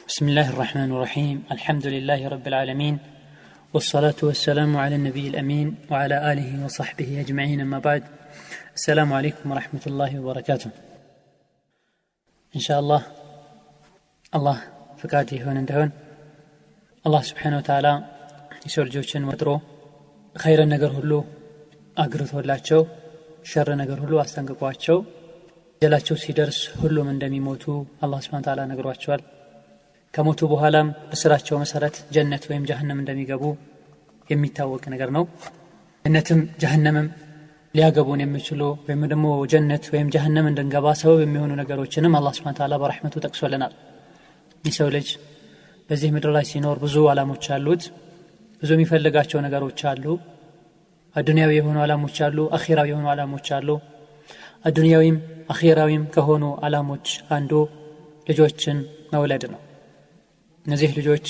بسم الله الرحمن الرحيم الحمد لله رب العالمين والصلاة والسلام على النبي الأمين وعلى آله وصحبه أجمعين أما بعد السلام عليكم ورحمة الله وبركاته إن شاء الله فقاته هون الله سبحانه وتعالى يسول جوشن وطرو خير النقر هلو أقرثه اللاتشو شر النقر هلو أستنققواتشو جلاتشو سيدرس هلو من دمي موتو الله سبحانه وتعالى نقرواتشوال ከሞቱ በኋላም በስራቸው መሰረት ጀነት ወይም ጀሃነም እንደሚገቡ የሚታወቅ ነገር ነው። ጀነትም ጀሃነምም ሊያገቡን የሚችሉ ወይም ደግሞ ጀነት ወይም ጀሃነም እንድንገባ ሰበብ የሚሆኑ ነገሮችንም አላህ Subhanahu Wa Ta'ala በረህመቱ ጠቅሶልናል። የሰው ልጅ በዚህ ምድር ላይ ሲኖር ብዙ ዓላማዎች አሉት፣ ብዙ የሚፈልጋቸው ነገሮች አሉ። አዱንያዊ የሆኑ ዓላማዎች አሉ፣ አኺራዊ የሆኑ ዓላማዎች አሉ። አዱንያዊም አኺራዊም ከሆኑ ዓላማዎች አንዱ ልጆችን መውለድ ነው። እነዚህ ልጆች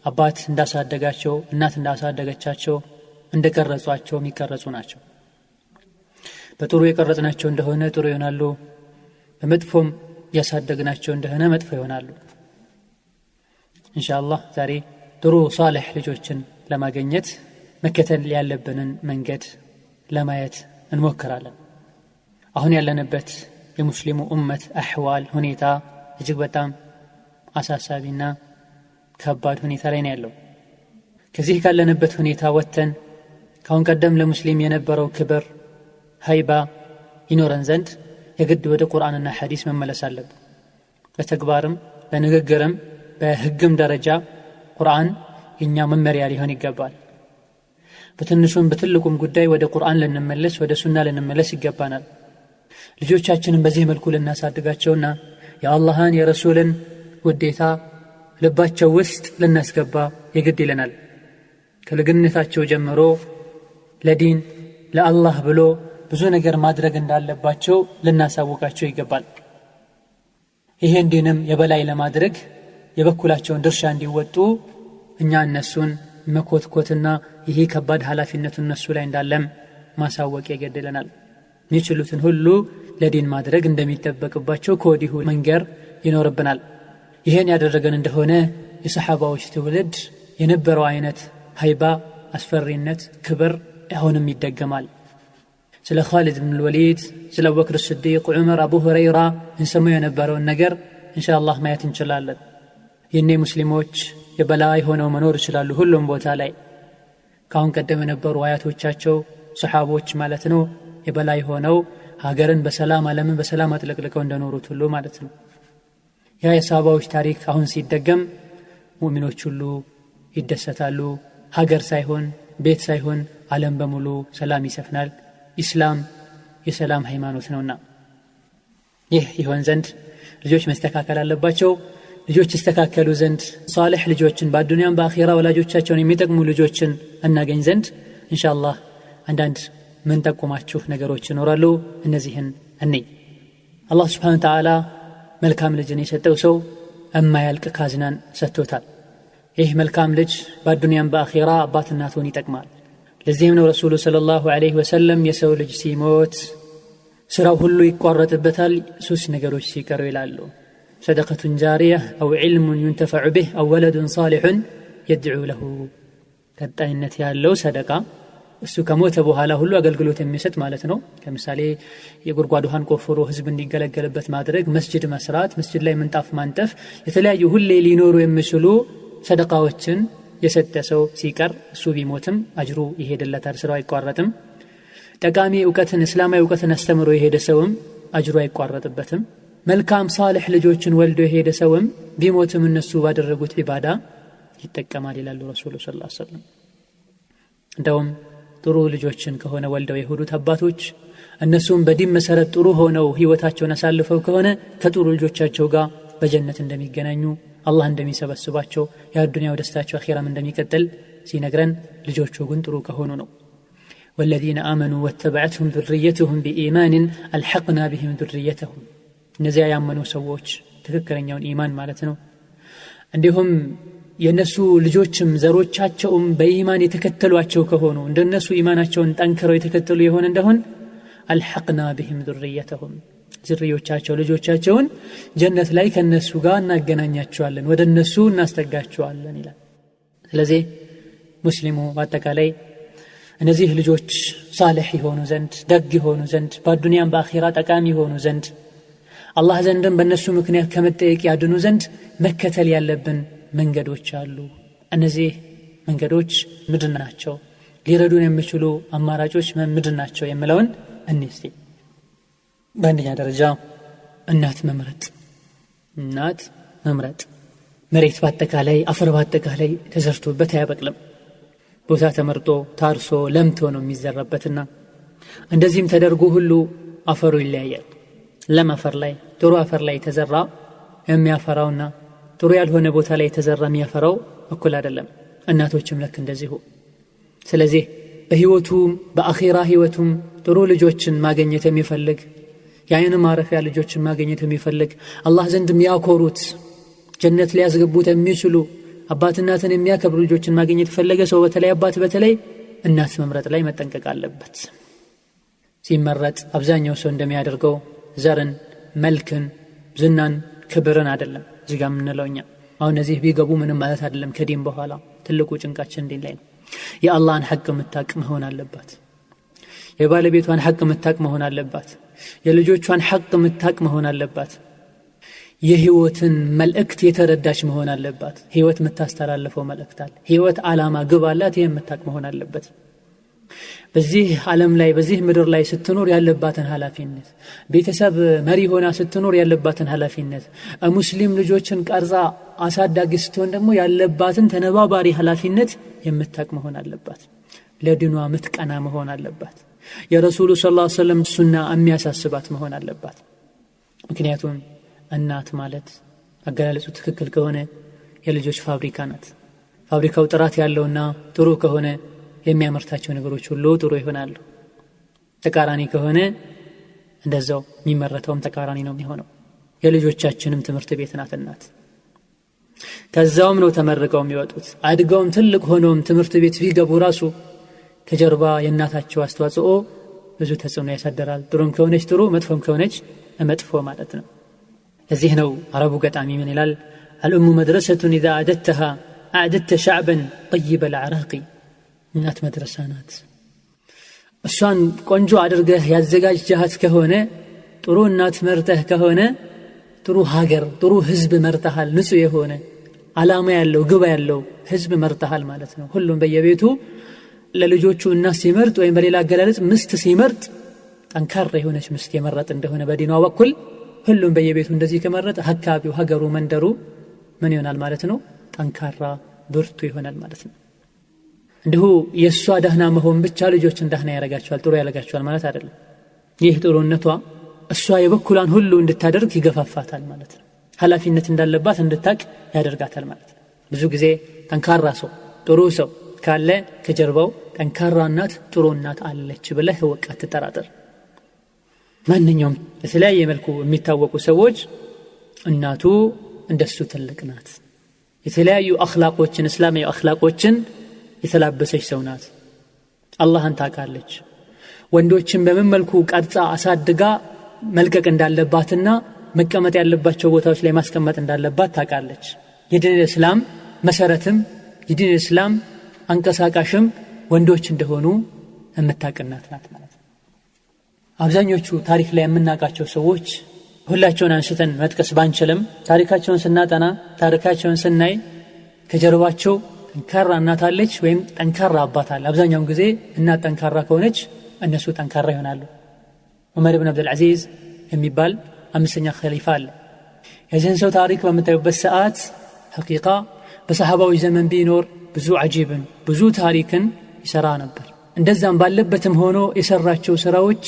አባት እንዳሳደጋቸው እናት እንዳሳደገቻቸው እንደቀረጿቸው የሚቀረጹ ናቸው። በጥሩ የቀረጽናቸው እንደሆነ ጥሩ ይሆናሉ፣ በመጥፎም ያሳደግናቸው እንደሆነ መጥፎ ይሆናሉ። ኢንሻአላህ ዛሬ ጥሩ ሷሊህ ልጆችን ለማግኘት መከተል ያለብንን መንገድ ለማየት እንሞክራለን። አሁን ያለንበት የሙስሊሙ ኡመት አህዋል ሁኔታ እጅግ በጣም አሳሳቢና ከባድ ሁኔታ ላይ ነው ያለው። ከዚህ ካለንበት ሁኔታ ወጥተን ካሁን ቀደም ለሙስሊም የነበረው ክብር ሃይባ ይኖረን ዘንድ የግድ ወደ ቁርአንና ሐዲስ መመለስ አለብን። በተግባርም በንግግርም በህግም ደረጃ ቁርአን የኛ መመሪያ ሊሆን ይገባል። በትንሹም በትልቁም ጉዳይ ወደ ቁርአን ልንመለስ ወደ ሱና ልንመለስ ይገባናል። ልጆቻችንን በዚህ መልኩ ልናሳድጋቸውና የአላህን የረሱልን ውዴታ ልባቸው ውስጥ ልናስገባ የግድ ይለናል። ከልጅነታቸው ጀምሮ ለዲን ለአላህ ብሎ ብዙ ነገር ማድረግ እንዳለባቸው ልናሳውቃቸው ይገባል። ይሄን ዲንም የበላይ ለማድረግ የበኩላቸውን ድርሻ እንዲወጡ እኛ እነሱን መኮትኮትና ይሄ ከባድ ኃላፊነቱ እነሱ ላይ እንዳለም ማሳወቅ የግድ ይለናል። የሚችሉትን ሁሉ ለዲን ማድረግ እንደሚጠበቅባቸው ከወዲሁ መንገር ይኖርብናል። ይሄን ያደረገን እንደሆነ የሰሐባዎች ትውልድ የነበረው አይነት ሃይባ አስፈሪነት ክብር አሁንም ይደገማል። ስለ ኻሊድ ብን ወሊድ ስለ አቡበክር ሲዲቅ ዑመር አቡ ሁረይራ እንሰማው የነበረውን ነገር ኢንሻአላህ ማየት እንችላለን። የኔ ሙስሊሞች የበላይ ሆነው መኖር ይችላሉ ሁሉም ቦታ ላይ። ካሁን ቀደም የነበሩ አያቶቻቸው ሰሐቦች ማለት ነው የበላይ ሆነው ሀገርን በሰላም ዓለምን በሰላም አጥለቅልቀው እንደኖሩት ሁሉ ማለት ነው። ያ የሰሃባዎች ታሪክ አሁን ሲደገም ሙእሚኖች ሁሉ ይደሰታሉ። ሀገር ሳይሆን ቤት ሳይሆን ዓለም በሙሉ ሰላም ይሰፍናል። ኢስላም የሰላም ሃይማኖት ነውና ይህ ይሆን ዘንድ ልጆች መስተካከል አለባቸው። ልጆች ይስተካከሉ ዘንድ ሷሊህ ልጆችን በአዱንያም በአኺራ ወላጆቻቸውን የሚጠቅሙ ልጆችን እናገኝ ዘንድ ኢንሻአላህ አንዳንድ ምን ጠቁማችሁ ነገሮች ይኖራሉ። እነዚህን እንይ። አላህ Subhanahu Wa Ta'ala መልካም ልጅን የሰጠው ሰው የማያልቅ ካዝናን ሰጥቶታል። ይህ መልካም ልጅ በአዱንያም በአኺራ አባት እናቱን ይጠቅማል። ለዚህም ነው ረሱሉ ሰለላሁ ዐለይሂ ወሰለም የሰው ልጅ ሲሞት ስራው ሁሉ ይቋረጥበታል ሶስት ነገሮች ሲቀሩ ይላሉ። ሰደቀቱን ጃሪያ አው ዒልሙን ينتفع به አው ወለዱን ሷሊህ يدعو له። ቀጣይነት ያለው ሰደቃ እሱ ከሞተ በኋላ ሁሉ አገልግሎት የሚሰጥ ማለት ነው። ለምሳሌ የጉድጓድ ውሃን ቆፍሮ ህዝብ እንዲገለገልበት ማድረግ፣ መስጂድ መስራት፣ መስጂድ ላይ ምንጣፍ ማንጠፍ፣ የተለያዩ ሁሌ ሊኖሩ የሚችሉ ሰደቃዎችን የሰጠ ሰው ሲቀር እሱ ቢሞትም አጅሩ ይሄድለታል፣ ስራው አይቋረጥም። ጠቃሚ ዕውቀትን እስላማዊ ዕውቀትን አስተምሮ የሄደ ሰውም አጅሩ አይቋረጥበትም። መልካም ሷሊህ ልጆችን ወልዶ የሄደ ሰውም ቢሞትም እነሱ ባደረጉት ዒባዳ ይጠቀማል ይላሉ ረሱሉ ሰለላሁ ዐለይሂ ወሰለም። እንደውም ጥሩ ልጆችን ከሆነ ወልደው የሆኑት አባቶች እነሱም በዲን መሰረት ጥሩ ሆነው ህይወታቸውን አሳልፈው ከሆነ ከጥሩ ልጆቻቸው ጋር በጀነት እንደሚገናኙ አላህ እንደሚሰበስባቸው የአዱንያው ደስታቸው አኺራም እንደሚቀጥል ሲነግረን ልጆቹ ግን ጥሩ ከሆኑ ነው። والذين آمنوا واتبعتهم ذريتهم بإيمان ألحقنا بهم ذريتهم። እነዚያ ያመኑ ሰዎች ትክክለኛውን ኢማን ማለት ነው። እንዲሁም የነሱ ልጆችም ዘሮቻቸውም በኢማን የተከተሏቸው ከሆኑ እንደነሱ ኢማናቸውን ጠንክረው የተከተሉ የሆነ እንደሆነ አልሐቅና بهم ذريتهم ዝርዮቻቸው ልጆቻቸውን ጀነት ላይ ከነሱ ጋር እናገናኛቸዋለን ወደነሱ እናስጠጋቸዋለን ይላል። ስለዚህ ሙስሊሙ በአጠቃላይ እነዚህ ልጆች ሷሊህ ይሆኑ ዘንድ ደግ ይሆኑ ዘንድ በዱንያም በአኺራ ጠቃሚ ይሆኑ ዘንድ አላህ ዘንድም በእነሱ ምክንያት ከመጠየቅ ያድኑ ዘንድ መከተል ያለብን መንገዶች አሉ። እነዚህ መንገዶች ምንድን ናቸው? ሊረዱን የሚችሉ አማራጮች ምንድን ናቸው የሚለውን እንስቲ። በአንደኛ ደረጃ እናት መምረጥ። መሬት በአጠቃላይ አፈር በአጠቃላይ ተዘርቶበት አያበቅልም። ቦታ ተመርጦ ታርሶ ለምቶ ነው የሚዘራበትና እንደዚህም ተደርጎ ሁሉ አፈሩ ይለያያል። ለም አፈር ላይ ጥሩ አፈር ላይ ተዘራ የሚያፈራውና ጥሩ ያልሆነ ቦታ ላይ ተዘራ የሚያፈራው እኩል አይደለም። እናቶችም ለክ እንደዚሁ። ስለዚህ በህይወቱም በአኺራ ህይወቱም ጥሩ ልጆችን ማግኘት የሚፈልግ የዓይን ማረፊያ ልጆችን ማግኘት የሚፈልግ አላህ ዘንድ የሚያኮሩት ጀነት ሊያስገቡት የሚችሉ አባት እናትን የሚያከብሩ ልጆችን ማግኘት የፈለገ ሰው በተለይ እናት መምረጥ ላይ መጠንቀቅ አለበት። ሲመረጥ አብዛኛው ሰው እንደሚያደርገው ዘርን፣ መልክን፣ ዝናን፣ ክብርን አይደለም እዚህ ጋር የምንለው እኛ። አሁን እነዚህ ቢገቡ ምንም ማለት አይደለም። ከዲን በኋላ ትልቁ ጭንቃችን እንዲህ ላይ ነው። የአላህን ሐቅ የምታውቅ መሆን አለባት። የባለቤቷን ሐቅ የምታውቅ መሆን አለባት። የልጆቿን ሐቅ የምታውቅ መሆን አለባት። የህይወትን መልእክት የተረዳች መሆን አለባት። ህይወት የምታስተላልፈው መልእክት አለ። ህይወት ዓላማ ግብ አላት። ይሄን የምታውቅ መሆን አለበት። በዚህ ዓለም ላይ በዚህ ምድር ላይ ስትኖር ያለባትን ኃላፊነት፣ ቤተሰብ መሪ ሆና ስትኖር ያለባትን ኃላፊነት፣ ሙስሊም ልጆችን ቀርጻ አሳዳጊ ስትሆን ደግሞ ያለባትን ተነባባሪ ኃላፊነት የምታውቅ መሆን አለባት። ለዲኗ ምትቀና መሆን አለባት። የረሱሉ ሰለላሁ ዐለይሂ ወሰለም ሱና የሚያሳስባት መሆን አለባት። ምክንያቱም እናት ማለት አገላለጹ ትክክል ከሆነ የልጆች ፋብሪካ ናት። ፋብሪካው ጥራት ያለውና ጥሩ ከሆነ የሚያመርታቸው ነገሮች ሁሉ ጥሩ ይሆናሉ። ተቃራኒ ከሆነ እንደዛው የሚመረተውም ተቃራኒ ነው የሚሆነው። የልጆቻችንም ትምህርት ቤት ናት እናት። ከዛውም ነው ተመርቀው የሚወጡት። አድገውም ትልቅ ሆነውም ትምህርት ቤት ቢገቡ ራሱ ከጀርባ የእናታቸው አስተዋጽኦ ብዙ ተጽዕኖ ያሳደራል። ጥሩም ከሆነች ጥሩ፣ መጥፎም ከሆነች መጥፎ ማለት ነው። ለዚህ ነው አረቡ ገጣሚ ምን ይላል? አልኡሙ መድረሰቱን ኢዛ አደተሃ አዕደተ ሸዕበን ጠይበ ልዓራቂ። እናት መድረሳ ናት። እሷን ቆንጆ አድርገህ ያዘጋጅሃት ከሆነ ጥሩ እናት መርጠህ ከሆነ ጥሩ ሀገር ጥሩ ህዝብ መርጠሃል። ንጹህ የሆነ ዓላማ ያለው ግብ ያለው ህዝብ መርጠሃል ማለት ነው። ሁሉም በየቤቱ ለልጆቹ እናት ሲመርጥ ወይም በሌላ አገላለጽ ምስት ሲመርጥ ጠንካራ የሆነች ምስት የመረጥ እንደሆነ በዲኗ በኩል ሁሉም በየቤቱ እንደዚህ ከመረጠ አካባቢው ሀገሩ መንደሩ ምን ይሆናል ማለት ነው? ጠንካራ ብርቱ ይሆናል ማለት ነው። እንዲሁ የሷ ደህና መሆን ብቻ ልጆችን ደህና ያረጋቸዋል ጥሩ ያረጋቸዋል ማለት አይደለም። ይህ ጥሩነቷ እሷ የበኩሏን ሁሉ እንድታደርግ ይገፋፋታል ማለት ነው። ኃላፊነት እንዳለባት እንድታቅ ያደርጋታል ማለት ነው። ብዙ ጊዜ ጠንካራ ሰው ጥሩ ሰው ካለ ከጀርባው ጠንካራ እናት ጥሩ እናት አለች ብለህ ወቅ አትጠራጠር። ማንኛውም በተለያየ መልኩ የሚታወቁ ሰዎች እናቱ እንደሱ ትልቅ ናት። የተለያዩ አኽላቆችን እስላማዊ አኽላቆችን የተላበሰች ሰው ናት። አላህን ታውቃለች። ወንዶችን በምን መልኩ ቀርጻ አሳድጋ መልቀቅ እንዳለባትና መቀመጥ ያለባቸው ቦታዎች ላይ ማስቀመጥ እንዳለባት ታውቃለች። የዲን እስላም መሰረትም የዲን እስላም አንቀሳቃሽም ወንዶች እንደሆኑ የምታውቅናት ናት ማለት ነው። አብዛኞቹ ታሪክ ላይ የምናውቃቸው ሰዎች ሁላቸውን አንስተን መጥቀስ ባንችልም ታሪካቸውን ስናጠና ታሪካቸውን ስናይ ከጀርባቸው ጠንካራ እናት አለች ወይም ጠንካራ አባት አለ። አብዛኛውን ጊዜ እናት ጠንካራ ከሆነች እነሱ ጠንካራ ይሆናሉ። ዑመር ኢብኑ አብዱል አዚዝ የሚባል አምስተኛ ኸሊፋ አለ። የዚህን ሰው ታሪክ በምታዩበት ሰዓት ሐቂቃ በሰሃባዊ ዘመን ቢኖር ብዙ አጂብን ብዙ ታሪክን ይሰራ ነበር። እንደዛም ባለበትም ሆኖ የሰራቸው ስራዎች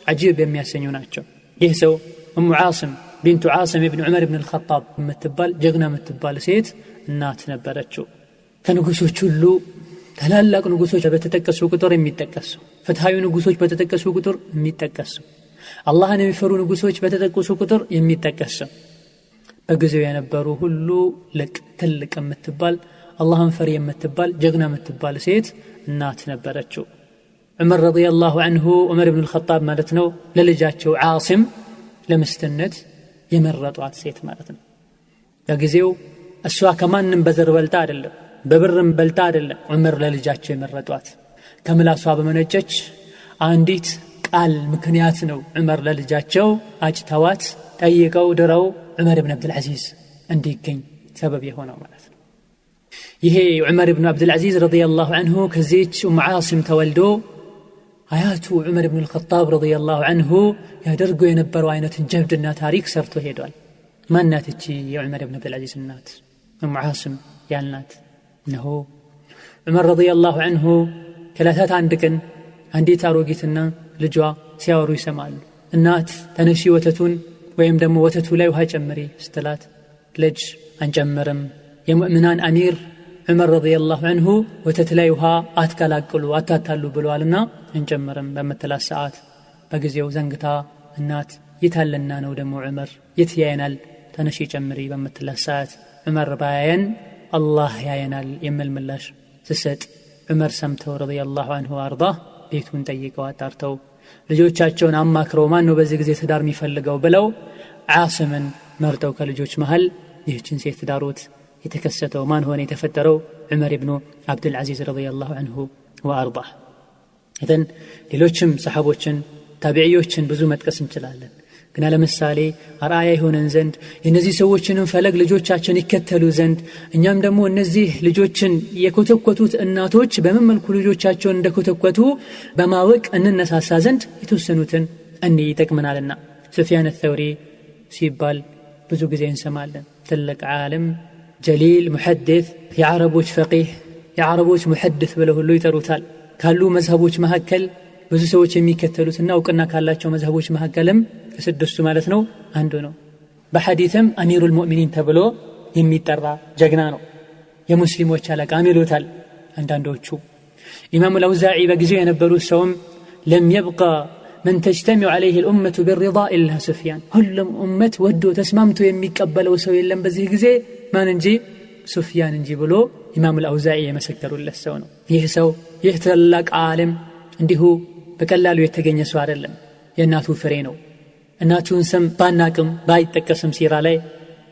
አጂብ የሚያሰኙ ናቸው። ይህ ሰው ኡሙ ዓስም ቢንቱ ዓስም ኢብኑ ዑመር ኢብኑ አልኸጣብ የምትባል ጀግና የምትባል ሴት እናት ነበረችው። ከንጉሶች ሁሉ ታላላቅ ንጉሶች በተጠቀሱ ቁጥር የሚጠቀሱ ፍትሃዊ ንጉሶች በተጠቀሱ ቁጥር የሚጠቀሱ አላህን የሚፈሩ ንጉሶች በተጠቀሱ ቁጥር የሚጠቀሱ በጊዜው የነበሩ ሁሉ ትልቅ የምትባል አላህን ፈሪ የምትባል ጀግና የምትባል ሴት እናት ነበረችው። ዑመር ረዲየላሁ ዐንሁ ዑመር ኢብኑ አልኸጣብ ማለት ነው ለልጃቸው ዓስም ለምስትነት የመረጧት ሴት ማለት ነው። ለጊዜው እሷ ከማንም በዘር በልጣ አይደለም በብርም በልጣ አይደለም ዑመር ለልጃቸው የመረጧት ከምላሷ በመነጨች አንዲት ቃል ምክንያት ነው ዑመር ለልጃቸው አጭተዋት ጠይቀው ድረው ዑመር ኢብኑ አብዱል አዚዝ እንዲገኝ ሰበብ የሆነው ማለት ነው። ይሄ ዑመር ኢብኑ አብዱል አዚዝ ረዲየላሁ ዐንሁ ከዚች ዓሲም ተወልዶ አያቱ ዑመር ኢብኑ አልኸጣብ ረዲየላሁ ዐንሁ ያደርጉ የነበረው አይነት ጀብድና ታሪክ ሰርቶ ሄዷል። ማናት እቺ የዑመር ኢብኑ አብዱል አዚዝ እናት ዓሲም ያልናት? እነሆ ዑመር ረዲየላሁ ዐንሁ ከዕለታት አንድ ቀን አንዲት አሮጊትና ልጇ ሲያወሩ ይሰማሉ። እናት ተነሺ ወተቱን ወይም ደግሞ ወተቱ ላይ ውሃ ጨምሪ ስትላት ልጅ አንጨምርም የሙእሚናን አሚር ዑመር ረዲየላሁ ዐንሁ ወተት ላይ ውሃ አትቀላቅሉ አታታሉ ብለዋልና አንጨምርም በመተላስ ሰዓት በጊዜው ዘንግታ እናት ይታለና ነው ደግሞ ዑመር ይትያየናል ተነሺ ጨምሪ በመተላስ ሰዓት ዑመር ባያየን አላህ ያየናል የሚል ምላሽ ስሰጥ ዑመር ሰምተው ረዲየላሁ ዐንሁ አርዳህ ቤቱን ጠይቀው አጣርተው ልጆቻቸውን አማክረው ማን ነው በዚህ ጊዜ ትዳር የሚፈልገው ብለው ዓሲምን መርጠው ከልጆች መሃል ይህችን ሴት ዳሩት። የተከሰተው ማን ሆነ የተፈጠረው ዑመር ኢብኑ አብዱል አዚዝ ረዲየላሁ ዐንሁ ወአርዳህ። ኢዘን ሌሎችም ሰሃቦችን ታቢዒዎችን ብዙ መጥቀስ እንችላለን። ግን ለምሳሌ አርአያ ይሆነን ዘንድ የነዚህ ሰዎችንም ፈለግ ልጆቻችን ይከተሉ ዘንድ እኛም ደግሞ እነዚህ ልጆችን የኮተኮቱት እናቶች በምን መልኩ ልጆቻቸውን እንደኮተኮቱ በማወቅ እንነሳሳ ዘንድ የተወሰኑትን ይጠቅመናልና ሱፊያን አልተውሪ ሲባል ብዙ ጊዜ እንሰማለን። ትልቅ ዓለም ጀሊል ሙሐዲስ የዓረቦች ፈቂህ የዓረቦች ሙሐዲስ ብለው ሁሉ ይጠሩታል። ካሉ መዝሀቦች መካከል ብዙ ሰዎች የሚከተሉትና እውቅና ካላቸው መዝሀቦች መካከልም ከስድስቱ ማለት ነው አንዱ ነው። በሐዲስም አሚሩል ሙእሚኒን ተብሎ የሚጠራ ጀግና ነው። የሙስሊሞች አለቃ ይሉታል አንዳንዶቹ። ኢማሙ አልአውዛዒ በጊዜው የነበሩት ሰውም ለም የብቃ من تجتمع عليه الأمة بالرضا إلا سفيان ሁሉም ኡመት ወዶ ተስማምቶ የሚቀበለው ሰው የለም በዚህ ጊዜ ማን እንጂ ሱፊያን እንጂ ብሎ ኢማሙ አልአውዛዒ የመሰከሩለት ሰው ነው። ይህ ሰው ይህ ታላቅ ዓለም እንዲሁ በቀላሉ የተገኘ ሰው አይደለም። የእናቱ ፍሬ ነው። እናቱን ስም ባናቅም ባይጠቀስም ሲራ ላይ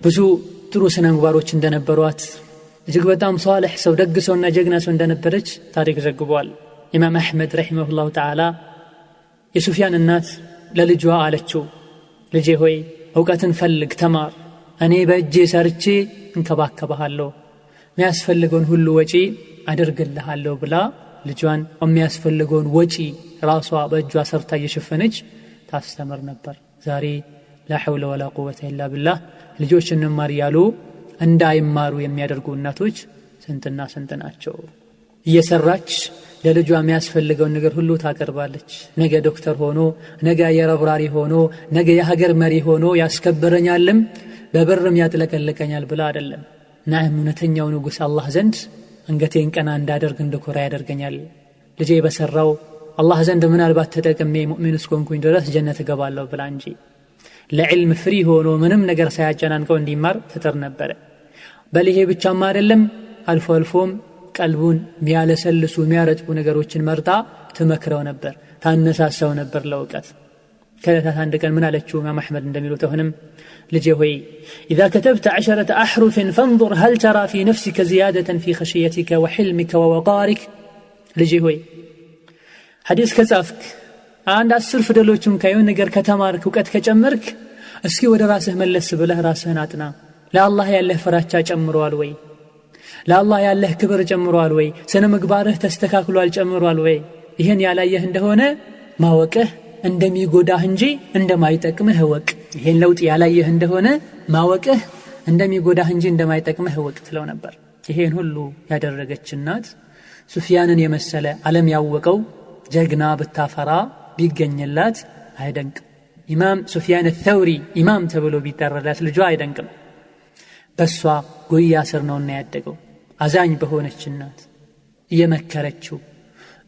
ብዙ ጥሩ ስነ ምግባሮች እንደነበሯት እጅግ በጣም ሷሊህ ሰው ደግ ሰውና ጀግና ሰው እንደነበረች ታሪክ ዘግቧል። ኢማም አሕመድ ረሂመሁላሁ ተዓላ የሱፊያን እናት ለልጇ አለችው ልጄ ሆይ ዕውቀትን ፈልግ ተማር እኔ በእጄ ሰርቼ እንከባከብሃለሁ የሚያስፈልገውን ሁሉ ወጪ አደርግልሃለሁ ብላ ልጇን የሚያስፈልገውን ወጪ ራሷ በእጇ ሰርታ እየሸፈነች ታስተምር ነበር። ዛሬ ላ ሐውለ ወላ ቁወተ ኢላ ቢላህ ልጆች እንማር ያሉ እንዳይማሩ የሚያደርጉ እናቶች ስንትና ስንት ናቸው። እየሰራች ለልጇ የሚያስፈልገውን ነገር ሁሉ ታቀርባለች። ነገ ዶክተር ሆኖ ነገ የረብራሪ ሆኖ ነገ የሀገር መሪ ሆኖ ያስከብረኛልም በብርም ያጥለቀለቀኛል ብላ አይደለም። ናም እውነተኛው ንጉስ አላህ ዘንድ አንገቴን ቀና እንዳደርግ እንድኮራ ያደርገኛል ልጄ በሰራው አላህ ዘንድ ምናልባት ተጠቅሜ ሙእሚን እስኮንኩኝ ድረስ ጀነት እገባለሁ ብላ እንጂ ለዕልም ፍሪ ሆኖ ምንም ነገር ሳያጨናንቀው እንዲማር ትጥር ነበር። በልሄ ብቻም አይደለም አልፎ አልፎም ቀልቡን የሚያለሰልሱ የሚያረጥቡ ነገሮችን መርጣ ትመክረው ነበር፣ ታነሳሳው ነበር ለእውቀት። ከዕለታት አንድ ቀን ምን አለችው? ኢማም አሕመድ እንደሚሉት አሁንም ልጄ ሆይ إذا كتبت 10 أحرف فانظر هل ترى في نفسك زيادة في خشيتك وحلمك ووقارك ልጄ ሆይ ሐዲስ ከጻፍክ አንድ 10 ፊደሎችን ካየው ነገር ከተማርክ ዕውቀት ከጨመርክ እስኪ ወደ ራስህ መለስ ብለህ ራስህን አጥና። ለአላህ ያለህ ፍራቻ ጨምሯል ወይ? ለአላህ ያለህ ክብር ጨምሯል ወይ? ስነ ምግባርህ ተስተካክሏል ጨምሯል ወይ? ይሄን ያላየህ እንደሆነ ማወቅህ እንደሚጎዳህ እንጂ እንደማይጠቅምህ እወቅ። ይሄን ለውጥ ያላየህ እንደሆነ ማወቅህ እንደሚጎዳህ እንጂ እንደማይጠቅምህ እወቅ ትለው ነበር። ይሄን ሁሉ ያደረገች እናት ሱፊያንን የመሰለ ዓለም ያወቀው ጀግና ብታፈራ ቢገኝላት አይደንቅም። ኢማም ሱፊያን አልተውሪ ኢማም ተብሎ ቢጠራላት ልጇ አይደንቅም። በሷ ጉያ ስር ነውና ያደገው። አዛኝ በሆነች እናት እየመከረችው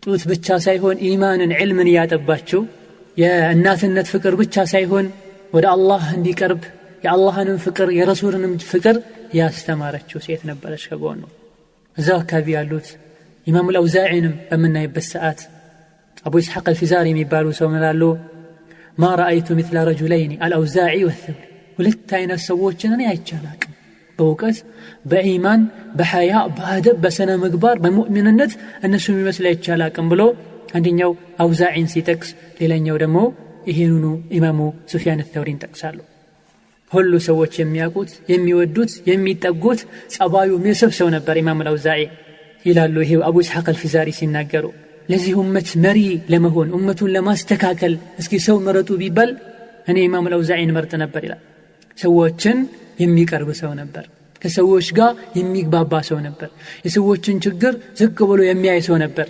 ጡት ብቻ ሳይሆን ኢማንን ዕልምን ያጠባችው የእናትነት ፍቅር ብቻ ሳይሆን ወደ አላህ እንዲቀርብ የአላህንም ፍቅር የረሱልንም ፍቅር ያስተማረችው ሴት ነበረች ከጎኑ። እዛው አካባቢ ያሉት ኢማም አልአውዛዒንም በምናይበት ሰዓት አቡ ኢስሐቅ አልፊዛሪ የሚባሉ ሰው ምናሉ ما رأيت مثل رجلين الأوزاعي والثوري ሁለት አይነት ሰዎችን እኔ አይቻላቅም በእውቀት በኢማን በሐያ በአደብ በሰነ ምግባር በሙእሚንነት እነሱ የሚመስል አይቻላቅም ብሎ አንደኛው አውዛዒን ሲጠቅስ ሌላኛው ደግሞ ይሄንኑ ኢማሙ ሱፊያን አልተውሪን ጠቅሳሉ ሁሉ ሰዎች የሚያውቁት የሚወዱት የሚጠጉት ጸባዩ የሚሰብሰው ነበር ኢማሙ አውዛዒ ይላሉ ይሄ አቡ ኢስሐቅ አልፊዛሪ ሲናገሩ ለዚህ ኡመት መሪ ለመሆን ኡመቱን ለማስተካከል እስኪ ሰው መረጡ ቢባል እኔ ኢማሙ አውዛዒን መርጥ ነበር ይላል ሰዎችን የሚቀርብ ሰው ነበር ከሰዎች ጋር የሚግባባ ሰው ነበር የሰዎችን ችግር ዝቅ ብሎ የሚያይ ሰው ነበር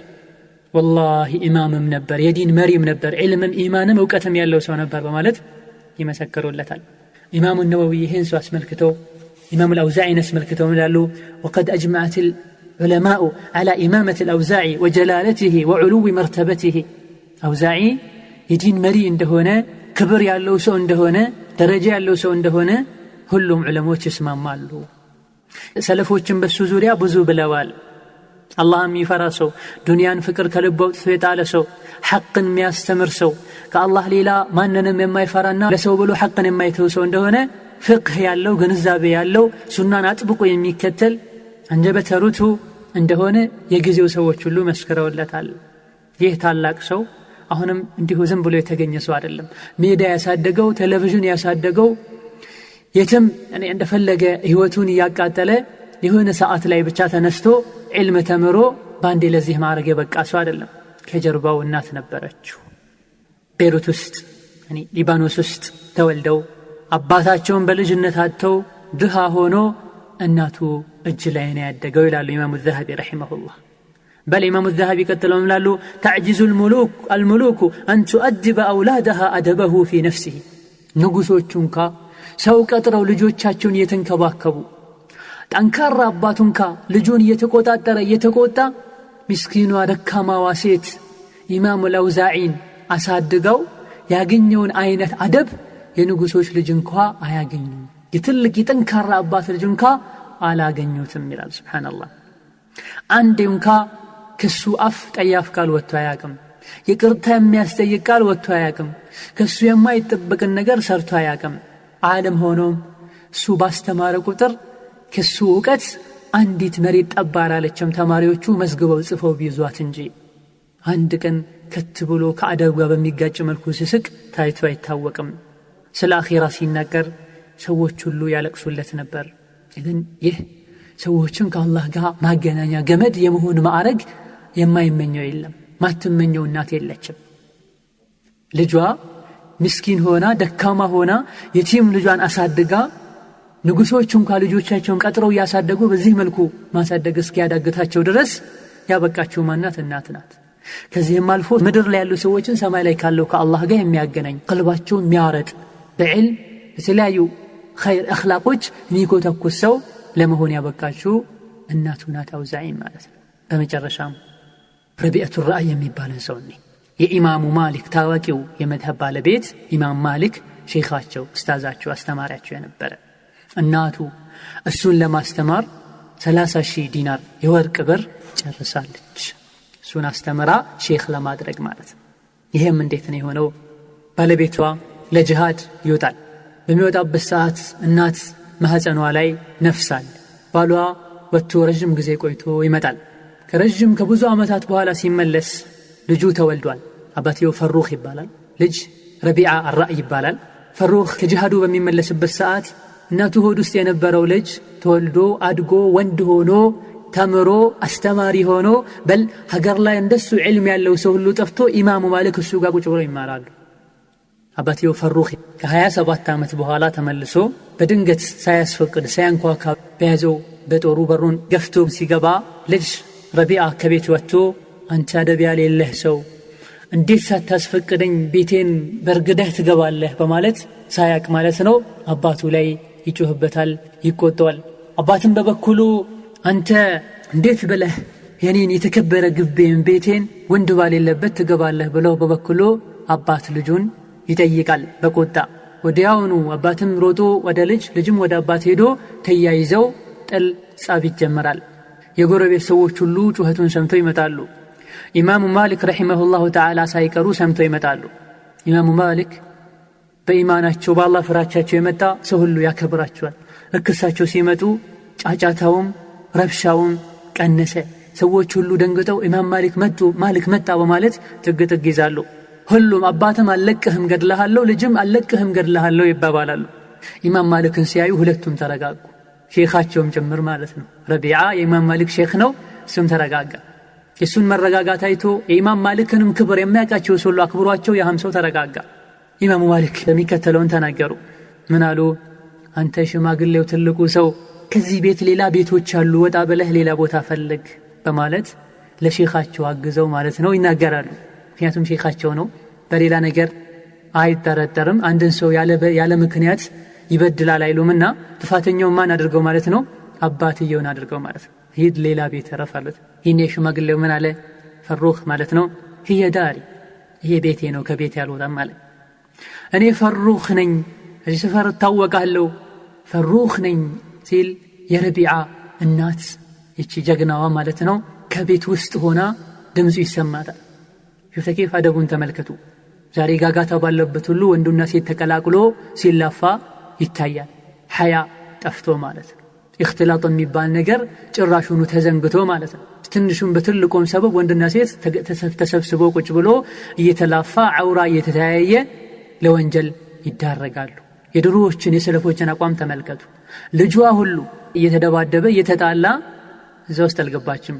والله ኢማምም ነበር የዲን መሪም ነበር ዒልምም ኢማንም ዕውቀትም ያለው ሰው ነበር በማለት ይመሰክሩለታል ኢማሙ ነወዊ ይህን ሰው አስመልክተው ኢማሙ አልአውዛዒን አስመልክተው ይላሉ وقد اجمعت العلماء على امامه الاوزاعي وجلالته وعلو مرتبته አውዛዒ የዲን መሪ እንደሆነ ክብር ያለው ሰው እንደሆነ ደረጃ ያለው ሰው እንደሆነ ሁሉም ዑለሞች ይስማማሉ ሰለፎችን በሱ ዙሪያ ብዙ ብለዋል አላህም ይፈራ ሰው ዱንያን ፍቅር ከልቡ አውጥቶ የጣለ ሰው ሐቅን የሚያስተምር ሰው ከአላህ ሌላ ማንንም የማይፈራና ለሰው ብሎ ሐቅን የማይተው ሰው እንደሆነ ፍቅህ ያለው ግንዛቤ ያለው ሱናን አጥብቆ የሚከተል አንጀበተ ርቱዕ እንደሆነ የጊዜው ሰዎች ሁሉ መስክረውለታል ይህ ታላቅ ሰው አሁንም እንዲሁ ዝም ብሎ የተገኘ ሰው አይደለም ሜዳ ያሳደገው ቴሌቪዥን ያሳደገው የትም እኔ እንደፈለገ ህይወቱን ያቃጠለ የሆነ ሰዓት ላይ ብቻ ተነስቶ ዒልም ተምሮ ባንዴ ለዚህ ማዕረግ የበቃ ሰው አይደለም ከጀርባው እናት ነበረችው ቤሩት ውስጥ ሊባኖስ ውስጥ ተወልደው አባታቸውን በልጅነት አጥተው ድሃ ሆኖ እናቱ እጅ ላይ ነው ያደገው ይላሉ ኢማሙ ዘሀቢ ረሂመሁላህ بل إمام الذهبي قتلهم لالو تعجز الملوك أن تؤدب أولادها أدبه في نفسه ንጉሶቹንካ ሰው ቀጥረው ልጆቻቸውን የተንከባከቡ ጠንካራ አባቱንካ ልጁን እየተቆጣጠረ እየተቆጣ ምስኪኗ ደካማዋ ሴት ኢማሙ አልአውዛዒን አሳድገው ያገኘውን አይነት አደብ የንጉሶች ልጅ እንኳ አያገኙም የትልቅ ጠንካራ አባት ልጅ እንኳ አላገኙትም ይላል ሱብሃንአላህ አንዴንካ ከሱ አፍ ጠያፍ ቃል ወጥቶ አያውቅም ይቅርታ የሚያስጠይቅ ቃል ወጥቶ አያውቅም ከሱ የማይጠበቅ ነገር ሰርቶ አያውቅም ዓለም ሆኖም እሱ ባስተማረ ቁጥር ከሱ ዕውቀት አንዲት መሬት ጠባር አለችም ተማሪዎቹ መዝግበው ጽፈው ቢይዟት እንጂ አንድ ቀን ከትብሎ ከአደብ ጋር በሚጋጭ መልኩ ሲስቅ ታይቶ አይታወቅም ስለ አኺራ ሲናገር ሰዎች ሁሉ ያለቅሱለት ነበር ይህ ሰዎችን ከአላህ ጋር ማገናኛ ገመድ የመሆን ማዕረግ የማይመኘው የለም ማትመኘው እናት የለችም ልጇ ምስኪን ሆና ደካማ ሆና የቲም ልጇን አሳድጋ ንጉሶች እንኳን ልጆቻቸውን ቀጥረው ያሳደጉ በዚህ መልኩ ማሳደግ እስኪያዳግታቸው ድረስ ያበቃቸው ማናት እናት ናት ከዚህም አልፎ ምድር ላይ ያሉ ሰዎችን ሰማይ ላይ ካለው ከአላህ ጋር የሚያገናኝ ቀልባቸውን የሚያረጥ በዕልም በተለያዩ ኸይር አኽላቆች የሚኮተኩት ሰው ለመሆን ያበቃቸው እናቱ ናት አውዛዒ ማለት ነው በመጨረሻም ረቢዓቱ ራእይ የሚባል ሰው ነው የኢማሙ ማሊክ ታዋቂው የመዝሀብ ባለቤት ኢማም ማሊክ ሼኻቸው ኡስታዛቸው አስተማሪያቸው የነበረ እናቱ እሱን ለማስተማር 30,000 ዲናር የወርቅ ብር ጨርሳለች እሱን አስተምራ ሼኽ ለማድረግ ማለት ነው ይሄም እንዴት ነው የሆነው ባለቤቷ ለጂሃድ ይወጣል በሚወጣበት ሰዓት እናት ማህፀኗ ላይ ነፍሳል ባሏ ወጥቶ ረጅም ጊዜ ቆይቶ ይመጣል ከረጅም ከብዙ አመታት በኋላ ሲመለስ ልጁ ተወልዷል አባቴው ፈሩኽ ይባላል ልጅ ረቢዓ አራእይ ይባላል ፈሩኽ ከጂሃዱ በሚመለስበት ሰዓት እናቱ ሆድ ውስጥ የነበረው ልጅ ተወልዶ አድጎ ወንድ ሆኖ ተምሮ አስተማሪ ሆኖ በል ሀገር ላይ እንደሱ ዒልም ያለው ሰው ሁሉ ጠፍቶ ኢማሙ ማሊክ እሱ ጋር ቁጭ ብሎ ይማራሉ አባቴው ፈሩኽ ከ27 አመት በኋላ ተመልሶ በድንገት ሳያስፈቅድ ሳያንኳካ በያዘው በጦሩ በሩን ገፍቶ ሲገባ ልጅ ረቢዓ ከቤት ወጥቶ አንተ አደብ ያለህ ሰው እንዴት ሳታስፈቅደኝ ቤቴን በርግደህ ትገባለህ በማለት ሳያቅ ማለት ነው አባቱ ላይ ይጮህበታል ይቆጣዋል አባቱም በበኩሉ አንተ እንዴት ብለህ የኔን የተከበረ ግቤን ቤቴን ወንድ ባለበት ትገባለህ ብለው በበኩሉ አባት ልጁን ይጠይቃል በቁጣ ወዲያውኑ አባትም ሮጦ ወደ ልጅም ወደ አባት ሄዶ ተያይዘው ጥል ጻብ ይጀምራል የጎረቤት ሰዎች ሁሉ ጩኸቱን ሰምተው ይመጣሉ ኢማሙ ማሊክ ረሂመሁላሁ ተዓላ ሳይቀሩ ሰምተው ይመጣሉ ኢማሙ ማሊክ በኢማናቸው በአላህ ፍራቻቸው የመጣ ሰው ሁሉ ያከብራቸዋል። እክሳቸው ሲመጡ ጫጫታውም ረብሻውም ቀነሰ። ሰዎች ሁሉ ደንግጠው ኢማም ማሊክ መጣ በማለት ጥግ ይዛሉ። ሁሉም አባትም አለቅህም ገድለሃለሁ፣ ልጅም አለቅህም ገድለሃለሁ ይባባላሉ። ኢማም ማሊክን ሲያዩ ሁለቱም ተረጋጉ፣ ሼኻቸውም ጭምር ማለት ነው። ረቢዓ የኢማም ማሊክ ሼኽ ነው፣ እሱም ተረጋጋ። የሱን መረጋጋት አይቶ የኢማም ማሊክንም ክብር የሚያውቃቸው ሰው አክብሯቸው ያህም ሰው ተረጋጋ። ኢማም ማሊክ የሚከተለውን ተናገሩ። ምን አሉ? አንተ ሽማግሌው ትልቁ ሰው ከዚህ ቤት ሌላ ቤቶች አሉ፣ ወጣ ብለህ ሌላ ቦታ ፈልግ በማለት ለሼኻቸው አግዘው ማለት ነው ይናገራሉ። ምክንያቱም ሼኻቸው ነው፣ በሌላ ነገር አይጠረጠርም። አንድን ሰው ያለ ምክንያት ይበድላል አይሉምና ጥፋተኛው ማን አድርገው ማለት ነው? አባትየውን አድርገው ማለት ነው። ሂድ ሌላ ቤት ረፍ አሉት። ይሄኔ ሽማግሌው ምን አለ? ፈሩኽ ማለት ነው هي داري ይሄ ቤቴ ነው፣ ከቤት ያልወጣም ማለት እኔ ፈሩኽ ነኝ፣ እዚህ ሰፈር ታወቃለሁ ፈሩኽ ነኝ ሲል የረቢዓ እናት እቺ ጀግናዋ ማለት ነው ከቤት ውስጥ ሆና ድምፁ ይሰማታል። ከይፍ አደቡን ተመልከቱ። ዛሬ ጋጋታ ባለበት ሁሉ ወንዱና ሴት ተቀላቅሎ ሲላፋ ይታያል። ሐያ ጠፍቶ ማለት ነው። اختلاط የሚባል ነገር ጭራሹኑ ተዘንግቶ ማለት ነው። ትንሹም በትልቁም ሰበብ ወንድና ሴት ተሰብስበው ቁጭ ብሎ እየተላፋ አውራ እየተተያየ ለወንጀል ይዳረጋሉ። የድሮዎችን የሰለፎችን አቋም ተመልከቱ። ልጇ ሁሉ እየተደባደበ እየተጣላ እዛ ውስጥ አልገባችም።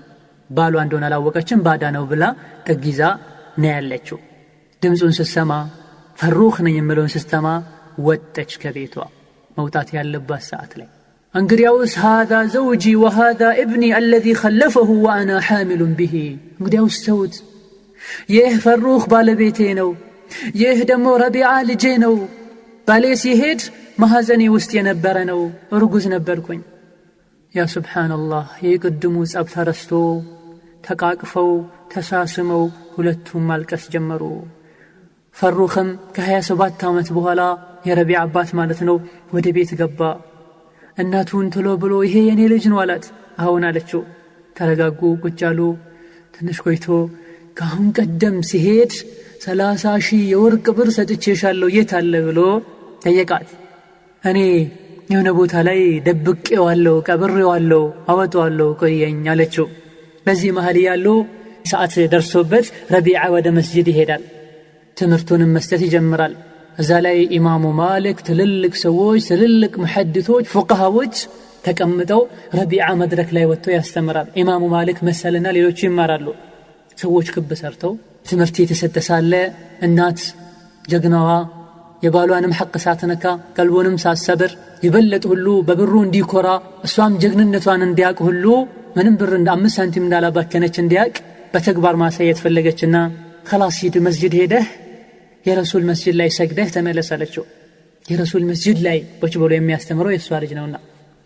ባሏ እንደሆነ አላወቀችም። ባዳ ነው ብላ ተግይዛ ነው ያለችው። ድምፁን ስትሰማ ፈሩኽ ነኝ የሚለውን ስትሰማ ወጣች ከቤቷ። መውጣት ያለባት ሰዓት ላይ እንግዲያውስ هذا زوجي وهذا ابني الذي خلفه وانا حامل به እንግዲያውስ ተውት፣ ይህ ፈሩኽ ባለቤቴ ነው፣ ይህ ደግሞ ረቢዓ ልጄ ነው። ባሌ ሲሄድ ማህፀኔ ውስጥ የነበረ ነው፣ እርጉዝ ነበርኩኝ። ያ ሱብሃንአላህ። የቅድሙ ጸብ ተረስቶ ተቃቅፈው ተሳስመው ሁለቱም ማልቀስ ጀመሩ። ፈሩኽም ከ27 ዓመት በኋላ የረቢዓ አባት ማለት ነው ወደ ቤት ገባ። እናቱን ትሎ ብሎ ይሄ የኔ ልጅ ነው አላት። አሁን አለችው። ተረጋጉ፣ ቁጭ አሉ። ትንሽ ቆይቶ ካሁን ቀደም ሲሄድ 30,000 የወርቅ ብር ሰጥቼሻለሁ የት አለ ብሎ ጠየቃት። እኔ የሆነ ቦታ ላይ ደብቄዋለሁ፣ ቀብሬዋለሁ፣ አወጣዋለሁ፣ ቆየኝ አለችው። በዚህ መሃል ያለው ሰዓት ደርሶበት ረቢዓ ወደ መስጂድ ይሄዳል። ትምህርቱንም መስጠት ይጀምራል። እዛ ላይ ኢማሙ ማሊክ ትልልቅ ሰዎች፣ ትልልቅ ሙሐዲሶች፣ ፉቃሃዎች ተቀምጠው ረቢዓ መድረክ ላይ ወጥቶ ያስተምራል። ኢማሙ ማሊክ መሰልና ሌሎቹ ይማራሉ። ሰዎች ክብ ሰርተው ትምህርት የተሰጠ ሳለ እናት ጀግናዋ የባሏንም ሐቅ ሳትነካ ቀልቡንም ሳትሰብር ይበለጥ ሁሉ በብሩ እንዲኮራ እሷም ጀግንነቷን እንዲያቅ ሁሉ ምንም ብር እንደ 5 ሳንቲም እንዳላባከነች እንዲያቅ በተግባር ማሳየት ፈለገችና خلاص ሂድ መስጂድ ሄደህ የረሱል መስጂድ ላይ ሰግደህ ተመለስ አለችው። የረሱል መስጂድ ላይ ቁጭ ብሎ የሚያስተምረው የሷ ልጅ ነውና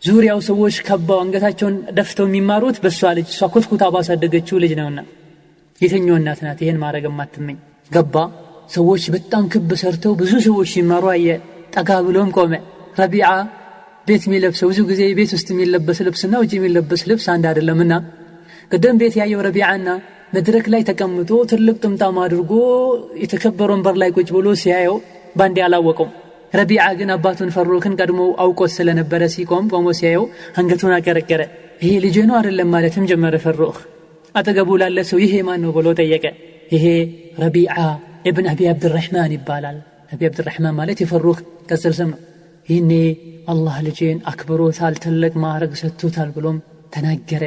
ዙሪያው ሰዎች ከበው አንገታቸውን ደፍተው የሚማሩት በሷ ልጅ፣ እሷ ኮትኩታ ባሳደገችው ልጅ ነውና የትኛው እናት ናት ይሄን ማድረግ የማትመኝ? ገባ። ሰዎች በጣም ክብ ሰርተው ብዙ ሰዎች ሲማሩ አየ። ጠጋ ብሎም ቆመ። ረቢዓ ቤት የሚለብሰው ብዙ ጊዜ ቤት ውስጥ የሚለበስ ልብስና ውጪ የሚለበስ ልብስ አንድ አይደለምና ቀደም ቤት ያየው ረቢዓና መድረክ ላይ ተቀምጦ ትልቅ ጥምጣም አድርጎ የተከበረውን በር ላይ ቁጭ ብሎ ሲያየው ባንዴ አላወቀው። ረቢዓ ግን አባቱን ፈሩኽን ቀድሞ አውቆት ስለነበረ ቆሞ ሲያየው አንገቱን አቀረቀረ። ይሄ ልጅ ነው አይደለም ማለትም ጀመረ። ፈሩኽ አጠገቡ ላለ ሰው ይሄ ማን ነው ብሎ ጠየቀ። ይሄ ረቢዓ ኢብኑ አቢ አብዱራህማን ይባላል። አቢ አብዱራህማን ማለት የፈሩኽ ቅጽል ስም ነው። ይሄኔ አላህ ልጄን አክብሮታል፣ ትልቅ ማዕረግ ሰጥቶታል ብሎም ተናገረ።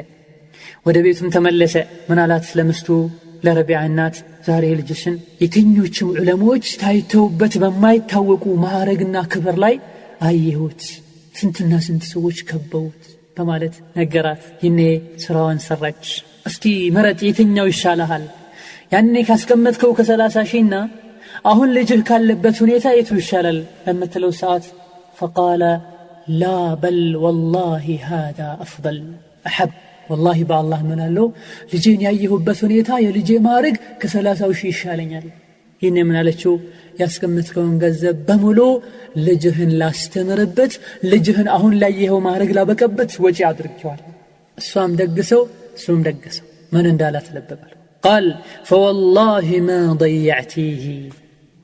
ወደ ቤቱም ተመለሰ። ምን አላት ለምስቱ ለረቢዓ እናት፣ ዛሬ ልጅሽን የትኞቹም ዑለሞች ታይተውበት በማይታወቁ ማዕረግና ክብር ላይ አየሁት፣ ስንትና ስንት ሰዎች ከበውት በማለት ነገራት። ይሄኔ ስራዋን ሰራች። እስኪ መረጥ፣ የትኛው ይሻላል? ያኔ ካስቀመጥከው ከ30,000ና አሁን ልጅህ ካለበት ሁኔታ የቱ ይሻላል ለምትለው ሰዓት فقال لا بل والله هذا أفضل أحب والله بالله من الله ልጄን ያየሁበት ሁኔታ የልጄ ማዕረግ ከ30,000 ይሻለኛል። ይሄን ምን አለችው? ያስቀመጥከውን ገንዘብ በሙሉ ልጅህን ላስተምርበት፣ ልጅህን አሁን ላይ ይሄው ማዕረግ ላበቀበት ወጪ አድርጌዋል። እሷም ደግሰው እሱም ደግሰው ምን እንዳላት ለበባል። قال فوالله ما ضيعتيه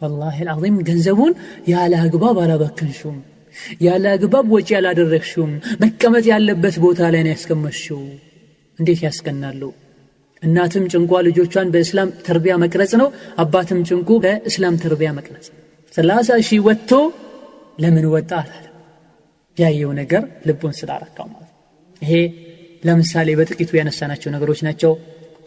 والله العظيم ገንዘቡን ያለ አግባብ አላበከንሽም ያለ አግባብ ወጪ ያላደረግሽም መቀመጥ ያለበት ቦታ ላይ ነው ያስቀመጥሽው እንዴት ያስቀናሉ እናትም ጭንቋ ልጆቿን በእስላም ተርቢያ መቅረጽ ነው አባትም ጭንቁ በእስላም ተርቢያ መቅረጽ 30 ሺህ ወጥቶ ለምን ወጣ አላለ ያየው ነገር ልቡን ስላረካው ማለት ይሄ ለምሳሌ በጥቂቱ ያነሳናቸው ነገሮች ናቸው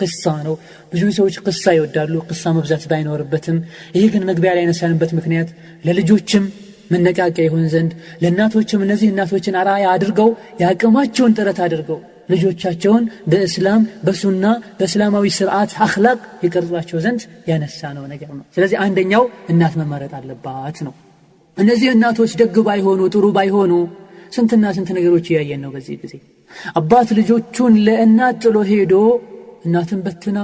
ቅሳ ነው ብዙ ሰዎች ቅሳ ይወዳሉ ቅሳ መብዛት ባይኖርበትም ይሄ ግን መግቢያ ላይ ያነሳንበት ምክንያት ለልጆችም መነቃቂያ ይሆን ዘንድ ለእናቶችም እነዚህ እናቶችን አራያ አድርገው ያቀማቸውን ጥረት አድርገው ልጆቻቸውን በእስላም በሱና በእስላማዊ ስርዓት አኽላቅ ይቀርጿቸው ዘንድ ያነሳነው ነገር ነው ስለዚህ አንደኛው እናት መመረጥ አለባት ነው እነዚህ እናቶች ደግ ባይሆኑ ጥሩ ባይሆኑ ስንትና ስንት ነገሮች ያየን ነው በዚህ ጊዜ አባት ልጆቹን ለእናት ጥሎ ሄዶ እናትን በትና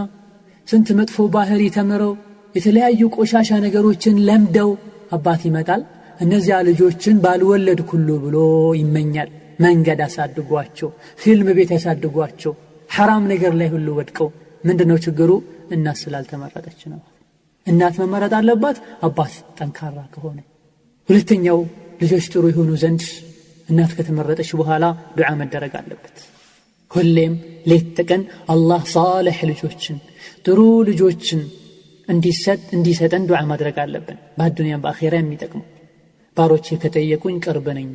ስንት መጥፎ ባህሪ ተመረው የተለያዩ ቆሻሻ ነገሮችን ለምደው አባት ይመጣል እነዚያ ልጆችን ባልወለድ ኩሉ ብሎ ይመኛል መንገድ አሳድጓቸው ፊልም ቤት ያሳድጓቸው حرام ነገር ላይ ሁሉ ወድቀው ምንድነው ችግሩ እናት ስላልተመረጠች ነው እናት መመረጥ አለባት አባት ጠንካራ ከሆነ ሁለተኛው ልጆች ጥሩ ይሆኑ ዘንድ እናት ከተመረጠች በኋላ ዱዓ መደረግ አለበት ሁሌም ለተቀን አላህ ሷሊህ ልጆችን ጥሩ ልጆችን እንዲሰጠን ዱዓ ማድረግ አለብን በአዱንያም በአኺራ የሚጠቅሙ ባሮቼ ከጠየቁኝ ቅርብ ነኝ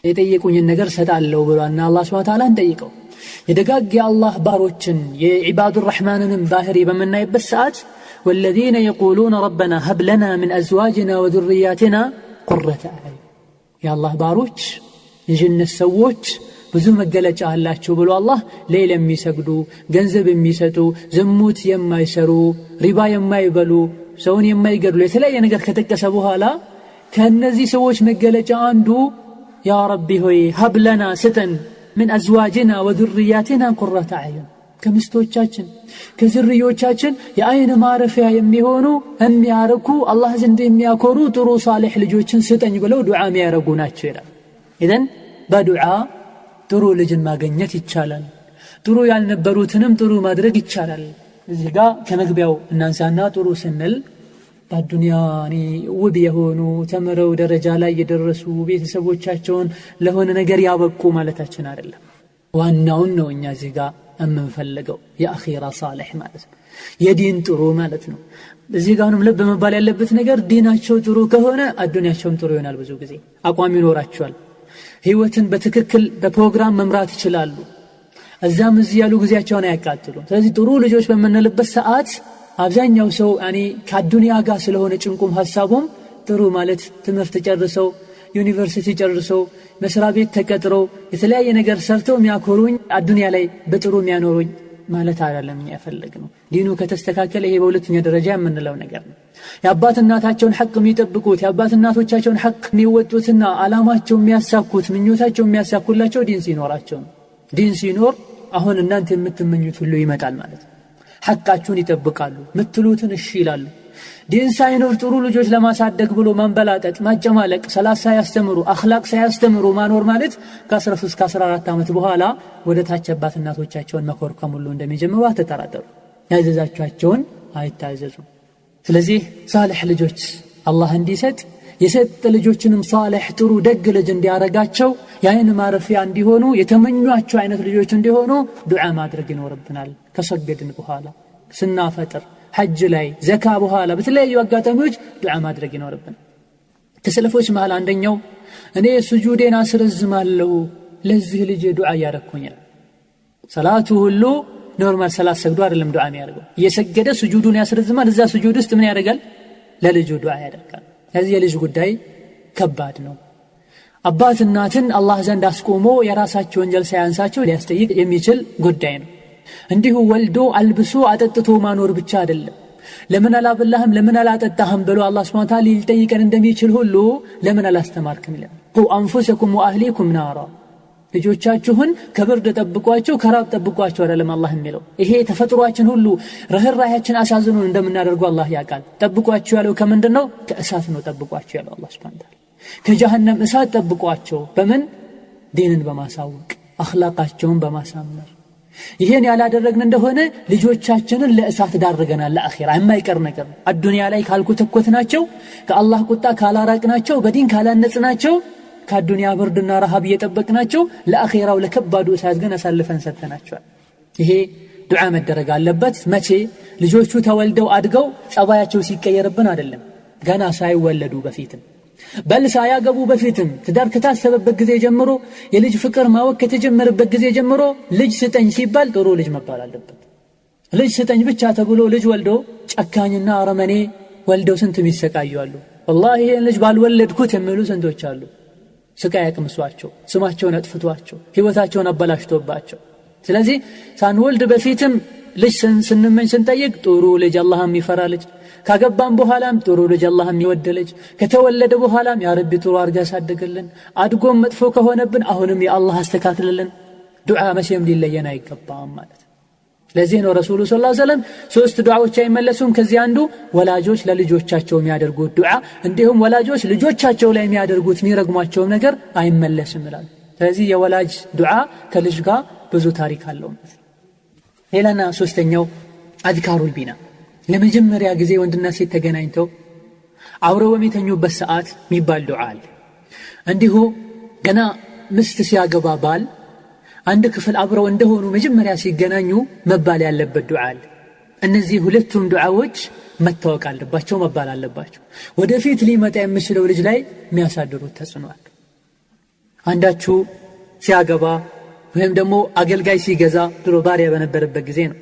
የጠየቁኝን ነገር ሰጣለሁ ብሏልና አላህ Subhanahu Wa Ta'ala እንጠይቀው የደጋግ የአላህ ባሮችን የዒባዱ الرحمنንም ባህሪ በመናይበት ሰዓት والذين يقولون ربنا هب لنا من ازواجنا وذرياتنا قرة اعين يا الله ባሮች የጀነት ሰዎች ብዙ መገለጫ አላቸው ብሎ አላህ ሌላ የሚሰግዱ ገንዘብ የሚሰጡ ዝሙት የማይሰሩ ሪባ የማይበሉ ሰውን የማይገድሉ የተለያየ ነገር ከተቀሰ በኋላ ከነዚህ ሰዎች መገለጫ አንዱ يا ربي ሆይ هب لنا ستن من ازواجنا وذرياتنا قرة اعين ከሚስቶቻችን ከዝርዮቻችን የአይን ማረፊያ የሚሆኑ የሚያረኩ አላህ ዘንድ የሚያኮሩ ጥሩ ሷሊህ ልጆችን ስጠኝ ብለው ዱዓ የሚያረጉ ናቸው ይላል ኢዘን በዱዓ ጥሩ ልጅን ማግኘት ይቻላል ጥሩ ያልነበሩትንም ጥሩ ማድረግ ይቻላል እዚህ ጋር ከመግቢያው እናንሳና ጥሩ ስንል በዱንያኒ ውብ የሆኑ ተመረው ደረጃ ላይ የደረሱ ቤተሰቦቻቸውን ለሆነ ነገር ያበቁ ማለታችን አይደለም ዋናውን ነው እኛ እዚህ ጋር የምንፈልገው የአኺራ ሷሊህ ማለት ነው የዲን ጥሩ ማለት ነው እዚህ ጋርም ልብ መባል ያለበት ነገር ዲናቸው ጥሩ ከሆነ አዱንያቸውም ጥሩ ይሆናል ብዙ ጊዜ አቋም ይኖራቸዋል ህይወትን በትክክል በፕሮግራም መምራት ይችላሉ እዛም እዚህ ያሉ ጊዜያቸውን አያቃጥሉም ስለዚህ ጥሩ ልጆች በመነለበት ሰዓት አብዛኛው ሰው ከአዱንያ ጋር ስለሆነ ጭንቁም ሐሳቡም ጥሩ ማለት ትምህርት ጨርሰው ዩኒቨርሲቲ ጨርሰው መስሪያ ቤት ተቀጥረው የተለያየ ነገር ሰርተው የሚያኮሩኝ አዱንያ ላይ በጥሩ የሚያኖሩኝ ማለት አይደለም ያፈልግነው ዲኑ ከተስተካከለ ይሄ በሁለተኛ ደረጃ የምንለው ነገር ነው የአባት እናታቸውን ሐቅ የሚጠብቁት የአባት እናቶቻቸውን ሐቅ የሚወጡትና አላማቸው የሚያሳኩት ምኞታቸው የሚያሳኩላቸው ዲን ሲኖራቸው ነው ዲን ሲኖር አሁን እናንተ የምትመኙት ሁሉ ይመጣል ማለት ነው ሐቃቸውን ይጠብቃሉ ምትሉትን እሺ ይላሉ ዲን ሳይኖር ጥሩ ልጆች ለማሳደግ ብሎ መንበላጠጥ ማጨማለቅ ሰላት ሳያስተምሩ አኽላቅ ሳያስተምሩ ማኖር ማለት ከ13 እስከ 14 አመት በኋላ ወደ ታች አባት እናቶቻቸውን መኮርከም ሁሉ እንደሚጀምሩ አትጠራጠሩ ያዘዛቸውን አይታዘዙ ስለዚህ ሷሊህ ልጆች አላህ እንዲሰጥ የሰጠ ልጆችንም ሷሊህ ጥሩ ደግ ልጅ እንዲያረጋቸው ያይን ማረፊያ እንዲሆኑ የተመኙአቸው አይነት ልጆች እንዲሆኑ ዱዓ ማድረግ ይኖርብናል ከሰገድን በኋላ ስናፈጥር ሐጅ ላይ ዘካ በኋላ በተለያዩ አጋጣሚዎች ዱዓ ማድረግ ይኖርብናል ከሰለፎች መሃል አንደኛው እኔ ስጁዴን አስረዝማለሁ ለዚህ ልጅ ዱዓ ያረኩኝ ሰላቱ ሁሉ ኖርማል ሰላት ሰግዶ አይደለም ዱዓ የሚያደርገው እየሰገደ ስጁዱን ያስረዝማል እዛ ስጁድ ውስጥ ምን ያደርጋል ለልጁ ዱዓ ያደርጋል ስለዚህ የልጅ ጉዳይ ከባድ ነው አባት እናትን አላህ ዘንድ አስቆሞ የራሳቸው ወንጀል ሳያንሳቸው ሊያስጠይቅ የሚችል ጉዳይ ነው እንዲሁ ወልዶ አልብሶ አጠጥቶ ማኖር ብቻ አይደለም ለምን አላበላህም ለምን አላጠጣህም ብሎ አላህ Subhanahu Wa Ta'ala ሊጠይቀን እንደሚችል ሁሉ ለምን አላስተማርክም ይላል ቁ አንፉሰኩም ወአህሊኩም ናራ ልጆቻችሁን ከብርድ ጠብቋቸው ከራብ ጠብቋቸው አይደለም አላህ የሚለው ይሄ ተፈጥሯችን ሁሉ ረህራያችን አሳዝኑን እንደምናደርገው አላህ ያውቃል ጠብቋቸው ያለው ከምንድነው ከእሳት ነው ጠብቋቸው ያለው አላህ Subhanahu Wa Ta'ala ከጀሃነም እሳት ጠብቋቸው በምን ዲንን በማሳወቅ አኽላቃቸውን በማሳመር ይሄን ያላደረግን እንደሆነ ልጆቻችንን ለእሳት ዳርገናል ለአኺራ የማይቀር ነገር አዱንያ ላይ ካልኩተኮትናቸው ከአላህ ቁጣ ካላራቅናቸው በዲን ካላነጽናቸው ከአዱንያ ብርድና ረሃብ እየጠበቅናቸው ለአኺራው ለከባዱ እሳት ግን አሳልፈን ሰጥተናቸዋል ይሄ ዱዓ መደረግ አለበት መቼ ልጆቹ ተወልደው አድገው ጸባያቸው ሲቀየርብን አይደለም ገና ሳይወለዱ በፊትም በል ሳያገቡ በፊትም ትዳር ከታሰበበት ጊዜ ጀምሮ የልጅ ፍቅር ማወቅ ከተጀመረበት ጊዜ ጀምሮ ልጅ ስጠኝ ሲባል ጥሩ ልጅ መባል አለበት ልጅ ስጠኝ ብቻ ተብሎ ልጅ ወልዶ ጨካኝና አረመኔ ወልደው ስንት ይሰቃዩ አሉ والله ይሄን ልጅ ባልወለድኩት የሚሉ ስንቶች አሉ ስቃይ ያቅምሷቸው ስማቸውን አጥፍቷቸው ህይወታቸውን አበላሽቶባቸው ስለዚህ ሳንወልድ በፊትም ልጅ ስንመኝ ስንጠይቅ ጥሩ ልጅ አላህም ይፈራ ልጅ ካገባን በኋላም ጥሩ ልጅ አላህም ይወድ ልጅ ከተወለደ በኋላም ያ ረቢ ጥሩ አርጋ ያሳድግልን አድጎም መጥፎ ከሆነብን አሁንም ያ አላህ አስተካክልልን ዱዓ መቼም ሊለየን አይገባም ማለት ለዚህ ነው ረሱሉ ሰለላሁ ዐለይሂ ወሰለም ሶስት ዱዓዎች አይመለሱም ከዚህ አንዱ ወላጆች ለልጆቻቸው የሚያደርጉት ዱዓ እንዲሁም ወላጆች ልጆቻቸው ላይ የሚያደርጉት የሚረግሟቸው ነገር አይመለስም ይላል ስለዚህ የወላጅ ዱዓ ከልጅ ጋር ብዙ ታሪክ አለው ሌላና ሶስተኛው አዝካሩል ቢና ለመጀመሪያ ጊዜ ወንድና ሴት ተገናኝተው አብረው በሚተኙበት ሰዓት የሚባል ዱዓ አለ እንዲሁ ገና ምስት ሲያገባ ባል አንድ ክፍል አብረው እንደሆኑ መጀመሪያ ሲገናኙ መባል ያለበት ዱዓ አለ እነዚህ ሁለቱም ዱዓዎች መታወቅ አለባቸው መባል አለባቸው ወደፊት ሊመጣ የሚችለው ልጅ ላይ የሚያሳድሩት ተጽዕኖ አለ አንዳችሁ ሲያገባ ወይም ደግሞ አገልጋይ ሲገዛ ድሮ ባሪያ በነበረበት ጊዜ ነው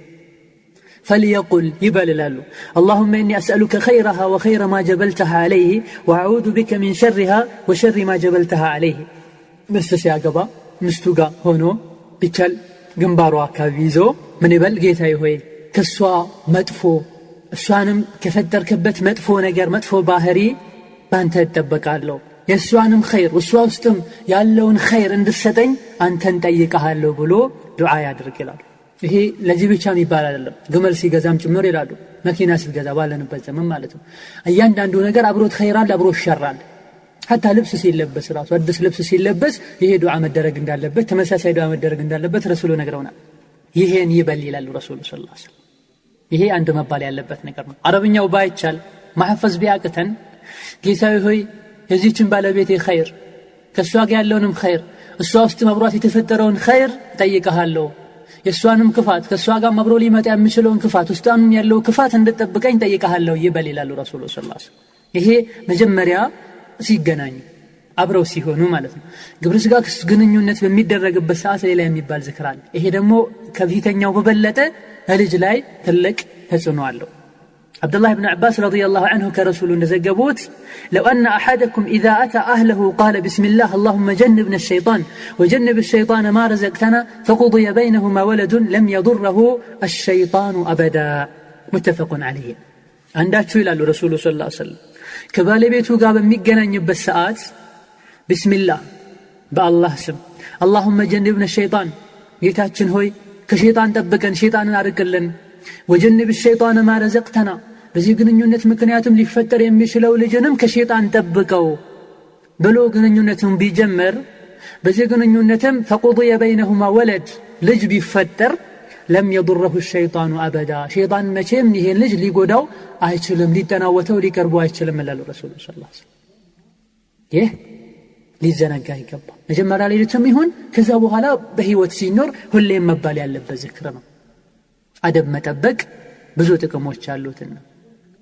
فليقل يبللالو اللهم إني أسألك خيرها وخير ما جبلتها عليه وأعوذ بك من شرها وشر ما جبلتها عليه مستسي أقبا مستوقا هونو بيتشال جنبارو كابيزو من يبل جيتاي هوي كسوا مدفو السوانم كفتر كبت مدفو نجر مدفو باهري بانت تدبقالو يسوانم خير وسواستم يالون خير عند السدين أنت تنتيقها له بلو دعاء يدرك لالو ይሄ ለዚህ ብቻ የሚባል አይደለም ግመል ሲገዛም ጭምር ይላሉ መኪና ሲገዛ ባለንበት ዘመን ማለት ነው እያንዳንዱ ነገር አብሮት ኸይራል አብሮት ሸራል حتى ልብስ ሲለበስ ራሱ አዲስ ልብስ ሲለበስ ይሄ ዱዓ መደረግ እንዳለበት ተመሳሳይ ዱዓ መደረግ እንዳለበት ረሱሉ ነግረውናል ይሄን ይበል ይላሉ ረሱሉ ሰለላሁ ዐለይሂ ወሰለም ይሄ አንድ መባል ያለበት ነገር ነው አረብኛው ባይቻል ማህፈዝ ቢያቅተን ጌታዬ ሆይ የዚህችን ባለቤቴ ኸይር ከሷ ጋር ያለውንም ኸይር እሷ ውስጥ መብራት የተፈጠረውን ኸይር ጠይቀሃለሁ የሷንም ክፋት ከሷ ጋር መብሮ ሊመጣ የሚችለውን ክፋት ውስጣን ያለው ክፋት እንድትጠብቀኝ ጠይቀሃለሁ ይበል ይላሉ ረሱሉ ሰለላሁ ዐለይሂ ወሰለም ይሄ መጀመሪያ ሲገናኙ አብረው ሲሆኑ ማለት ነው ግብረ ሥጋ ግንኙነት በሚደረግበት ሰዓት ሌላ የሚባል ዝክር አለ ይሄ ደግሞ ከፊተኛው በበለጠ ልጅ ላይ ትልቅ ተጽዕኖ አለው عبد الله بن عباس رضي الله عنه كرسول نزجبوت لو أن أحدكم إذا أتى أهله قال بسم الله اللهم جنبنا الشيطان وجنب الشيطان ما رزقتنا فقضي بينهما ولد لم يضره الشيطان أبدا متفق عليه عندك إلى الرسول صلى الله عليه وسلم كبالي بيتو قابل ميقنا نيب الساعات بسم الله بالله سم اللهم جنبنا الشيطان يتاتشن هوي كشيطان تبكن شيطان أرقلن وجنب الشيطان ما رزقتنا በዚህ ግንኙነት ምክንያቱም ሊፈጠር የሚችለው ልጅንም ከሸይጣን ተጠብቀው ብሎ ግንኙነቱን ቢጀምር በዚህ ግንኙነትም فقضي بينهما ولد ልጅ ቢፈጠር لم يضره الشيطان ابدا شيطان መቼም ይሄን ልጅ ሊጎዳው አይችልም ሊተናወተው ሊቀርበው አይችልም ይላል ረሱሉ ሰለላሁ ዐለይሂ ወሰለም ይህ ሊዘነጋ ይገባል መጀመሪያ ላይ ይሁን ከዛ በኋላ በህይወት ሲኖር ሁሌም መባል ያለበት ዝክር ነው አደብ መጠበቅ ብዙ ጥቅሞች አሉትና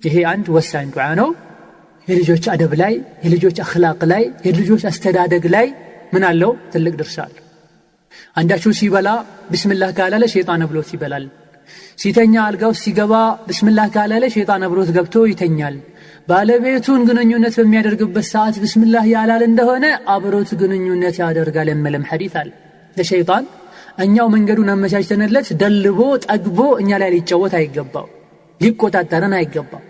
ይሄ አንድ ወሳኝ ዱዓ ነው የልጆች አደብ ላይ የልጆች አኽላቅ ላይ የልጆች አስተዳደግ ላይ ምን አለው ትልቅ ድርሻ አለው አንዳችሁ ሲበላ ቢስሚላህ ካላለ ሸይጣን ብሎት ይበላል ሲተኛ አልጋው ሲገባ ቢስሚላህ ካላለ ሸይጣን ብሎት ገብቶ ይተኛል ባለቤቱን ግንኙነት በሚያደርግበት ሰዓት ቢስሚላህ ያላል እንደሆነ አብሮት ግንኙነት ያደርጋል የሚልም ሐዲስ አለ ለሸይጣን እኛው መንገዱን አመቻችተንለት ደልቦ ጠግቦ እኛ ላይ ሊጫወት አይገባው ሊቆጣጠረን አይገባው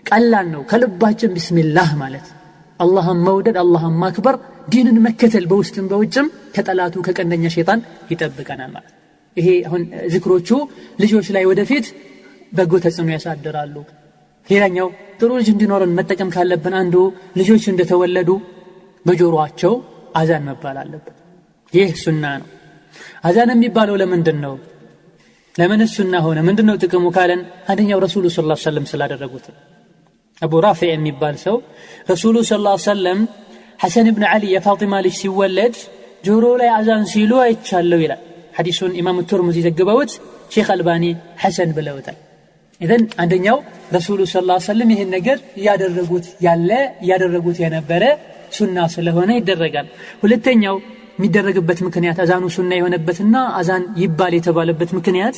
ቀላል ነው ከልባችን ቢስሚላህ ማለት አላህን መውደድ አላህን ማክበር ዲንን መከተል በውስጥም በውጭም ከጠላቱ ከቀንደኛ ሸይጣን ይጠብቀናል ማለት ይሄ አሁን ዝክሮቹ ልጆች ላይ ወደፊት በጎ ተጽዕኖ ያሳድራሉ ሌላኛው ጥሩ ልጅ እንዲኖረን መጠቀም ካለብን አንዱ ልጆች እንደተወለዱ በጆሮአቸው አዛን መባል አለበት ይህ ሱና ነው አዛን የሚባለው ለምንድን ነው ለምን ሱና ሆነ ምንድነው ጥቅሙ ካለን አንደኛው ረሱሉ ሰለላሁ ዐለይሂ ወሰለም ስላደረጉት አቡ ራፊዕ የሚባል ሰው ረሱሉ ሰለላሁ ዐለይሂ ወሰለም ሐሰን ኢብኑ ዓሊ የፋጢማ ልጅ ሲወለድ ጆሮ ላይ አዛን ሲሉ አይቻለው ይላል ሐዲሱን ኢማም ቱርሙዚ ዘግበውት ሼክ አልባኒ ሐሰን ብለውታል ኢዘን አንደኛው ረሱሉ ሰለላሁ ዐለይሂ ወሰለም ይሄን ነገር ያደረጉት የነበረ ሱና ስለሆነ ይደረጋል ሁለተኛው የሚደረግበት ምክንያት አዛኑ ሱና የሆነበትና አዛን ይባል የተባለበት ምክንያት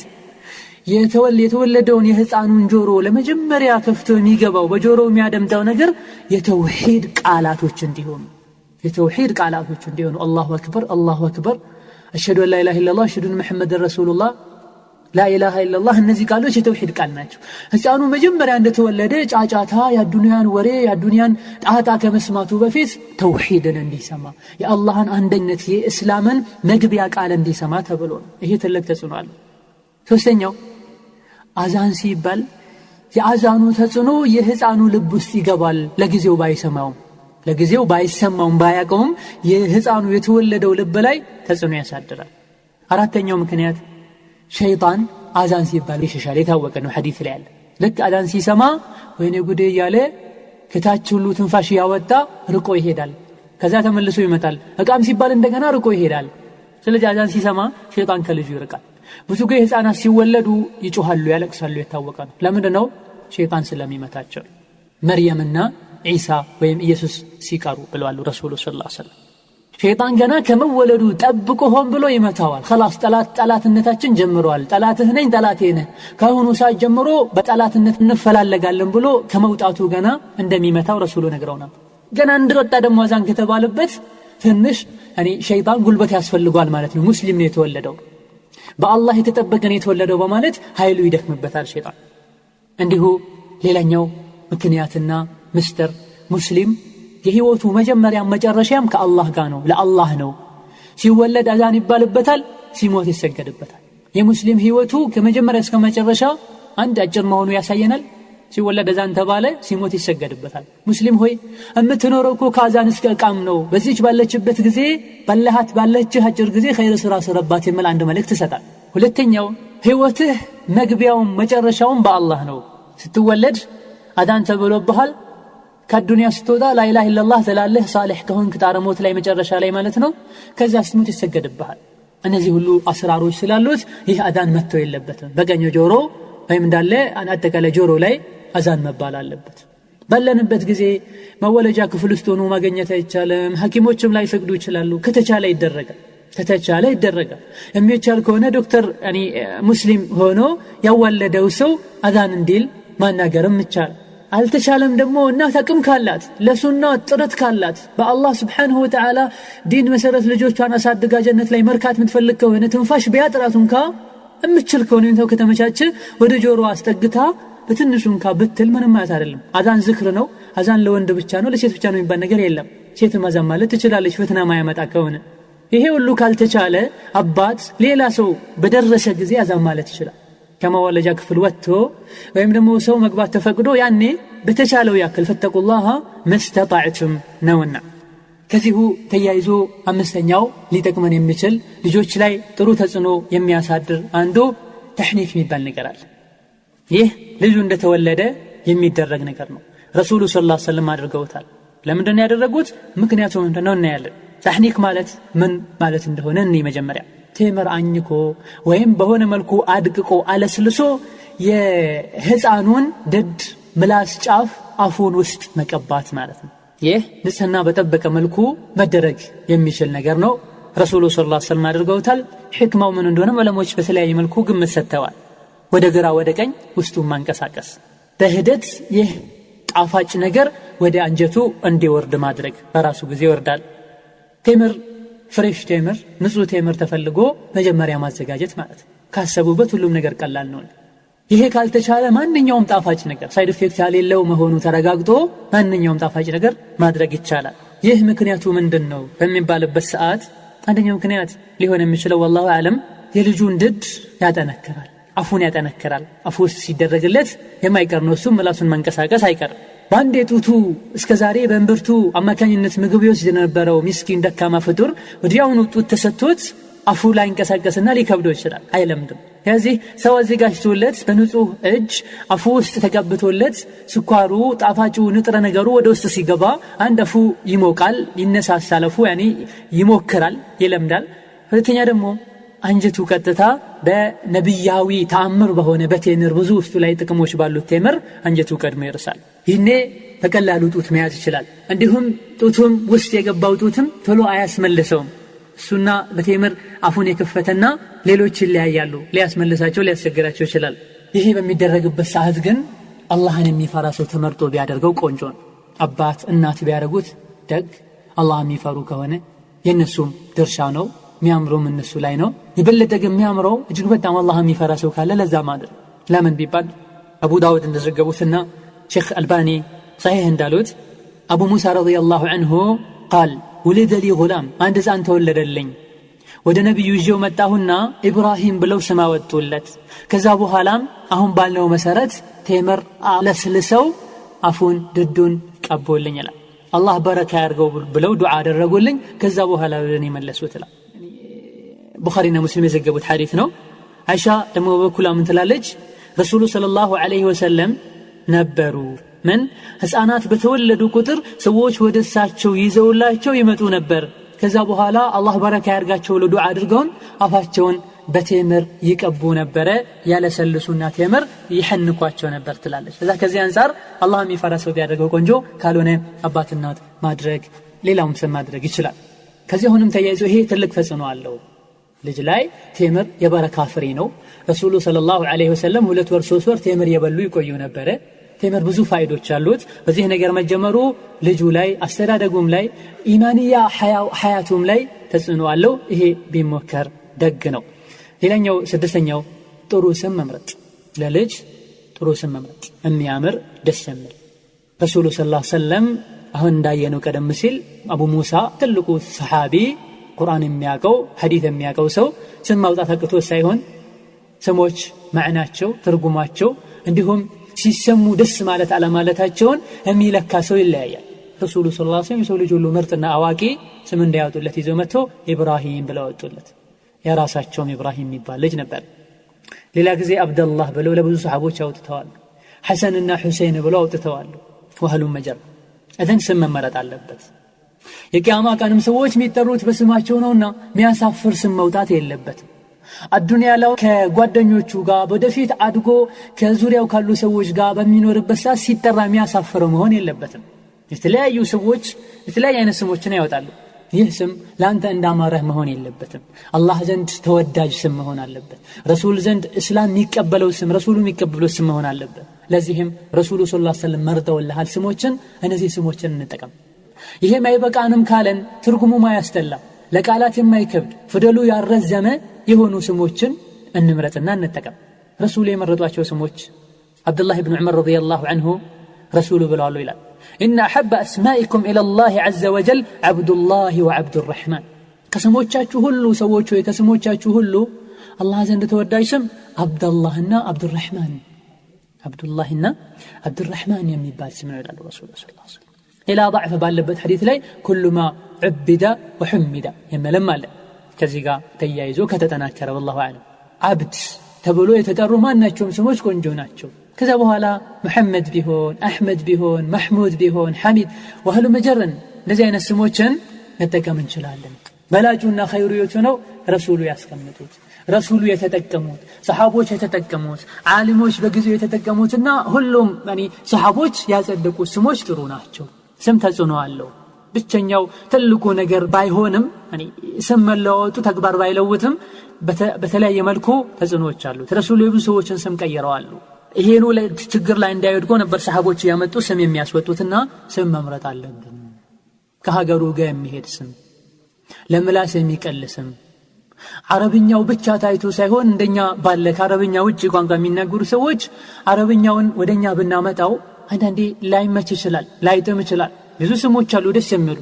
የተወለደውን የህፃኑን ጆሮ ለመጀመሪያ ከፍቶ የሚገባው በጆሮው የሚያደምጠው ነገር የተውሂድ ቃላቶች እንዲሆኑ አላሁ አክበር አሽሀዱ አን ላ ኢላሃ ኢላላህ አሽሀዱ አነ ሙሐመደን ረሱሉላህ ላ ኢላሃ ኢላላህ እነዚህ ቃሎች የተውሂድ ቃል ናቸው ህፃኑ መጀመሪያ እንደተወለደ ጫጫታ የዱንያን ወሬ የዱንያን ጣጣ ከመስማቱ በፊት ተውሂድን እንዲሰማ የአላህን አንድነት የእስላምን መግቢያ ቃል እንዲሰማ ተብሎ ይሄ ትልቅ ተጽዕኖ አለ ሶስተኛው አዛን ሲባል የአዛኑ ተጽዕኖ የህፃኑ ልብ ውስጥ ይገባል ለጊዜው ባይሰማውም ባያቀውም የህፃኑ የተወለደው ልብ ላይ ተጽዕኖ ያሳድራል አራተኛው ምክንያት ሸይጣን አዛን ሲባል ይሸሻል የታወቀ ነው ሐዲስ ላይ አለ ልክ አዛን ሲሰማ ወይኔ ጉዴ ያለ ከታች ሁሉ ትንፋሽ ያወጣ ርቆ ይሄዳል ከዛ ተመልሶ ይመጣል እቃም ሲባል እንደገና ርቆ ይሄዳል ስለዚህ አዛን ሲሰማ ሸይጣን ከልጁ ይርቃል ብዙ ጊዜ ህፃናት ሲወለዱ ይጮሃሉ ያለቅሳሉ የታወቀ ነው ለምንድነው ሸይጣን ስለሚመታቸው መርየምና ኢሳ ወይም ኢየሱስ ሲቀሩ ብለዋል ረሱሉ ሰለላሁ ዐለይሂ ወሰለም ሸይጣን ገና ከመወለዱ ጠብቆ ሆን ብሎ ይመታዋል خلاص ጠላትነታችን ጀምሯል ጠላትህ ነኝ ጠላቴ ነህ ካሁኑ ሰዓት ጀምሮ በጠላትነት እንፈላለጋለን ብሎ ከመውጣቱ ገና እንደሚመታው ረሱሉ ነግረውናል ገና እንድረጣ ደግሞ አዛን ከተባለበት ትንሽ ሸይጣን ጉልበት ያስፈልጋል ማለት ነው ሙስሊም ነው የተወለደው በአላህ የተጠበቀ ነው የተወለደው በማለት ኃይሉ ይደክምበታል ሸይጣን እንዲሁ ሌላኛው ምክንያትና ምስጢር ሙስሊም የህይወቱ መጀመሪያ መጨረሻም ከአላህ ጋር ነው ለአላህ ነው ሲወለድ አዛን ይባልበታል ሲሞት ይሰገድበታል የሙስሊም ህይወቱ ከመጀመሪያ እስከ መጨረሻ አንድ አጭር መሆኑ ያሳየናል ሲወለድ አዛን ተባለ ሲሞት ይሰገድበታል ሙስሊም ሆይ እምትኖረው እኮ ከአዛን እስከ ቃም ነው በዚህች ባለችበት ጊዜ ባለችህ አጭር ጊዜ ኸይር ስራ ስራባት የሚል አንድ መልእክት ይሰጣል ሁለተኛው ህይወትህ መግቢያውም መጨረሻውም በአላህ ነው ስትወለድ አዛን ተብሎብሃል ከዱንያ ስትወጣ ላ ኢላሃ ኢላላህ ተላለህ ሳሊህ ከሆንክ ታረሞት ላይ መጨረሻ ላይ ማለት ነው ከዛ ስትሞት ይሰገድብሃል እነዚህ ሁሉ አስራሮች ስላሉት ይህ አዛን መጥቶ የለበትም በቀኝ ጆሮ ወይም እንዳለ አጠቃላይ ጆሮ ላይ አዛን መባል አለበት ባለንበት ጊዜ መወለጃ ክፍል ውስጥ ሆኖ ማግኘት አይቻልም ሐኪሞችም ላይ ፈቅዱ ይችላሉ ከተቻለ ይደረጋል የሚቻል ከሆነ ዶክተር ሙስሊም ሆኖ ያወለደው ሰው አዛን እንዲል ማናገርም ይቻላል አልተቻለም ደግሞ እናት አቅም ካላት ለሱና ጥረት ካላት በአላህ Subhanahu Wa Ta'ala ዲን መሰረት ልጆቿን አሳድጋ ጀነት ላይ መርካት የምትፈልግ ከሆነ ትንፋሽ ቢያጥራቱን እምችል ከሆነ እንተው ከተመቻቸ ወደ ጆሮ አስጠግታ በትንሹን ብትል ምንም ማለት አይደለም አዛን ዝክር ነው አዛን ለወንድ ብቻ ነው ለሴት ብቻ ነው የሚባል ነገር የለም ሴት ማዛን ማለት ትችላለች ፈተና ማያመጣ ከሆነ ይሄ ሁሉ ካልተቻለ አባት ሌላ ሰው በደረሰ ጊዜ አዛን ማለት ይችላል ከመወለጃ ክፍል ወጥቶ ወይም ደግሞ ሰው መግባት ተፈቅዶ ያኔ በተቻለው ያክል ፈተቁላህ መስተጣዕቱም ነውና ከዚሁ ተያይዞ አምስተኛው ሊጠቅመን የሚችል ልጆች ላይ ጥሩ ተጽዕኖ የሚያሳድር አንዱ ተህኒክ የሚባል ነገር አለ ይህ ልጁ እንደተወለደ የሚደረግ ነገር ነው ረሱሉ ሰለላሁ ዐለይሂ ወሰለም አድርገውታል ለምንድነው ያደረጉት ምክንያቱም እንደሆነ እናያለን ተህኒክ ማለት ምን ማለት እንደሆነ መጀመሪያ ቴምር አኝኮ ወይም በሆነ መልኩ አድቅቆ አለስልሶ የህፃኑን ድድ ምላስ ጫፍ አፉን ውስጥ መቀባት ማለት ነው ይህ ንጽህና በጠበቀ መልኩ መደረግ የሚችል ነገር ነው ረሱሉ ሰለላሁ ዐለይሂ ወሰለም አድርገውታል ህክማው ምን እንደሆነ ዑለሞች በተለያየ መልኩ ግምት ሰጥተዋል ወደ ግራ ወደ ቀኝ ውስጡን ማንቀሳቀስ በሂደት ይህ ጣፋጭ ነገር ወደ አንጀቱ እንዲወርድ ማድረግ በራሱ ጊዜ ይወርዳል ቴምር ፍሬሽ ቴምር ንጹህ ቴምር ተፈልጎ መጀመሪያ ማዘጋጀት ማለት ካሰቡበት ሁሉም ነገር ቀላል ነው ይሄ ካልተቻለ ማንኛውም ጣፋጭ ነገር ሳይድ ኢፌክት ያሌለው መሆኑ ተረጋግጦ ማንኛውም ጣፋጭ ነገር ማድረግ ይቻላል ይህ ምክንያቱ ምንድነው በሚባልበት ሰዓት አንደኛው ምክንያት ሊሆን የሚችለው والله አለም የልጁን ድድ ያጠነክራል አፉን ያጠነክራል አፉ ሲደረግለት የማይቀር ነው እሱም ምላሱን መንቀሳቀስ አይቀርም ባንዴ ጡቱ እስከዛሬ በእንብርቱ አማካኝነት ምግብ ይወስድ የነበረው ምስኪን ደካማ ፍጡር ወዲያውኑ ጡት ተሰጥቶት አፉ ላይ እንቀሳቀስና ሊከብደው ይችላል አይለምድም ስለዚህ ሰው አዘጋጅቶለት በንጹህ እጅ አፉ ውስጥ ተቀብቶለት ስኳሩ ጣፋጩ ንጥረ ነገሩ ወደ ውስጥ ሲገባ አንድ አፉ ይሞቃል ይነሳሳል አፉ ይሞክራል ይለምዳል ሁለተኛ ደግሞ አንጀቱ ቀጥታ በነብያዊ ተአምር በሆነ በቴምር ብዙ ውስጡ ላይ ጥቅሞች ባሉት ቴምር አንጀቱ ቀድሞ ይርሳል ይሄኔ በቀላሉ ጡት መያዝ ይችላል እንዲሁም ጡቱም ውስጥ የገባው ጡትም ቶሎ አያስመልሰውም እሱና በቴምር አፉን የከፈተና ሌሎች ይለያያሉ ሊያስመልሳቸው ሊያስቸግራቸው ይችላል ይሄ በሚደረግበት ሰዓት ግን አላህን የሚፈራ ሰው ተመርጦ ቢያደርገው ቆንጆ ነው አባት እናት ቢያደርጉት ደግ አላህ የሚፈሩ ከሆነ የነሱም ድርሻ ነው የሚያምረው እነሱ ላይ ነው ይበለጠ ግን የሚያምረው እጅግ በጣም አላህ የሚፈራ ሰው ካለ ለዛ ማድረግ ለምን ቢባል አቡ ዳውድ እንደዘገቡትና ሼክ አልባኒ صحيح እንዳሉት አቡ ሙሳ ረዲየላሁ ዐንሁ قال ولد لي غلام አንድ ሕፃን ተወለደልኝ ወደ ነብዩ ይዤው መጣሁና ኢብራሂም ብለው ስም አወጡለት ከዛ በኋላም አሁን ባለው መሰረት ቴምር አለስልሰው አፉን ድዱን ቀቦልኝ ይላል አላህ በረካ ያርገው ብለው ዱዓ አደረጉልኝ ከዛ በኋላ ወደኔ መለሱት ይላል ቡኻሪና ሙስሊም የዘገቡት ሐዲስ ነው አይሻ ደግሞ በኩላ ምን ትላለች ረሱሉ ሰለላሁ ዐለይሂ ወሰለም ነበሩ ምን ህፃናት በተወለዱ ቁጥር ሰዎች ወደሳቸው ይዘውላቸው ይመጡ ነበር ከዛ በኋላ አላህ በረካ ያርጋቸው ብለው ዱዓ አድርገውን አፋቸውን በቴምር ይቀቡ ነበር ያለሰልሱና ቴምር ይሐንኳቸው ነበር ትላለች ስለዚህ ከዚህ አንፃር አላህ የሚፈራ ሰው ቢያደርገው ቆንጆ ካልሆነ አባትናት ማድረግ ሌላውም ሰው ማድረግ ይችላል ከዚህ አሁንም ተያይዞ ይሄ ትልቅ ተጽዕኖ አለው ልጅ ላይ ቴምር የበረካ ፍሬ ነው ረሱሉ ሰለላሁ ዐለይሂ ወሰለም 2 ወር 3 ወር ቴምር የበሉ ይቆዩ ነበር ቴምር ብዙ ፋይዶች አሉት በዚህ ነገር መጀመሩ ልጁ ላይ አስተዳደጉም ላይ ኢማንያ ሐያቱም ላይ ተጽዕኖ አለው ይሄ ቢሞከር ደግ ነው ሌላኛው ስድስተኛው ጥሩ ስም መምረጥ ለልጅ ጥሩ ስም መምረጥ የሚያምር ደስ የሚል ረሱሉ ሰለላሁ ዐለይሂ ወሰለም አሁን እንዳየነው ቀደም ሲል አቡ ሙሳ ትልቁ ሰሃቢ ቁርአን የሚያቀው ሐዲስ የሚያቀው ሰው ስም ማውጣት አቅቶ ሳይሆን ስሞች ማዕናቸው ትርጉማቸው እንዲሁም ሲሰሙ ደስ ማለት አለማለታቸውን የሚለካ ሰው ይለያያል ረሱሉ ሰለላሁ ዐለይሂ ወሰለም ሰው ልጅ ሁሉ ምርጥና አዋቂ ስም እንዳያወጡለት ይዘው መጥተው ኢብራሂም ብለው አወጡለት የራሳቸውም ኢብራሂም የሚባል ልጅ ነበር ሌላ ጊዜ አብደላህ ብለው ለብዙ ሰሃቦች አውጥተዋል ሐሰንና ሁሴን ብለው አውጥተዋል ወህሉም መጀር እذن ስም መመረጥ አለበት የቂያማ ቀንም ሰዎች የሚጠሩት በስማቸው ነውና የሚያሳፍር ስም መውጣት የለበትም አዱንያ ላይ ከጓደኞቹ ጋር ወደፊት አድጎ ከዙሪያው ካሉ ሰዎች ጋር በሚኖርበት ሰዓት ሲጠራ የሚያሳፍረው መሆን የለበትም የተለያዩ ሰዎች የተለያዩ አይነት ስሞችን ያወጣሉ ይህ ስም ላንተ እንዳማረህ መሆን የለበትም አላህ ዘንድ ተወዳጅ ስም መሆን አለበት ረሱል ዘንድ እስላም የሚቀበለው ስም ረሱሉ የሚቀበለው ስም መሆን አለበት ለዚህም ረሱሉ ሰለላሁ ዐለይሂ ወሰለም መርጠውልሃል ስሞችን እነዚህ ስሞችን እንጠቀም ይሄም አይበቃንም ካለን ትርጉሙ ማያስተላ ለቃላት የማይከብድ ፍደሉ ያረዘመ የሆኑ ስሞችን እንምረጥና እንጠቀም ረሱሉ የመረጧቸው ስሞች አብዱላህ ኢብኑ ዑመር ረዲየላሁ ዐንሁ ረሱሉ ብለዋል ይላል إن أحب أسمائكم إلى الله عز وجل عبد الله وعبد الرحمن كسموچاچو هلو سوچو كسموچاچو هلو الله زند توداي سم عبد الله نا عبد الرحمن عبد الله نا عبد الرحمن يميبال سم ይላል ረሱሉ ሰለላሁ ዐለይሂ ወሰለም إلى ضعف ባለበት ሐዲስ ላይ كل ما عبد وحمد يملم አለ ከዚህ ጋር ተያይዞ ከተጠናከረ والله اعلم عبد ተብሎ የተጠሩ ማናቸውም ስሞች ቆንጆ ናቸው ከዛ በኋላ መሐመድ ቢሆን አህመድ ቢሆን መህሙድ ቢሆን ሐሚድ ወህሉ መጀረን ለዚህ አይነት ስሞችን መጠቀም እንችላለን በላጁና ኸይሩዮቹ ነው ረሱሉ ያስቀምጡት ረሱሉ የተጠቀሙት ሰሃቦች የተጠቀሙት ዓሊሞች በጊዜው የተጠቀሙትና ሁሉም يعني ሰሃቦች ያጸደቁት ስሞች ጥሩ ናቸው ስም ተጽዕኖ አለው ብቸኛው ትልቁ ነገር ባይሆንም يعني ስም መለወጡ ተግባር ባይለውትም በተለያየ መልኩ ተጽዕኖዎች አሉ ረሱሉ የብዙ ሰዎችን ስም ቀይረዋል ይሄኑ ችግር ላይ እንዳይወድቁ ነበር ሰሃቦች ያመጡ ስም የሚያስወጡትና ስም መምረጥ አለብን ከሀገሩ ጋር የሚሄድ ስም ለምላስ የሚቀልስም አረብኛው ብቻ ታይቶ ሳይሆን እንደኛ ባለ ከአረብኛ ውጪ ቋንቋ የሚናገሩ ሰዎች አረብኛውን ወደኛ ብናመጣው አንዳንዴ ላይመች ይችላል ላይጥም ይችላል ብዙ ስሞች አሉ ደስ የሚሉ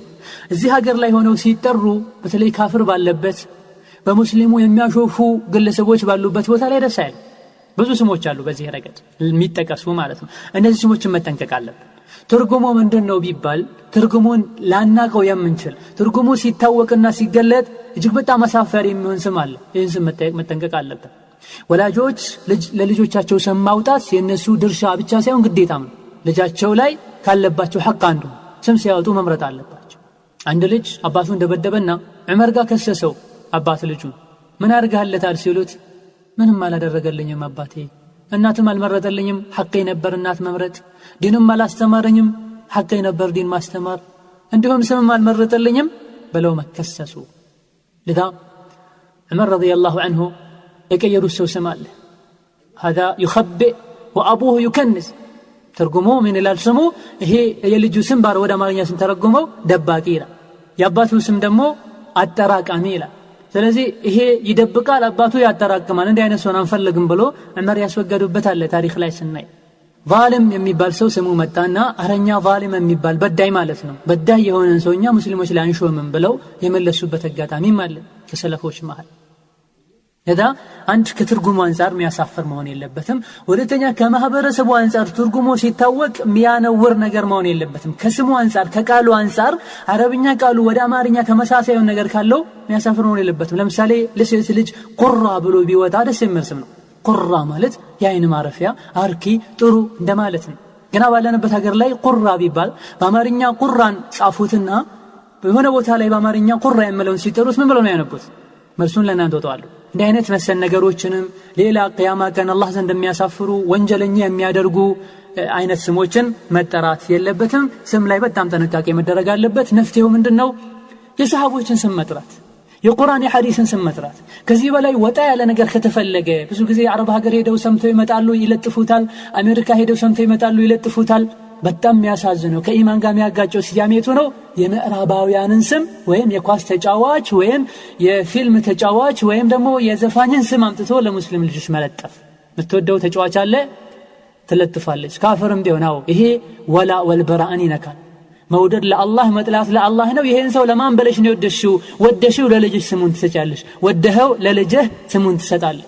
እዚህ ሀገር ላይ ሆነው ሲጠሩ በተለይ ካፍር ባለበት በሙስሊሙ የሚያሾፉ ግለሰቦች ባሉበት ቦታ ላይ ደስ አይል ብዙ ስሞች አሉ በዚህ ረገድ የሚጠቀሱ ማለት ነው እነዚህ ስሞችን መጠንቀቅ አለብን ትርጉሙ ምንድነው ቢባል ትርጉሙን ላናቀው የምንችል ትርጉሙ ሲታወቅና ሲገለጥ እጅግ በጣም አሳፋሪ የሚሆን ስም አለ። ይህን ስም መጠንቀቅ አለበት። ወላጆች ለልጆቻቸው ስም ማውጣት የነሱ ድርሻ ብቻ ሳይሆን ግዴታም ነው። ልጃቸው ላይ ካለባቸው ሐቅ አንዱ ስም ሲያወጡ መምረጥ አለባቸው። አንድ ልጅ አባቱን እንደበደበና ዑመር ጋር ከሰሰው አባት ልጁን ምን አድርገህለታል ሲሉት ምንም አላደረገልኝም አባቴ፣ እናትም አልመረጠልኝም፣ ሐቄ ነበር እናት መምረጥ፣ ዲንም አላስተማረኝም፣ ሐቄ ነበር ዲን ማስተማር፣ እንዲሁም ስምም አልመረጠልኝም ብለው መከሰሱ። ለዛ ዑመር ረዲየላሁ ዐንሁ የቀየሩት ሰው ስም አለ። هذا يخبئ وابوه يكنز። ትርጉሙ ምን ይላል ስሙ? ይሄ የልጁ ስም ባር ወደ አማርኛ ስንተረጉመው ደባቂ ይላል። የአባቱ ስም ደግሞ አጠራቃሚ ይላል። ስለዚህ ይሄ ይደብቃል፣ አባቱ ያጠራቅማል። እንዲህ አይነት ሰው አንፈልግም ብሎ ዑመር ያስወገዱበት አለ ታሪክ ላይ ስናይ። ዛሊም የሚባል ሰው ስሙ መጣና አረኛ ዛሊም የሚባል በዳይ ማለት ነው፣ በዳይ የሆነን ሰውኛ ሙስሊሞች ላይ አንሾምም ብለው የመለሱበት አጋጣሚም አለ ከሰለፎች መሃል። ለዛ አንድ ከትርጉሙ አንፃር የሚያሳፍር መሆን የለበትም። ሁለተኛ ከማህበረሰቡ አንፃር ትርጉሙ ሲታወቅ የሚያነውር ነገር መሆን የለበትም። ከስሙ አንፃር ከቃሉ አንፃር አረብኛ ቃሉ ወደ አማርኛ ተመሳሳይ ነገር ካለው የሚያሳፍር መሆን የለበትም። ለምሳሌ ለሴት ልጅ ቁራ ብሎ ቢወጣ ደስ የሚል ስም ነው። ቁራ ማለት የአይን ማረፊያ፣ አርኪ፣ ጥሩ እንደማለት ነው። ገና ባለንበት ሀገር ላይ ቁራ ቢባል በአማርኛ ቁራን ጻፉትና በሆነ ቦታ ላይ በአማርኛ ቁራ የሚለውን ሲጠሩት ምን ብለው ነው ያነቡት? መልሱን ለእናንተ ወጣዋለሁ። እንዲህ አይነት መሰል ነገሮችንም ሌላ ቂያማ ቀን አላህ ዘንድ የሚያሳፍሩ ወንጀለኛ የሚያደርጉ አይነት ስሞችን መጠራት የለበትም። ስም ላይ በጣም ጥንቃቄ መደረግ አለበት። መፍትሄው ምንድነው? የሰሃቦችን ስም መጥራት፣ የቁርአን የሐዲስን ስም መጥራት። ከዚህ በላይ ወጣ ያለ ነገር ከተፈለገ ብዙ ጊዜ አረብ ሀገር ሄደው ሰምተው ይመጣሉ ይለጥፉታል፣ አሜሪካ ሄደው ሰምተው ይመጣሉ ይለጥፉታል። በጣም የሚያሳዝነው ከኢማን ጋር የሚያጋጨው ሲያሜቱ ነው። የምዕራባውያንን ስም ወይም የኳስ ተጫዋች ወይም የፊልም ተጫዋች ወይም ደግሞ የዘፋኝን ስም አምጥቶ ለሙስሊም ልጆች መለጠፍ። የምትወደው ተጫዋች አለ ትለጥፋለች፣ ካፍርም ቢሆን። ይሄ ወላ ወልበራእን ይነካል። መውደድ ለአላህ መጥላት ለአላህ ነው። ይሄን ሰው ለማን በለሽ ነው ወደሽው? ወደሽው ለልጅሽ ስሙን ትሰጫለሽ፣ ወደኸው ለልጅህ ስሙን ትሰጣለህ።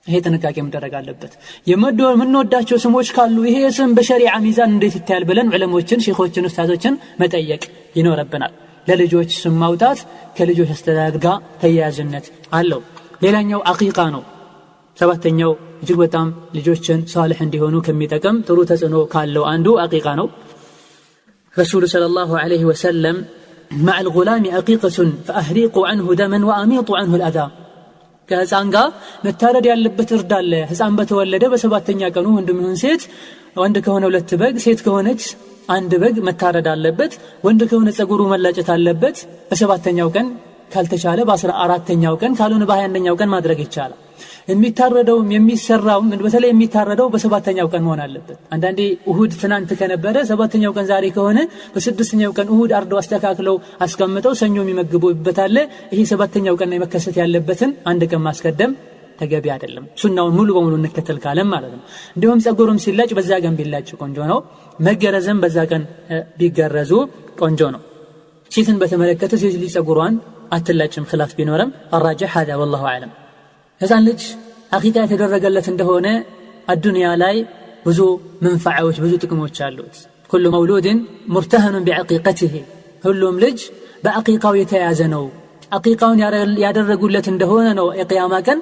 ይሄ ጥንቃቄ መደረግ አለበት። የምንወዳቸው ስሞች ካሉ ይሄ ስም በሸሪዓ ሚዛን እንዴት ይታያል ብለን ዑለሞችን፣ ሼኾችን፣ ኡስታዞችን መጠየቅ ይኖርብናል። ለልጆች ስም ማውጣት ከልጆች አስተዳደግ ጋር ተያያዥነት አለው። ሌላኛው አቂቃ ነው። ሰባተኛው እጅግ በጣም ልጆችን ሷሊህ እንዲሆኑ ከሚጠቅም ጥሩ ተጽዕኖ ካለው አንዱ አቂቃ ነው። ረሱሉ ሰለላሁ ዐለይሂ ወሰለም مع الغلام عقيقة فأهريقوا عنه دما وأميطوا عنه الأذى። ከህፃን ጋር መታረድ ያለበት እርድ አለ። ህፃን በተወለደ በሰባተኛ ቀኑ ወንድም ይሁን ሴት፣ ወንድ ከሆነ 2 በግ፣ ሴት ከሆነች 1 በግ መታረድ አለበት። ወንድ ከሆነ ፀጉሩ መላጨት አለበት። በሰባተኛው ቀን ካልተቻለ በ14ኛው ቀን ካልሆነ በ21ኛው ቀን ማድረግ ይቻላል። የሚታረደውም የሚሰራውም በተለይ የሚታረደው በሰባተኛው ቀን መሆን አለበት። አንዳንዴ እሁድ ትናንት ከነበረ ሰባተኛው ቀን ዛሬ ከሆነ በስድስተኛው ቀን እሁድ አርደው አስተካክለው አስቀምጠው ሰኞ የሚመግቡበት አለ። ይሄ ሰባተኛው ቀን ላይ መከሰት ያለበትን አንድ ቀን ማስቀደም ተገቢ አይደለም። ሱናውን ሙሉ በሙሉ እንከተል ካለም ማለት ነው። እንዲሁም ፀጉሩም ሲላጭ በዛ ቀን ቢላጭ ቆንጆ ነው። መገረዝም በዛ ቀን ቢገረዙ ቆንጆ ነው። ሴትን በተመለከተ ሴት ልጅ ፀጉሯን አትላጭም ኺላፍ ቢኖርም አራጅህ هذا والله اعلم። ህፃን ልጅ አቂቃ የተደረገለት እንደሆነ አዱንያ ላይ ብዙ መንፈዓዎች ብዙ ጥቅሞች አሉት። كل مولود مرتهن بعقيقته። ሁሉም ልጅ በአቂቃው የተያዘ ነው። አቂቃውን ያደረጉለት እንደሆነ ነው የቂያማ ቀን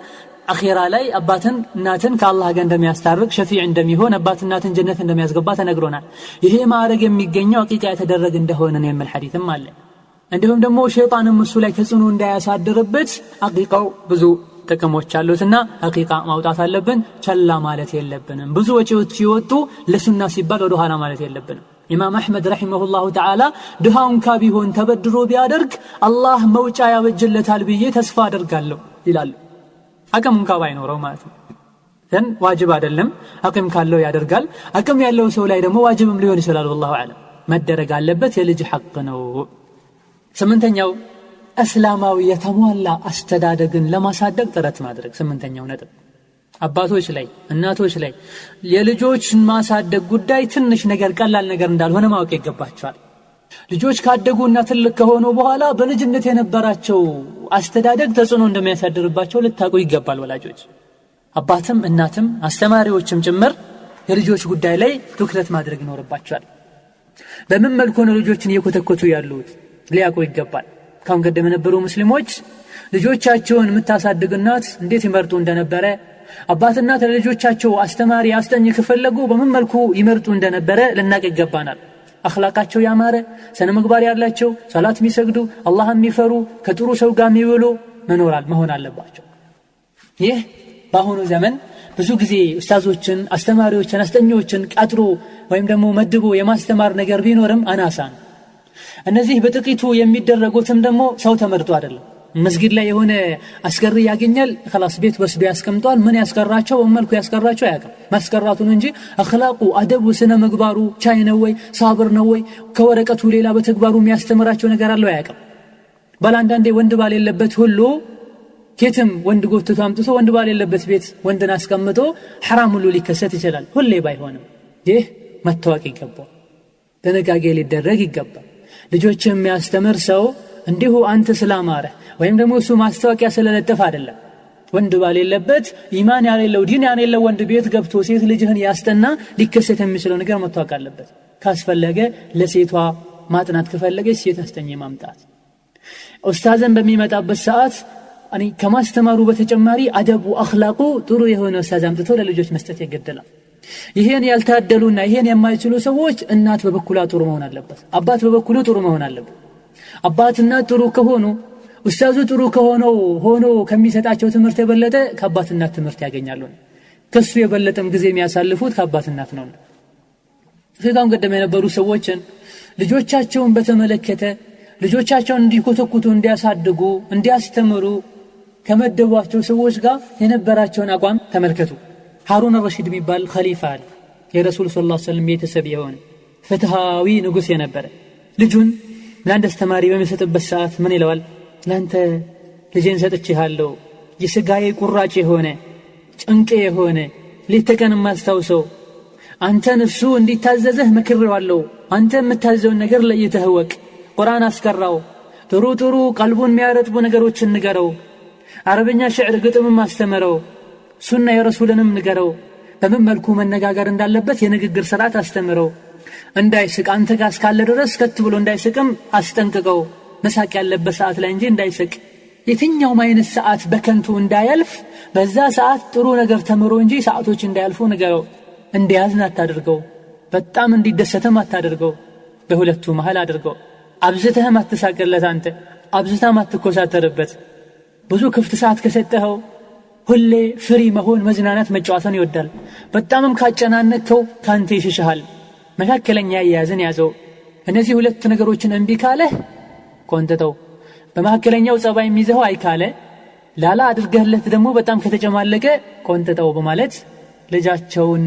አኺራ ላይ አባትን እናትን ከአላህ ጋር እንደሚያስታርቅ ሸፊዕ እንደሚሆን አባት እናትን ጀነት እንደሚያስገባ ተነግሮናል። ይሄ ማዕረግ የሚገኘው አቂቃ የተደረገ እንደሆነ ነው የሚል ሐዲስም አለ። እንዲሁም ደግሞ ሸይጣንም እሱ ላይ ተጽዕኖ እንዳያሳድርበት አቂቃው ብዙ ጥቅሞች አሉትና አቂቃ ማውጣት አለብን። ቸላ ማለት የለብንም። ብዙ ወጪዎች ሲወጡ ለሱና ሲባል ወደ ኋላ ማለት የለብንም። ኢማም አህመድ ረሂመሁላሁ ተዓላ ድሃውን ካቢሆን ተበድሮ ቢያደርግ አላህ መውጫ ያበጅለታል ብዬ ተስፋ አደርጋለሁ ይላል። አቅሙን ባይኖረው ማለት ነው። ዘን ዋጅብ አይደለም። አቅም ካለው ያደርጋል። አቅም ያለው ሰው ላይ ደግሞ ዋጅብም ሊሆን ይችላል። والله اعلم መደረግ አለበት። የልጅ ሐቅ ነው። ስምንተኛው እስላማዊ የተሟላ አስተዳደግን ለማሳደግ ጥረት ማድረግ። ስምንተኛው ነጥብ አባቶች ላይ እናቶች ላይ የልጆች ማሳደግ ጉዳይ ትንሽ ነገር ቀላል ነገር እንዳልሆነ ማወቅ ይገባቸዋል። ልጆች ካደጉና ትልቅ ከሆኑ በኋላ በልጅነት የነበራቸው አስተዳደግ ተጽዕኖ እንደሚያሳድርባቸው ልታውቁ ይገባል። ወላጆች አባትም እናትም አስተማሪዎችም ጭምር የልጆች ጉዳይ ላይ ትኩረት ማድረግ ይኖርባቸዋል። በምን መልኩ ነው ልጆችን እየኮተኮቱ ያሉት ሊያውቁ ይገባል። ካሁን ቀደም የነበሩ ሙስሊሞች ልጆቻቸውን የምታሳድግ እናት እንዴት ይመርጡ እንደነበረ፣ አባትና ለልጆቻቸው አስተማሪ አስጠኝ ከፈለጉ በምን መልኩ ይመርጡ እንደነበረ ልናቅ ይገባናል። አኽላቃቸው ያማረ ስነ ምግባር ያላቸው ሶላት የሚሰግዱ አላህን የሚፈሩ ከጥሩ ሰው ጋር የሚውሉ መሆን አለባቸው። ይህ በአሁኑ ዘመን ብዙ ጊዜ ኡስታዞችን አስተማሪዎችን አስጠኞችን ቀጥሮ ወይም ደግሞ መድቦ የማስተማር ነገር ቢኖርም አናሳ ነው። እነዚህ በጥቂቱ የሚደረጉትም ደግሞ ሰው ተመርጦ አይደለም። መስጊድ ላይ የሆነ አስቀሪ ያገኛል خلاص ቤት ወስዶ ያስቀምጧል። ምን ያስቀራቸው መልኩ ያስቀራቸው ያውቃል ማስቀራቱን እንጂ አኽላቁ አደቡ ስነ ምግባሩ ቻይ ነው ወይ ሳብር ነው ወይ ከወረቀቱ ሌላ በተግባሩ የሚያስተምራቸው ነገር አለው ያውቃል። ባላንዳንዴ ወንድ ባል የለበት ሁሉ ከየትም ወንድ ጎትቶ አምጥቶ ወንድ ባል የለበት ቤት ወንድን አስቀምጦ حرام ሁሉ ሊከሰት ይችላል። ሁሌ ባይሆንም ይህ መታወቅ ይገባል፣ ጥንቃቄ ሊደረግ ይገባል። ልጆችን የሚያስተምር ሰው እንዲሁ አንተ ስላማረ ወይም ደግሞ እሱ ማስተዋቂያ ስለለጠፈ አይደለም። ወንድ ባል የለበት ኢማን ያሌለው ዲን ያሌለው ወንድ ቤት ገብቶ ሴት ልጅህን ያስጠና ሊከሰት የሚችለው ነገር መታወቅ አለበት። ካስፈለገ ለሴቷ ማጥናት ከፈለገች ሴት አስተኛ ማምጣት። ኡስታዝን በሚመጣበት ሰዓት ከማስተማሩ በተጨማሪ አደቡ አኽላቁ ጥሩ የሆነ ኡስታዝ አምጥቶ ለልጆች መስጠት ይገደላል። ይሄን ያልታደሉና ይሄን የማይችሉ ሰዎች እናት በበኩሏ ጥሩ መሆን አለበት፣ አባት በበኩሉ ጥሩ መሆን አለበት። አባትና ጥሩ ከሆኑ ኡስታዙ ጥሩ ሆኖ ከሚሰጣቸው ትምህርት የበለጠ ከአባትና ትምህርት ያገኛሉ። ከሱ የበለጠም ጊዜ የሚያሳልፉት ከአባትናት ነው። ስለዚህ ቀደም የነበሩ ሰዎችን ልጆቻቸውን በተመለከተ ልጆቻቸውን እንዲኮተኩቱ እንዲያሳድጉ እንዲያስተምሩ ከመደቧቸው ሰዎች ጋር የነበራቸውን አቋም ተመልከቱ። ሃሩን አልረሺድ የሚባል ኸሊፋ አለ። የረሱል ሰለላሁ ዐለይሂ ወሰለም ቤተሰብ የሆነ ፍትሃዊ ንጉስ የነበረ ልጁን ለአንድ አስተማሪ በሚሰጥበት ሰዓት ምን ይለዋል? ላንተ ልጄን ሰጥቼሃለሁ፣ የስጋዬ ቁራጭ የሆነ ጭንቄ የሆነ ለተቀን ማስተውሰው አንተን እሱ እንዲታዘዘህ መክሬዋለሁ። አንተ የምታዘውን ነገር ለይተህ ወቅ። ቁርአን አስቀራው፣ ጥሩ ቀልቡን የሚያረጥቡ ነገሮችን ንገረው፣ አረብኛ ሽዕር ግጥም ማስተምረው፣ ሱና የረሱልንም ንገረው፣ በምን መልኩ መነጋገር እንዳለበት የንግግር ስርዓት አስተምረው፣ እንዳይስቅ አንተ ጋር እስካለ ድረስ ከት ብሎ እንዳይስቅም አስጠንቅቀው፣ መሳቅ ያለበት ሰዓት ላይ እንጂ እንዳይስቅ፣ የትኛውም አይነት ሰዓት በከንቱ እንዳያልፍ በዛ ሰዓት ጥሩ ነገር ተምሮ እንጂ ሰዓቶች እንዳያልፉ ንገረው። እንዲያዝን አታድርገው፣ በጣም እንዲደሰተም አታድርገው፣ በሁለቱ መሃል አድርገው። አብዝተህም አትሳቅለት፣ አንተ አብዝተህም አትኮሳተርበት። ብዙ ክፍት ሰዓት ከሰጠኸው ሁሌ ፍሪ መሆን መዝናናት መጫወትን ይወዳል። በጣምም ካጨናነከው ካንተ ይሽሽሃል። መካከለኛ ያያዝን ያዘው። እነዚህ ሁለት ነገሮችን እንቢ ካለህ ቆንጥጠው፣ በመካከለኛው ጸባይ የሚይዘው አይካለ ላላ አድርገህለት ደግሞ በጣም ከተጨማለቀ ቆንጥጠው በማለት ልጃቸውን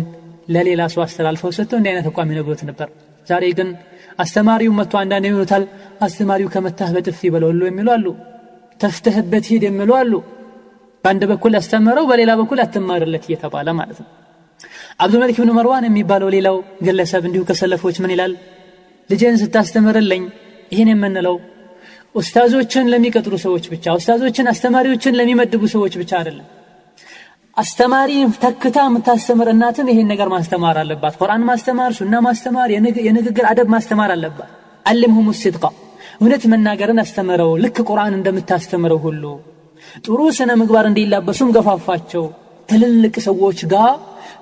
ለሌላ ሰው አስተላልፈው ሰጥተው እንዲህ አይነት አቋም ይነግሩት ነበር። ዛሬ ግን አስተማሪው መጥቶ አንዳንዴ ይሉታል፣ አስተማሪው ከመታህ በጥፊ በለው የሚሉ አሉ፣ ተፍተህበት ሂድ የሚሉ አሉ። በአንድ በኩል አስተምረው በሌላ በኩል አትማርለት እየተባለ ማለት ነው። አብዱልመሊክ ኢብኑ መርዋን የሚባለው ሌላው ግለሰብ እንዲሁ ከሰለፎች ምን ይላል? ልጄን ስታስተምርልኝ ይሄን የምንለው ኡስታዞችን ለሚቀጥሩ ሰዎች ብቻ፣ ኡስታዞችን አስተማሪዎችን ለሚመድቡ ሰዎች ብቻ አይደለም። አስተማሪ ተክታ የምታስተምር እናትን ይሄን ነገር ማስተማር አለባት። ቁርአን ማስተማር፣ ሱና ማስተማር፣ የንግግር አደብ ማስተማር አለባት። አልምሁም الصدق፣ እውነት መናገርን አስተምረው ልክ ቁርአን እንደምታስተምረው ሁሉ ጥሩ ስነ ምግባር እንዲላበሱም ገፋፋቸው። ትልልቅ ሰዎች ጋር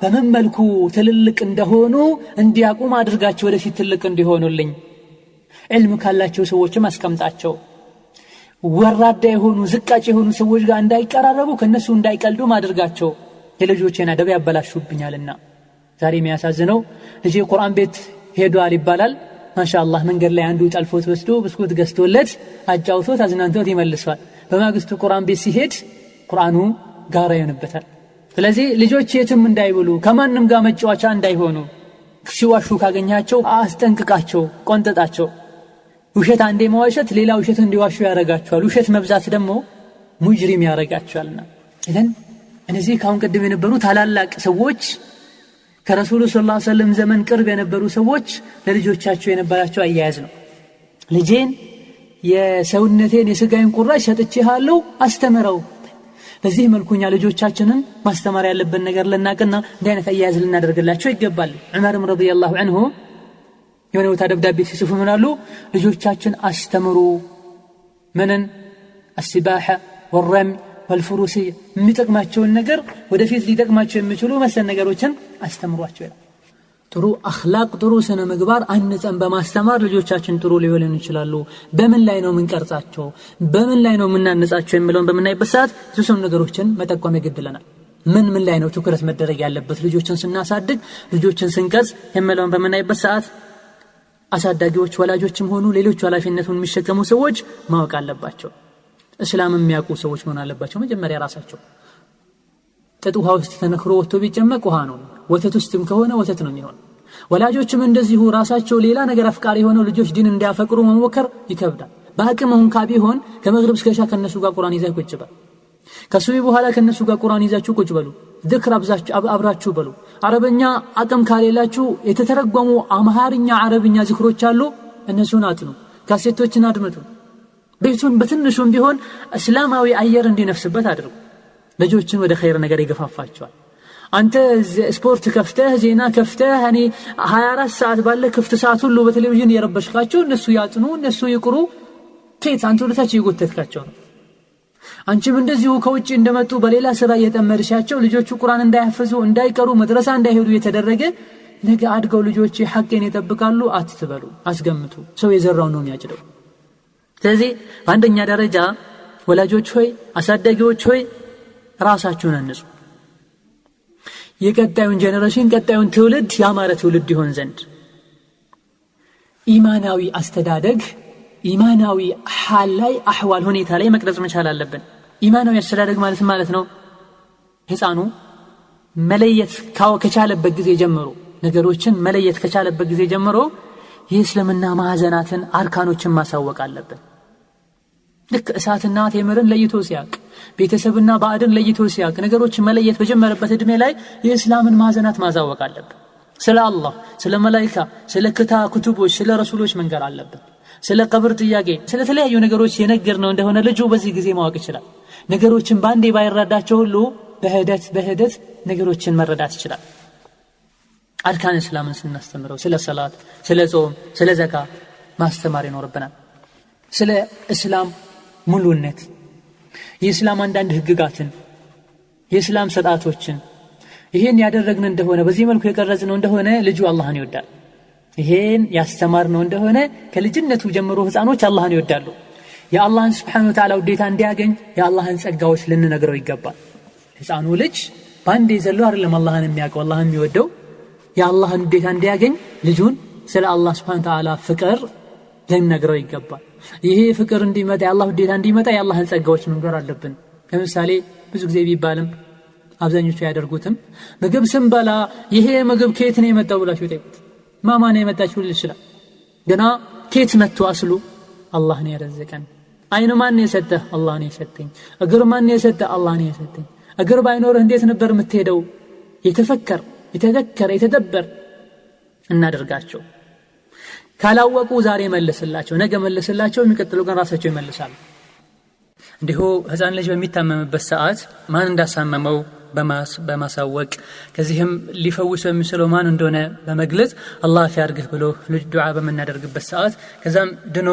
በምን መልኩ ትልልቅ እንደሆኑ እንዲያቁም አድርጋቸው፣ ወደፊት ትልቅ እንዲሆኑልኝ። ዕልም ካላቸው ሰዎችም አስቀምጣቸው። ወራዳ የሆኑ ዝቃጭ የሆኑ ሰዎች ጋር እንዳይቀራረቡ ከነሱ እንዳይቀልዱ አድርጋቸው። የልጆቼን አደብ ያበላሹብኛልና። ዛሬ የሚያሳዝነው ልጄ ቁርአን ቤት ሄዷል ይባላል። ማሻአላህ መንገድ ላይ አንዱ ጠልፎት ወስዶ ብስኩት ገዝቶለት አጫውቶት አዝናንቶት ይመልሳል። በማግስቱ ቁርአን ቤት ሲሄድ ቁርአኑ ጋራ ይሆንበታል። ስለዚህ ልጆች የትም እንዳይብሉ ከማንም ጋር መጫወቻ እንዳይሆኑ ሲዋሹ ካገኛቸው አስጠንቅቃቸው፣ ቆንጥጣቸው። ውሸት አንዴ መዋሸት ሌላ ውሸት እንዲዋሹ ያረጋቸዋል። ውሸት መብዛት ደግሞ ሙጅሪም ያረጋቸዋልና ኢዘን እነዚህ ካሁን ቀደም የነበሩ ታላላቅ ሰዎች ከረሱሉ ሰለላሁ ዐለይሂ ወሰለም ዘመን ቅርብ የነበሩ ሰዎች ለልጆቻቸው የነበራቸው አያያዝ ነው። ልጄን የሰውነቴን የስጋዬን ቁራጭ ሰጥቼሃለሁ አስተምረው። በዚህ መልኩኛ ልጆቻችንን ማስተማር ያለበት ነገር ለናቀና እንዲህ አይነት አያያዝ ልናደርግላቸው ይገባል። ዑመር ረዲየላሁ ዐንሁ የሆነ ቦታ ደብዳቤ ሲጽፉ ምን አሉ? ልጆቻችን አስተምሩ ምንን السباحة والرمي والفروسية የሚጠቅማቸውን ነገር ወደፊት ሊጠቅማቸው የሚችሉ መሰል ነገሮችን አስተምሯቸው ይላል። ጥሩ አኽላቅ ጥሩ ስነ ምግባር አንጸን በማስተማር ልጆቻችን ጥሩ ሊሆኑ ይችላሉ። በምን ላይ ነው የምንቀርጻቸው በምን ላይ ነው የምናነጻቸው የሚለውን በመናይበት ሰዓት የተወሰኑ ነገሮችን መጠቆም ይገድለናል። ምን ላይ ነው ትኩረት መደረግ ያለበት ልጆችን ስናሳድግ ልጆችን ስንቀርጽ የሚለውን በመናይበት ሰዓት አሳዳጊዎች ወላጆችም ሆኑ ሌሎች ኃላፊነቱን የሚሸከሙ ሰዎች ማወቅ አለባቸው። እስላም የሚያውቁ ሰዎች መሆን አለባቸው። መጀመሪያ ራሳቸው ጥጥ ውሃ ውስጥ ተነክሮ ወጥቶ ቢጨመቅ ውሃ ነው፣ ወተት ውስጥም ከሆነ ወተት ነው የሚሆነው። ወላጆችም እንደዚሁ ራሳቸው ሌላ ነገር አፍቃሪ ሆነው ልጆች ዲን እንዲያፈቅሩ መሞከር ይከብዳል። በአቅም እንኳ ቢሆን ከመግሪብ እስከ ኢሻ ከነሱ ጋር ቁርአን ይዘህ ቁጭ በል፣ ከሱቢ በኋላ ከነሱ ጋር ቁርአን ይዛችሁ ቁጭ በሉ፣ ذክር አብራችሁ በሉ። አረበኛ አቅም ካሌላችሁ የተተረጎሙ አማርኛ አረብኛ ዚክሮች አሉ፣ እነሱን አጥኑ፣ ካሴቶችን አድምጡ። ቤቱን በትንሹም ቢሆን እስላማዊ አየር እንዲነፍስበት አድርጉ። ልጆችን ወደ ኸይር ነገር ይገፋፋቸዋል። አንተ ስፖርት ከፍተህ ዜና ከፍተህ 24 ሰዓት ባለ ክፍት ሰዓት ሁሉ በቴሌቪዥን የረበሽካቸው እነሱ ያጥኑ እነሱ ይቅሩ ከየት አንተ ወደታች ይጎተትካቸው ነው። አንቺም እንደዚሁ ከውጪ እንደመጡ በሌላ ስራ እየተመርሻቸው ልጆቹ ቁርአን እንዳይሐፍዙ እንዳይቀሩ መድረሳ እንዳይሄዱ የተደረገ ነገ አድገው ልጆች ሐቄን ይጠብቃሉ አትበሉ፣ አስገምቱ። ሰው የዘራው ነው የሚያጭደው። ስለዚህ አንደኛ ደረጃ ወላጆች ሆይ አሳዳጊዎች ሆይ ራሳችሁን አንጹ። የቀጣዩን ጄነሬሽን ቀጣዩን ትውልድ ያማረ ትውልድ ይሆን ዘንድ ኢማናዊ አስተዳደግ ኢማናዊ ሐል ላይ አህዋል ሁኔታ ላይ መቅረጽ መቻል አለብን። ኢማናዊ አስተዳደግ ማለት ነው ህፃኑ መለየት ከቻለበት ጊዜ ጀምሮ ነገሮችን መለየት ከቻለበት ጊዜ ጀምሮ የእስልምና ማዕዘናትን አርካኖችን ማሳወቅ አለብን። ልክ እሳትና ቴምርን ለይቶ ሲያቅ ቤተሰብና ባዕድን ለይቶ ሲያቅ ነገሮችን መለየት በጀመረበት እድሜ ላይ የእስላምን ማዕዘናት ማሳወቅ አለብን። ስለ አላህ ስለ መላእክታ ስለ ኩቱቦች ስለ ረሱሎች መንገር አለብን። ስለ ቀብር ጥያቄ ስለ ተለያዩ ነገሮች የነገርነው እንደሆነ ልጁ በዚህ ጊዜ ማወቅ ይችላል። ነገሮችን ባንዴ ባይረዳቸው ሁሉ በሂደት ነገሮችን መረዳት ይችላል። አርካን እስላምን ስናስተምረው ስለ ሰላት ስለ ጾም ስለ ዘካ ማስተማር ይኖርብናል። ስለ እስላም ሙሉነት የእስላም አንዳንድ ህግጋትን የእስላም ሰጣቶችን ይሄን ያደረግን እንደሆነ በዚህ መልኩ የቀረጽነው እንደሆነ ልጁ አላህን ይወዳል። ይሄን ያስተማርነው እንደሆነ ከልጅነቱ ጀምሮ ህፃኖች አላህን ይወዳሉ። የአላህን Subhanahu Wa Ta'ala ውዴታ እንዲያገኝ የአላህን ጸጋዎች ልንነግረው ይገባል። ህፃኑ ልጅ ባንዴ ዘሎ አይደለም አላህን የሚያውቀው አላህን የሚወደው የአላህን ውዴታ እንዲያገኝ ልጁን ስለ አላህ Subhanahu Wa Ta'ala ፍቅር ልንነግረው ይገባል። ይሄ ፍቅር እንዲመጣ የአላህ ውዴታ እንዲመጣ የአላህን ጸጋዎች መንገር አለብን። ለምሳሌ ብዙ ጊዜ ቢባልም አብዛኞቹ ያደርጉትም ምግብ ስንበላ ይሄ ምግብ ከየት ነው የመጣው ብላችሁ ጠይቁት። ማማ ነው የመጣችው ይችላል። ገና ከየት መጥቶ አስሉ አላህ ነው ያረዘቀን። አይኑ ማን ነው የሰጠህ? አላህ ነው የሰጠኝ። እግር ማን ነው የሰጠህ? አላህ ነው የሰጠኝ። እግር ባይኖርህ እንዴት ነበር የምትሄደው? የተደበር እናደርጋቸው። ካላወቁ ዛሬ መልስላቸው፣ ነገ መልስላቸው፣ የሚቀጥለው ቀን ራሳቸው ይመልሳሉ። እንዲሁ ህፃን ልጅ በሚታመምበት ሰዓት ማን እንዳሳመመው በማሳወቅ ከዚህም ሊፈውሰው የሚችለው ማን እንደሆነ በመግለጽ አላህ ያርግህ ብሎ ልጅ ዱዓ በመናደርግበት ሰዓት ከዛም ድኖ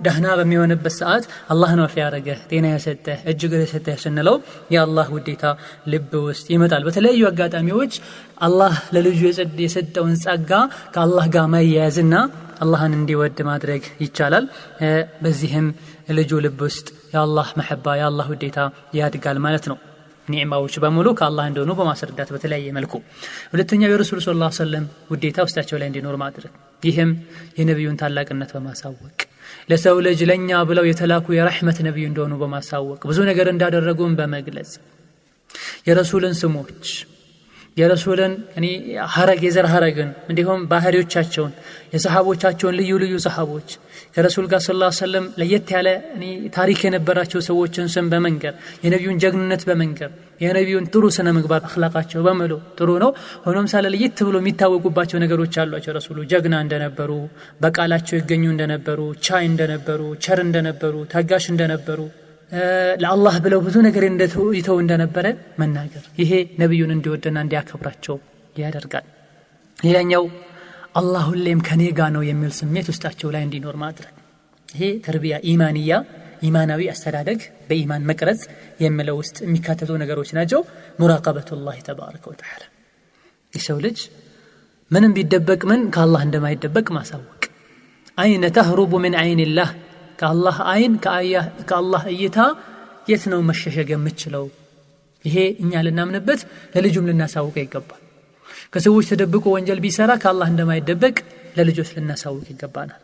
ደህና በሚሆንበት ሰዓት አላህ ነው ያረገህ ጤና የሰጠህ እጅግ የሰጠህ ስንለው የአላህ ውዴታ ልብ ውስጥ ይመጣል። በተለያዩ አጋጣሚዎች አላህ ለልጁ የሰጠውን ጸጋ ከአላህ ጋር ማያያዝና አላህን እንዲወድ ማድረግ ይቻላል። በዚህም ልጁ ልብ ውስጥ የአላህ መሐባ የአላህ ውዴታ ያድጋል ማለት ነው። ኒዕማዎች በሙሉ ከአላህ እንደሆኑ በማስረዳት በተለያየ መልኩ። ሁለተኛው የረሱል ሰለላሁ ዐለይሂ ወሰለም ውዴታ ውስጣቸው ላይ እንዲኖር ማድረግ፣ ይህም የነብዩን ታላቅነት በማሳወቅ ለሰው ልጅ ለኛ ብለው የተላኩ የረህመት ነብዩ እንደሆኑ በማሳወቅ ብዙ ነገር እንዳደረጉን በመግለጽ የረሱልን ስሞች የረሱልን ሐረግ የዘር ሐረግን እንዲሁም ባህሪዎቻቸውን የሰሃቦቻቸውን ልዩ ሰሃቦች ከረሱል ጋር ሰለላሁ ዐለይሂ ወሰለም ለየት ያለ ታሪክ የነበራቸው ሰዎችን ስም በመንገር የነብዩን ጀግንነት በመንገር የነብዩን ጥሩ ስነ ምግባር አኽላቃቸው በመሎ ጥሩ ነው። ሆኖም ሳለ ለየት ብሎ የሚታወቁባቸው ነገሮች አሏቸው። ረሱሉ ጀግና እንደነበሩ፣ በቃላቸው ይገኙ እንደነበሩ፣ ቻይ እንደነበሩ፣ ቸር እንደነበሩ፣ ታጋሽ እንደነበሩ፣ ለአላህ ብለው ብዙ ነገር ይተው እንደነበረ መናገር ይሄ ነብዩን እንዲወደና እንዲያከብራቸው ያደርጋል። ሌላኛው አላህ ሁሌም ከኔ ጋር ነው የሚል ስሜት ውስጣቸው ላይ እንዲኖር ማድረግ። ይሄ ተርቢያ ኢማናዊ አስተዳደግ በኢማን መቅረጽ የሚለው ውስጥ የሚካተቱ ነገሮች ናቸው። ሙራቀበቱላህ ተባረከ ወተዓላ የሰው ልጅ ምንም ቢደበቅ ምን ከአላህ እንደማይደበቅ ማሳወቅ። አይነ ተህሩቡ ምን አይንላህ ከአላህ አይን ከአላህ እይታ የት ነው መሸሸግ የምችለው? ይሄ እኛ ልናምንበት ለልጁም ልናሳውቅ ይገባል። ከሰዎች ተደብቆ ወንጀል ቢሰራ ከአላህ እንደማይደበቅ ለልጆች ልናሳውቅ ይገባናል።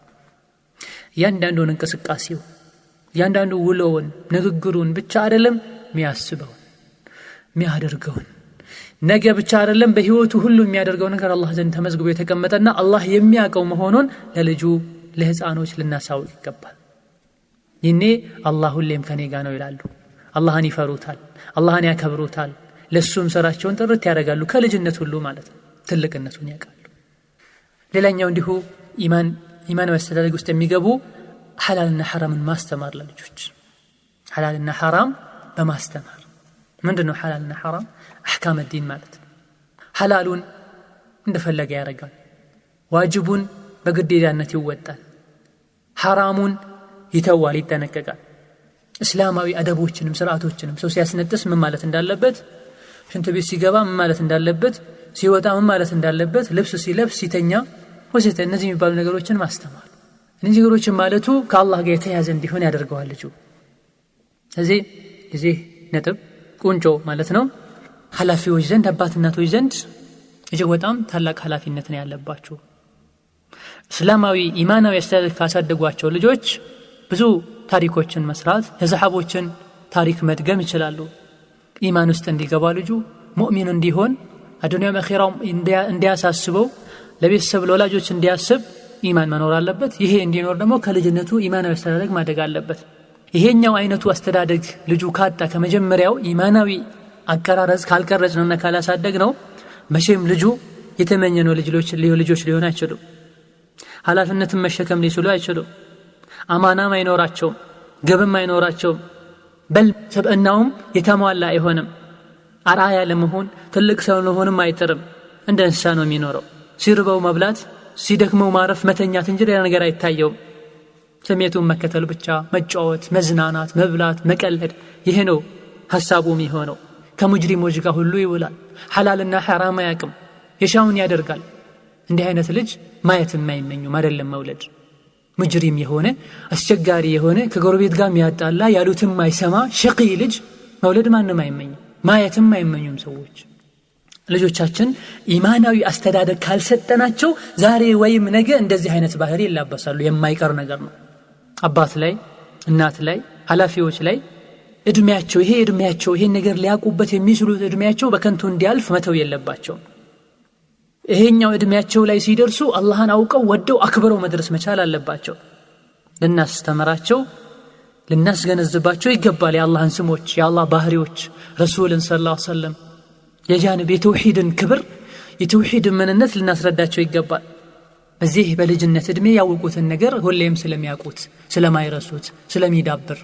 ያንዳንዱን እንቅስቃሴው ያንዳንዱ ውሎውን ንግግሩን ብቻ አይደለም የሚያስበው የሚያደርገውን ነገ ብቻ አይደለም በህይወቱ ሁሉ የሚያደርገው ነገር አላህ ዘንድ ተመዝግቦ የተቀመጠና አላህ የሚያውቀው መሆኑን ለልጁ ለህፃኖች ልናሳውቅ ይገባል። ይኔ አላህ ሁሌም ከኔ ጋር ነው ይላሉ። አላህን ይፈሩታል፣ አላህን ያከብሩታል፣ ለሱም ስራቸውን ጥርት ያደርጋሉ ከልጅነት ሁሉ ማለት ነው። ትልቅነቱን ያውቃሉ። ሌላኛው እንዲሁ ኢማን መስተዳድግ ውስጥ የሚገቡ ሐላልና ሐራምን ማስተማር ለልጆች። ሐላልና ሐራም በማስተማር ምንድነው ሐላልና ሐራም? አህካም الدين ማለት ሐላሉን እንደፈለገ ያደርጋል፣ ዋጅቡን በግዴታነት ይወጣል፣ ሐራሙን ይተዋል፣ ይጠነቀቃል። እስላማዊ አደቦችንም ስርዓቶችንም ሰው ሲያስነጥስ ምን ማለት እንዳለበት፣ ሽንት ቤት ሲገባ ምን ማለት እንዳለበት፣ ሲወጣ ምን ማለት እንዳለበት፣ ልብስ ሲለብስ ሲተኛ ወዘተ እነዚህ የሚባሉ ነገሮችን ማስተማር። እነዚህ ነገሮችን ማለቱ ከአላህ ጋር የተያዘ እንዲሆን ያደርገዋል ልጁ። እዚህ ነጥብ ቁንጮ ማለት ነው። ኃላፊዎች ዘንድ አባት እናቶች ዘንድ እጅግ በጣም ታላቅ ኃላፊነት ነው ያለባቸው። እስላማዊ ኢማናዊ አስተዳደግ ካሳደጓቸው ልጆች ብዙ ታሪኮችን መስራት፣ የሰሃቦችን ታሪክ መድገም ይችላሉ። ኢማን ውስጥ እንዲገባ ልጁ ሙእሚን እንዲሆን አዱንያም አኺራም እንዲያሳስበው ለቤተሰብ ለወላጆች እንዲያስብ ኢማን መኖር አለበት። ይሄ እንዲኖር ደግሞ ከልጅነቱ ኢማናዊ አስተዳደግ ማደግ አለበት። ይሄኛው አይነቱ አስተዳደግ ልጁ ካጣ ከመጀመሪያው ኢማናዊ አቀራረጽ ካልቀረጽ ነውና ካላሳደግ ነው መቼም ልጁ የተመኘነው ልጆች ሊሆን አይችሉም። ኃላፊነትን መሸከም ሊችሉ አይችሉም። አማናም አይኖራቸውም፣ ግብም አይኖራቸውም። በል ሰብእናውም የተሟላ አይሆንም። አርአያ ለመሆን ትልቅ ሰው ለመሆንም አይጥርም። እንደ እንስሳ ነው የሚኖረው። ሲርበው መብላት፣ ሲደክመው ማረፍ፣ መተኛት እንጂ ሌላ ነገር አይታየውም። ስሜቱን መከተል ብቻ፣ መጫወት፣ መዝናናት፣ መብላት፣ መቀለድ፣ ይሄ ነው ሐሳቡ የሚሆነው። ከሙጅሪሞች ጋር ሁሉ ይውላል። ሐላልና ሐራም አያውቅም፣ የሻውን ያደርጋል። እንዲህ አይነት ልጅ ማየት የማይመኙም አይደለም መውለድ። ሙጅሪም የሆነ አስቸጋሪ የሆነ ከጎረቤት ጋር የሚያጣላ ያሉትም ማይሰማ ሸቂ ልጅ መውለድ ማንም አይመኝም፣ ማየትም አይመኙም ሰዎች። ልጆቻችን ኢማናዊ አስተዳደግ ካልሰጠናቸው ዛሬ ወይም ነገ እንደዚህ አይነት ባህሪ ይላበሳሉ። የማይቀር ነገር ነው። አባት ላይ፣ እናት ላይ፣ ኃላፊዎች ላይ እድሜያቸው ይሄን ነገር ሊያውቁበት የሚችሉት እድሜያቸው በከንቱ እንዲያልፍ መተው የለባቸውም። ይሄኛው እድሜያቸው ላይ ሲደርሱ አላህን አውቀው ወደው አክብረው መድረስ መቻል አለባቸው። ልናስተምራቸው ልናስገነዝባቸው ይገባል። የአላህን ስሞች፣ የአላህ ባህሪዎች፣ ረሱልን ሰለላሁ ዐለይሂ ወሰለም የጃንብ የተውሂድን ክብር የተውሂድን ምንነት ልናስረዳቸው ይገባል። በዚህ በልጅነት እድሜ ያወቁትን ነገር ሁሌም ስለሚያውቁት ስለማይረሱት ስለሚዳብር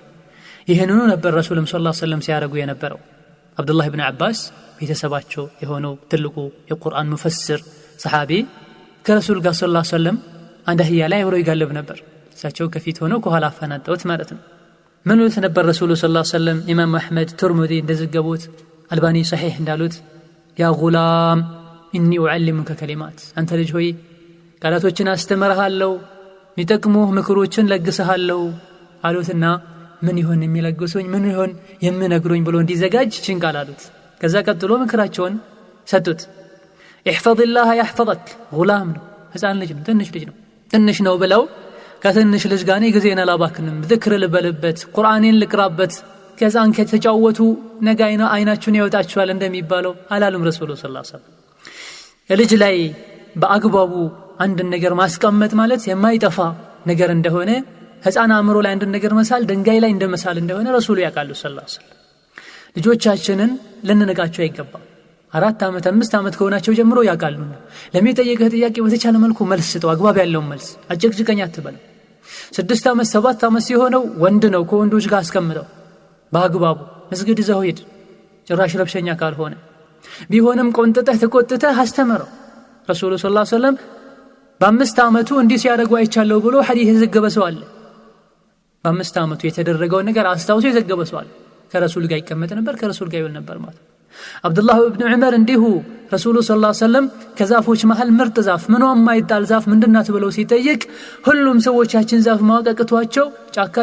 ይሄንኑ ነበር ረሱልም ሰለላሁ ዐለይሂ ወሰለም ሲያደርጉ የነበረው። አብዱላህ ኢብኑ አባስ ቤተሰባቸው የሆነው ትልቁ የቁርአን ሙፈስር ሰሃቢ ከረሱል ጋር ሰለላሁ ዐለይሂ ወሰለም አንድ አህያ ላይ አብረው ይጋልብ ነበር። እሳቸው ከፊት ሆነው ከኋላ አፈናጠውት ማለት ነው። ምን ይሉት ነበር ረሱሉ ሰለላሁ ዐለይሂ ወሰለም? ኢማም አህመድ ትርሙዚ እንደዘገቡት አልባኒ ሰሒህ እንዳሉት ያ ጉላም ኢኒ ኡዓልሙከ ከሊማት፣ አንተ ልጅ ሆይ ቃላቶችን አስተምርሃለሁ፣ የሚጠቅሙህ ምክሮችን ለግስሃለሁ አሉትና ምን ይሆን የሚለግሱኝ ምን ይሆን የምነግሩኝ ብሎ እንዲዘጋጅ ችን ቃል አሉት። ከዛ ቀጥሎ ምክራቸውን ሰጡት። ኢህፈዝላህ ያህፈዝክ፣ ጉላም ነው፣ ህፃን ልጅ ነው፣ ትንሽ ነው ብለው ከትንሽ ልጅ ጋር ጊዜን አላባክንም፣ ዝክር ልበልበት፣ ቁርአኔን ልቅራበት፣ ከዛን ከተጫወቱ ነገ አይናችሁን ያወጣችኋል እንደሚባለው አላሉም ረሱሉ ሰለላሁ ዐለይሂ ወሰለም። ልጅ ላይ በአግባቡ አንድ ነገር ማስቀመጥ ማለት የማይጠፋ ነገር እንደሆነ፣ ህፃን አእምሮ ላይ አንድ ነገር መሳል ድንጋይ ላይ እንደመሳል እንደሆነ ረሱሉ ያውቃሉ ሰለላሁ ዐለይሂ ወሰለም። ልጆቻችንን ልንነቃቸው አይገባም። 4 ዓመት 5 ዓመት ከሆናቸው ጀምሮ ያውቃሉ። ለሚጠየቅህ ጥያቄ በተቻለ መልኩ መልስ ስጠው፣ አግባብ ያለው መልስ፣ አጨቅጭቀኝ አትበል። 6 ዓመት 7 ዓመት ሲሆነው ወንድ ነው ከወንዶች ጋር አስቀምጠው በአግባቡ መስጊድ ይዘው ሂድ፣ ጭራሽ ረብሸኛ ካልሆነ ቢሆንም ቆንጥተህ ተቆጥተህ አስተምረው። ረሱሉ ሰለላሁ ዐለይሂ ወሰለም በ5 ዓመቱ እንዲህ ሲያደርጉ አይቻለሁ ብሎ ሐዲስ የዘገበ ሰው አለ። በ5 ዓመቱ የተደረገው ነገር አስታውሶ የዘገበ ሰው አለ። ከረሱል ጋር ይቀመጥ ነበር፣ ከረሱል ጋር ይውል ነበር ማለት። አብዱላህ ኢብኑ ዑመር እንዲሁ ረሱሉ ሰለላሁ ዐለይሂ ወሰለም ከዛፎች መሃል ምርጥ ዛፍ ምንም ማይጣል ዛፍ ምንድናት ብለው ሲጠይቅ ሁሉም ሰዎቻችን ዛፍ ማወቀቅቷቸው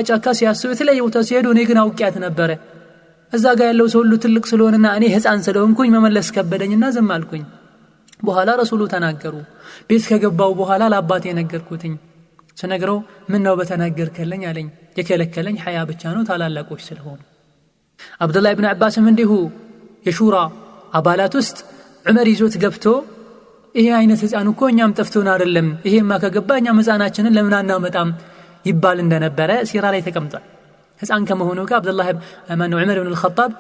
ጫካ ሲያስቡ የተለየ ቦታ ሲሄዱ እኔ ግን አውቂያት ነበር። እዛ ጋር ያለው ሰው ሁሉ ትልቅ ስለሆነና እኔ ህፃን ስለሆንኩኝ መመለስ ከበደኝና ዝም አልኩኝ። በኋላ ረሱሉ ተናገሩ። ቤት ከገባው በኋላ ለአባቴ ነገርኩትኝ። ስነግረው ምን ነው በተናገርከለኝ አለኝ። የከለከለኝ ሐያ ብቻ ነው ታላላቆች ስለሆኑ። አብዱላህ ኢብኑ አባስም እንዲሁ የሹራ አባላት ውስጥ ዑመር ይዞት ገብቶ ይሄ አይነት ህፃን እኮ እኛም ጠፍቶን አይደለም ይሄማ ከገባ እኛም ህፃናችንን ለምን አናመጣም ይባል እንደነበረ ሲራ ላይ ተቀምጧል። ህፃን ከመሆኑ ጋር አብዱላህ ዑመር ኢብኑ አልኸጣብ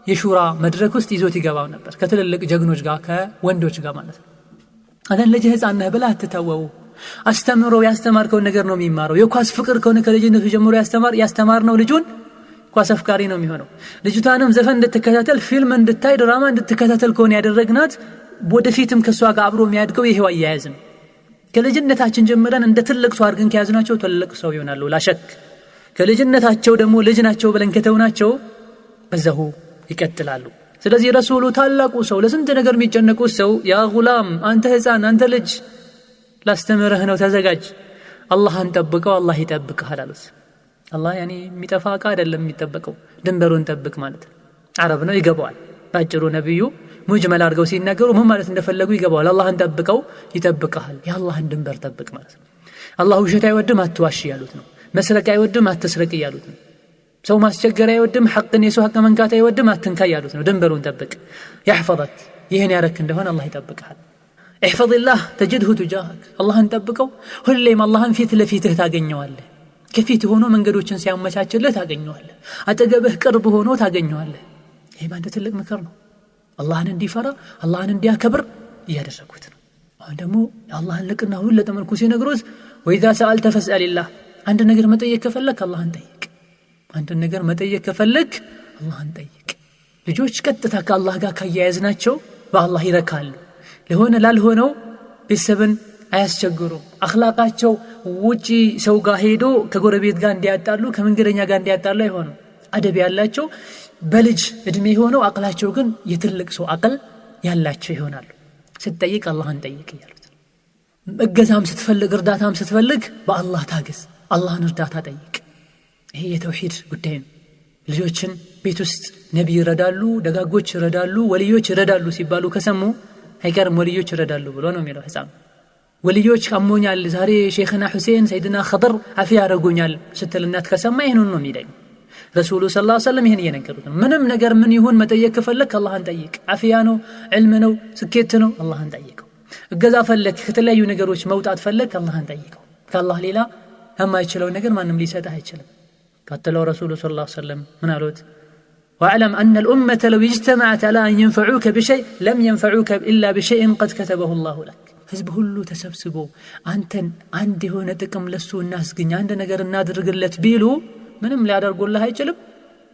የሹራ መድረክ ውስጥ ይዞት ይገባው ነበር ከትልልቅ ጀግኖች ጋር ከወንዶች ጋር ማለት ነው። አደን ልጅ ህፃን ነህ ብለህ አትተወው። አስተምሮ ያስተማርከው ነገር ነው የሚማረው። የኳስ ፍቅር ከሆነ ከልጅነቱ ጀምሮ ያስተማርነው ልጁን ኳስ አፍቃሪ ነው የሚሆነው። ልጅቷንም ዘፈን እንድትከታተል ፊልም እንድታይ ድራማ እንድትከታተል ከሆነ ያደረግናት ወደፊትም ከሷ ጋር አብሮ የሚያድገው ይሄው አያያዝ ነው። ከልጅነታችን ጀምረን እንደ ትልቅ ሰው አድርገን ከያዝናቸው ትልቅ ሰው ይሆናሉ ላሸክ። ከልጅነታቸው ደግሞ ልጅ ናቸው ብለን ከተውናቸው በዛው ይቀጥላሉ። ስለዚህ ረሱሉ ታላቁ ሰው ለስንት ነገር የሚጨነቁት ሰው ያ ጉላም አንተ ህፃን አንተ ልጅ ላስተምርህ ነው ተዘጋጅ፣ አላህን ጠብቀው አላህ ይጠብቅሃል አሉት። አላህ ያኔ የሚጠፋ አቃ አይደለም የሚጠበቀው ድንበሩን ጠብቅ ማለት አረብ ነው ይገባዋል። ባጭሩ ነብዩ ሙጅመል አድርገው ሲናገሩ ምን ማለት እንደፈለጉ ይገባዋል። አላህን ጠብቀው ይጠብቅሃል፣ የአላህን ድንበር ጠብቅ ማለት ነው። አላህ ውሸት አይወድም አትዋሽ ያሉት ነው። መስረቅ አይወድም አትስረቅ ያሉት ነው። ሰው ማስቸገር አይወድም ሐቅን የሰው ሐቅ መንካት አይወድም አትንካ ያሉት ነው። ድንበሩን ጠብቅ ያህፈظك ይሄን ያረክ እንደሆነ አላህ ይጠብቅሃል። احفظ الله تجده تجاهك አላህን ጠብቀው ሁሌም አላህን ፊት ለፊትህ ታገኘዋለህ። ከፊት ሆኖ መንገዶችን ሲያመቻችልህ ታገኘዋለህ። አጠገብህ ቅርብ ሆኖ ታገኘዋለህ። ይሄ ባንተ ትልቅ ምክር ነው። አላህን እንዲፈራ አላህን እንዲያከብር ያደረጉት ነው። አሁን ደግሞ አላህን ለቅና ሁሉ ለተመልኩ ሲነግሩት وإذا سألت فاسأل الله አንድ ነገር መጠየቅ ከፈለክ አላህን ጠይቅ። አንድ ነገር መጠየቅ ከፈለክ አላህን ጠይቅ። ልጆች ቀጥታ ከአላህ ጋር ካያያዝናቸው በአላህ ይረካሉ። ለሆነ ላልሆነው ቤተሰብን አያስቸግሩም። አኽላቃቸው ውጪ ሰው ጋር ሄዶ ከጎረቤት ጋር እንዲያጣሉ ከመንገደኛ ጋር እንዲያጣሉ አይሆንም። አደብ ያላቸው በልጅ እድሜ ሆነው አቅላቸው ግን የትልቅ ሰው አቅል ያላቸው ይሆናሉ። ስትጠይቅ አላህን ጠይቅ ያሉት። እገዛም ስትፈልግ እርዳታም ስትፈልግ በአላህ ታገዝ፣ አላህን እርዳታ ጠይቅ። ይሄ የተውሂድ ጉዳይ ነው። ልጆችን ቤት ውስጥ ነብይ ይረዳሉ፣ ደጋጎች ይረዳሉ፣ ወልዮች ይረዳሉ ሲባሉ ከሰሙ አይቀርም ወልዮች ይረዳሉ ብሎ ነው የሚለው ህፃን። ወልዮች አሞኛል ዛሬ ሼኽና ሁሴን ሰይድና ኸድር አፊያ ያረጉኛል ስትል እናት ከሰማ ይሄንን ነው የሚለው ረሱሉ ሰለላሁ ዐለይሂ ወሰለም። ይሄን እየነገሩት ነው። ምንም ነገር ምን ይሁን መጠየቅ ከፈለክ አላህን ጠይቅ። አፊያ ነው፣ ዕልም ነው፣ ስኬት ነው፣ አላህን ጠይቀው። እገዛ ፈለክ ከተለያዩ ነገሮች መውጣት ፈለክ አላህን ጠይቀው። ከአላህ ሌላ የማይችለው ነገር ማንም ሊሰጥህ አይችልም። قال رسول صلى الله عليه وسلم من قالت واعلم أن الأمة لو اجتمعت على أن ينفعوك بشيء لم ينفعوك إلا بشيء قد كتبه الله لك. حزب ሁሉ ተሰብስቦ አንተን አንድ የሆነ ጥቅም ለሱ الناس ግን አንድ ነገር እናድርግለት ቢሉ ምንም ሊያደርጉልህ አይችልም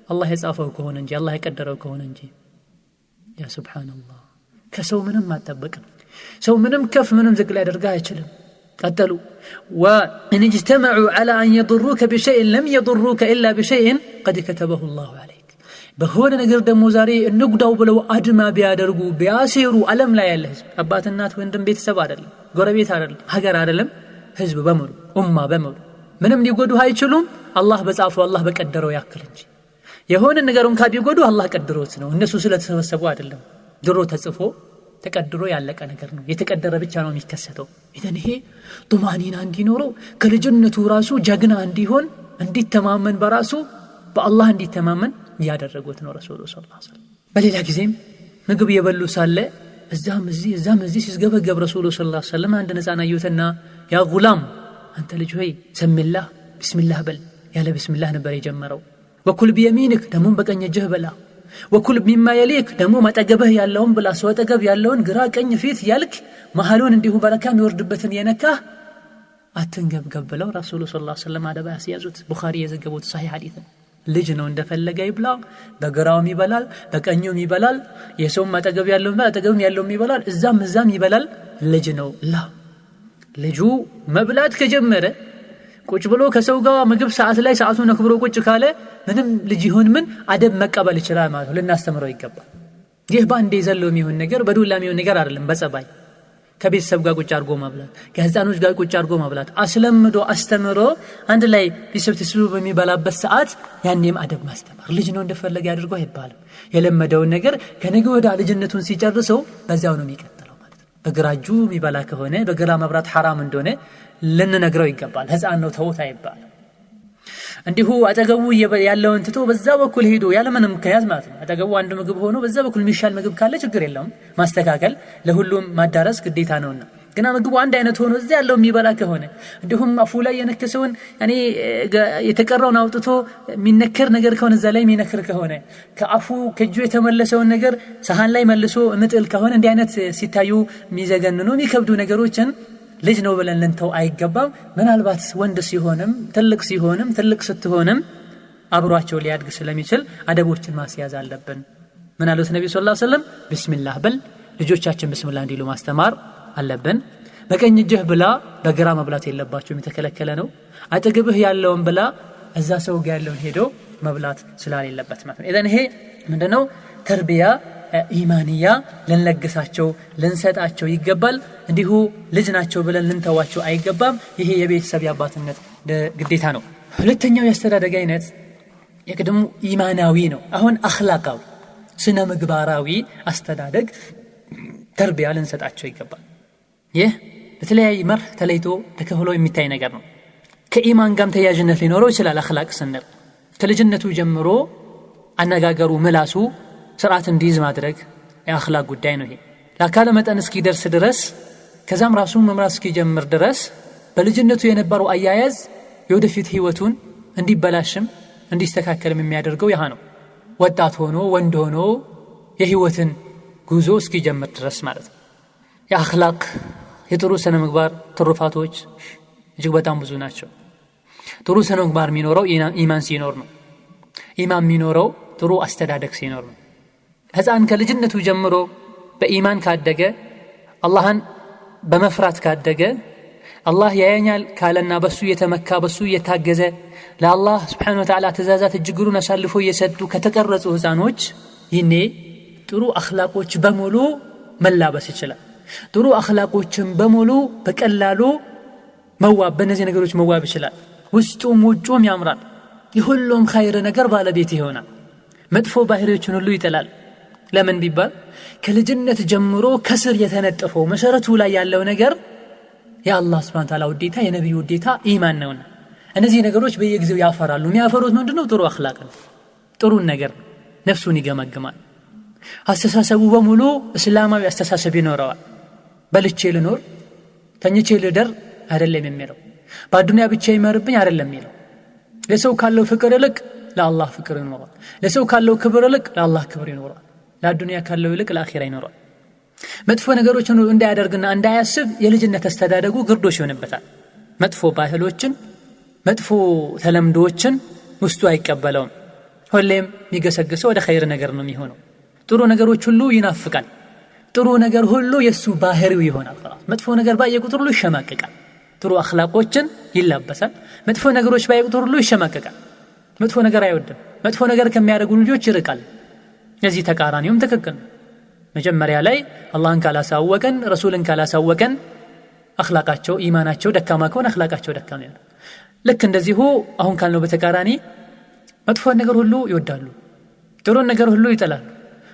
አላህ የጻፈው ከሆነ እንጂ አላህ የቀደረው ከሆነ እንጂ። ያ ሱብሃንአላህ ከሰው ምንም አትጠብቅም። ሰው ምንም ከፍ ምንም ዝቅ ሊያደርግህ አይችልም። قتلوا وإن اجتمعوا على أن يضروك بشيء لم يضروك إلا بشيء قد كتبه الله عليك. بهون نقدر دمو زاري نقدو بلو أدما بيادرقو بياسيرو ألم لا يالله حزب أبات النات ويندم بيت سبا عدل قربيت عدل هقر عدلم حزب بمر أمة بمر منم يقودو هاي چلوم الله بزعفو الله بقدرو يأكل انجي يهون النقرون كاب يقودو الله قدرو تنو النسو سلة سبا عدلم درو تصفو ተቀድሮ ያለቀ ነገር ነው። የተቀደረ ብቻ ነው የሚከሰተው። ኢዘን ይሄ ጡማኒና እንዲኖረው ከልጅነቱ ራሱ ጀግና እንዲሆን እንዲተማመን በራሱ በአላህ እንዲተማመን ያደረጉት ነው ረሱሉ ሰለላሁ ዐለይሂ ወሰለም። በሌላ ጊዜም ምግብ የበሉ ሳለ እዛም እዚህ ሲስገበገብ ረሱሉ ሰለላሁ ዐለይሂ ወሰለም አንድ ህፃን አዩትና ያ ጉላም አንተ ልጅ ሆይ ሰሚላህ ቢስሚላህ በል ያለ ቢስሚላህ ነበር የጀመረው። ወኩል ቢየሚንክ ደግሞ በቀኝ እጅህ በላ ወኩል ቢማ የሊክ ደግሞ ማጠገብህ ያለውን ብላ ሰው አጠገብ ያለውን ግራ ቀኝ ፊት ያልክ መሐሉን እንዲሁ በረካም ይወርድበትን የነካህ አትንገብገብ ብለው ረሱሉ ሰለላሁ ዐለይሂ ወሰለም አደባ ያስያዙት። ቡኻሪ የዘገቡት ሰሂህ ሐዲስ ነው። ልጅ ነው እንደፈለገ ይብላ፣ በግራውም ይበላል በቀኙም ይበላል፣ የሰውም አጠገብ ያለውን አጠገብም ያለውም ይበላል፣ እዛም ይበላል። ልጅ ነው ላ ልጁ መብላት ከጀመረ ቁጭ ብሎ ከሰው ጋር ምግብ ሰዓት ላይ ሰዓቱን አክብሮ ቁጭ ካለ ምንም ልጅ ይሁን ምን አደብ መቀበል ይችላል ማለት ነው። ልናስተምረው ይገባል። ይህ ባንዴ ዘሎ የሚሆን ነገር በዱላ የሚሆን ነገር አይደለም። በጸባይ ከቤተሰብ ጋር ቁጭ አድርጎ ማብላት፣ ከህፃኖች ጋር ቁጭ አድርጎ ማብላት አስለምዶ አስተምሮ አንድ ላይ ቢሰብ ተስሉ በሚበላበት ሰዓት ያኔም አደብ ማስተማር። ልጅ ነው እንደፈለገ ያድርገው አይባልም። የለመደውን ነገር ከነገ ወደ ልጅነቱን ሲጨርሰው በዛው ነው የሚቀጥለው ማለት ነው። በግራ እጁ የሚበላ ከሆነ በግራ መብራት حرام እንደሆነ ልንነግረው ይገባል። ህፃን ነው ተውት አይባልም። እንዲሁ አጠገቡ ያለውን ትቶ በዛ በኩል ሄዶ ያለምንም ምክንያት ማለት ነው አጠገቡ አንድ ምግብ ሆኖ በዛ በኩል የሚሻል ምግብ ካለ ችግር የለውም ማስተካከል ለሁሉም ማዳረስ ግዴታ ነውና፣ ግን ምግቡ አንድ አይነት ሆኖ እዛ ያለው የሚበላ ከሆነ እንዲሁም አፉ ላይ የነከሰውን ያኔ የተቀረውን አውጥቶ የሚነከር ነገር ከሆነ እዛ ላይ የሚነከር ከሆነ ከአፉ ከእጁ የተመለሰውን ነገር ሰሃን ላይ መልሶ ምጥል ከሆነ እንዲህ አይነት ሲታዩ የሚዘገንኑ የሚከብዱ ነገሮችን ልጅ ነው ብለን ልንተው አይገባም። ምናልባት ወንድ ሲሆንም ትልቅ ስትሆንም አብሯቸው ሊያድግ ስለሚችል አደቦችን ማስያዝ አለብን። ምን አሉት ነብዩ ሰለላሁ ዐለይሂ ወሰለም? ቢስሚላህ በል ልጆቻችን ቢስሚላህ እንዲሉ ማስተማር አለብን። በቀኝ እጅህ ብላ በግራ መብላት የለባቸውም፣ የተከለከለ ነው። አጠገብህ ያለውን ብላ እዛ ሰው ጋር ያለውን ሄዶ መብላት ስለሌለበት ማለት ነው። ኢዘን ይሄ ምንድነው ተርቢያ ኢማንያ ልንለግሳቸው ልንሰጣቸው ይገባል። እንዲሁ ልጅ ናቸው ብለን ልንተዋቸው አይገባም። ይሄ የቤተሰብ ያባትነት ግዴታ ነው። ሁለተኛው ያስተዳደግ አይነት የቅድሙ ኢማናዊ ነው። አሁን አኽላቃዊ ስነ ምግባራዊ አስተዳደግ ተርቢያ ልንሰጣቸው ይገባል። ይህ በተለያየ መርህ ተለይቶ ተከፍሎ የሚታይ ነገር ነው። ከኢማን ጋርም ተያያዥነት ሊኖረው ይችላል። አኽላቅ ስንል ከልጅነቱ ጀምሮ አነጋገሩ ምላሱ ስርዓት እንዲይዝ ማድረግ የአኽላቅ ጉዳይ ነው። ይሄ ለአካለ መጠን እስኪደርስ ድረስ ከዛም ራሱን መምራት እስኪጀምር ድረስ በልጅነቱ የነበረው አያያዝ የወደፊት ህይወቱን እንዲበላሽም እንዲስተካከልም የሚያደርገው ያህ ነው። ወጣት ሆኖ ወንድ ሆኖ የህይወትን ጉዞ እስኪጀምር ድረስ ማለት ነው። የአኽላቅ የጥሩ ስነ ምግባር ትሩፋቶች እጅግ በጣም ብዙ ናቸው። ጥሩ ስነ ምግባር የሚኖረው ኢማን ሲኖር ነው። ኢማን የሚኖረው ጥሩ አስተዳደግ ሲኖር ነው። ህፃን ከልጅነቱ ጀምሮ በኢማን ካደገ አላህን በመፍራት ካደገ አላህ ያየኛል ካለና በሱ የተመካ በሱ የታገዘ ለአላህ Subhanahu Wa Ta'ala ትእዛዛት እጅግሩን አሳልፎ እየሰጡ ከተቀረጹ ህፃኖች ይኔ ጥሩ አኽላቆች በሙሉ መላበስ ይችላል። ጥሩ አኽላቆችን በሙሉ በቀላሉ መዋብ በእነዚህ ነገሮች መዋብ ይችላል። ውስጡም ውጩም ያምራል። የሁሉም ኸይር ነገር ባለቤት ይሆናል። መጥፎ ባህሪዎችን ሁሉ ይጠላል። ለምን ቢባል ከልጅነት ጀምሮ ከስር የተነጠፈው መሰረቱ ላይ ያለው ነገር የአላህ Subhanahu Wa Ta'ala ውዴታ የነብዩ ውዴታ ኢማን ነውና እነዚህ ነገሮች በየጊዜው ያፈራሉ። የሚያፈሩት ምንድነው? ጥሩ አኽላቅ ነው። ጥሩ ነገር ነፍሱን ይገመግማል። አስተሳሰቡ በሙሉ እስላማዊ አስተሳሰብ ይኖረዋል። በልቼ ልኖር ተኝቼ ልደር አይደለም የሚለው፣ በአዱንያ ብቻ ይመርብኝ አይደለም የሚለው። ለሰው ካለው ፍቅር ይልቅ ለአላህ ፍቅር ይኖራል። ለሰው ካለው ክብር ይልቅ ለአላህ ክብር ይኖራል። ለአዱንያ ካለው ይልቅ ለአኺራ ይኖራል። መጥፎ ነገሮችን እንዳያደርግና እንዳያስብ የልጅነት አስተዳደጉ ግርዶሽ ይሆንበታል። መጥፎ ባህሎችን መጥፎ ተለምዶችን ውስጡ አይቀበለውም። ሁሌም የሚገሰግሰው ወደ ኸይር ነገር ነው የሚሆነው። ጥሩ ነገሮች ሁሉ ይናፍቃል። ጥሩ ነገር ሁሉ የሱ ባህሪው ይሆናል። መጥፎ ነገር ባየ ቁጥር ሁሉ ይሸማቀቃል። ጥሩ አኽላቆችን ይላበሳል። መጥፎ ነገሮች ባየ ቁጥር ሁሉ ይሸማቀቃል። መጥፎ ነገር አይወድም። መጥፎ ነገር ከሚያደርጉ ልጆች ይርቃል። የዚህ ተቃራኒውም ትክክል ነው። መጀመሪያ ላይ አላህን ካላሳወቀን ረሱልን ካላሳወቀን አኽላቃቸው ኢማናቸው ደካማ ከሆነ አኽላቃቸው ደካማ ነው። ልክ እንደዚሁ አሁን ካልነው በተቃራኒ መጥፎ ነገር ሁሉ ይወዳሉ፣ ጥሩ ነገር ሁሉ ይጠላሉ፣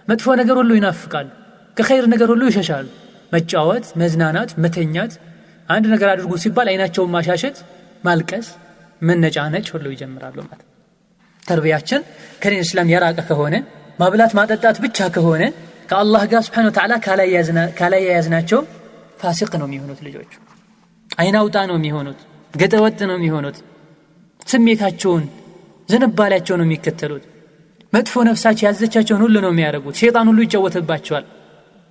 መጥፎ ነገር ሁሉ ይናፍቃሉ፣ ከኸይር ነገር ሁሉ ይሸሻሉ። መጫወት፣ መዝናናት፣ መተኛት፣ አንድ ነገር አድርጉ ሲባል አይናቸውን ማሻሸት፣ ማልቀስ፣ መነጫነጭ ሁሉ ይጀምራሉ ማለት። ተርቢያችን ከዲን እስላም የራቀ ከሆነ ማብላት ማጠጣት ብቻ ከሆነ ከአላህ ጋር Subhanahu Wa Ta'ala ካላያያዝናቸው ፋሲቅ ነው የሚሆኑት ልጆቹ። አይናውጣ ነው የሚሆኑት፣ ገጠወጥ ነው የሚሆኑት። ስሜታቸውን ዝንባሌያቸውን ነው የሚከተሉት። መጥፎ ነፍሳቸው ያዘቻቸውን ሁሉ ነው የሚያደርጉት። ሸይጣን ሁሉ ይጫወትባቸዋል።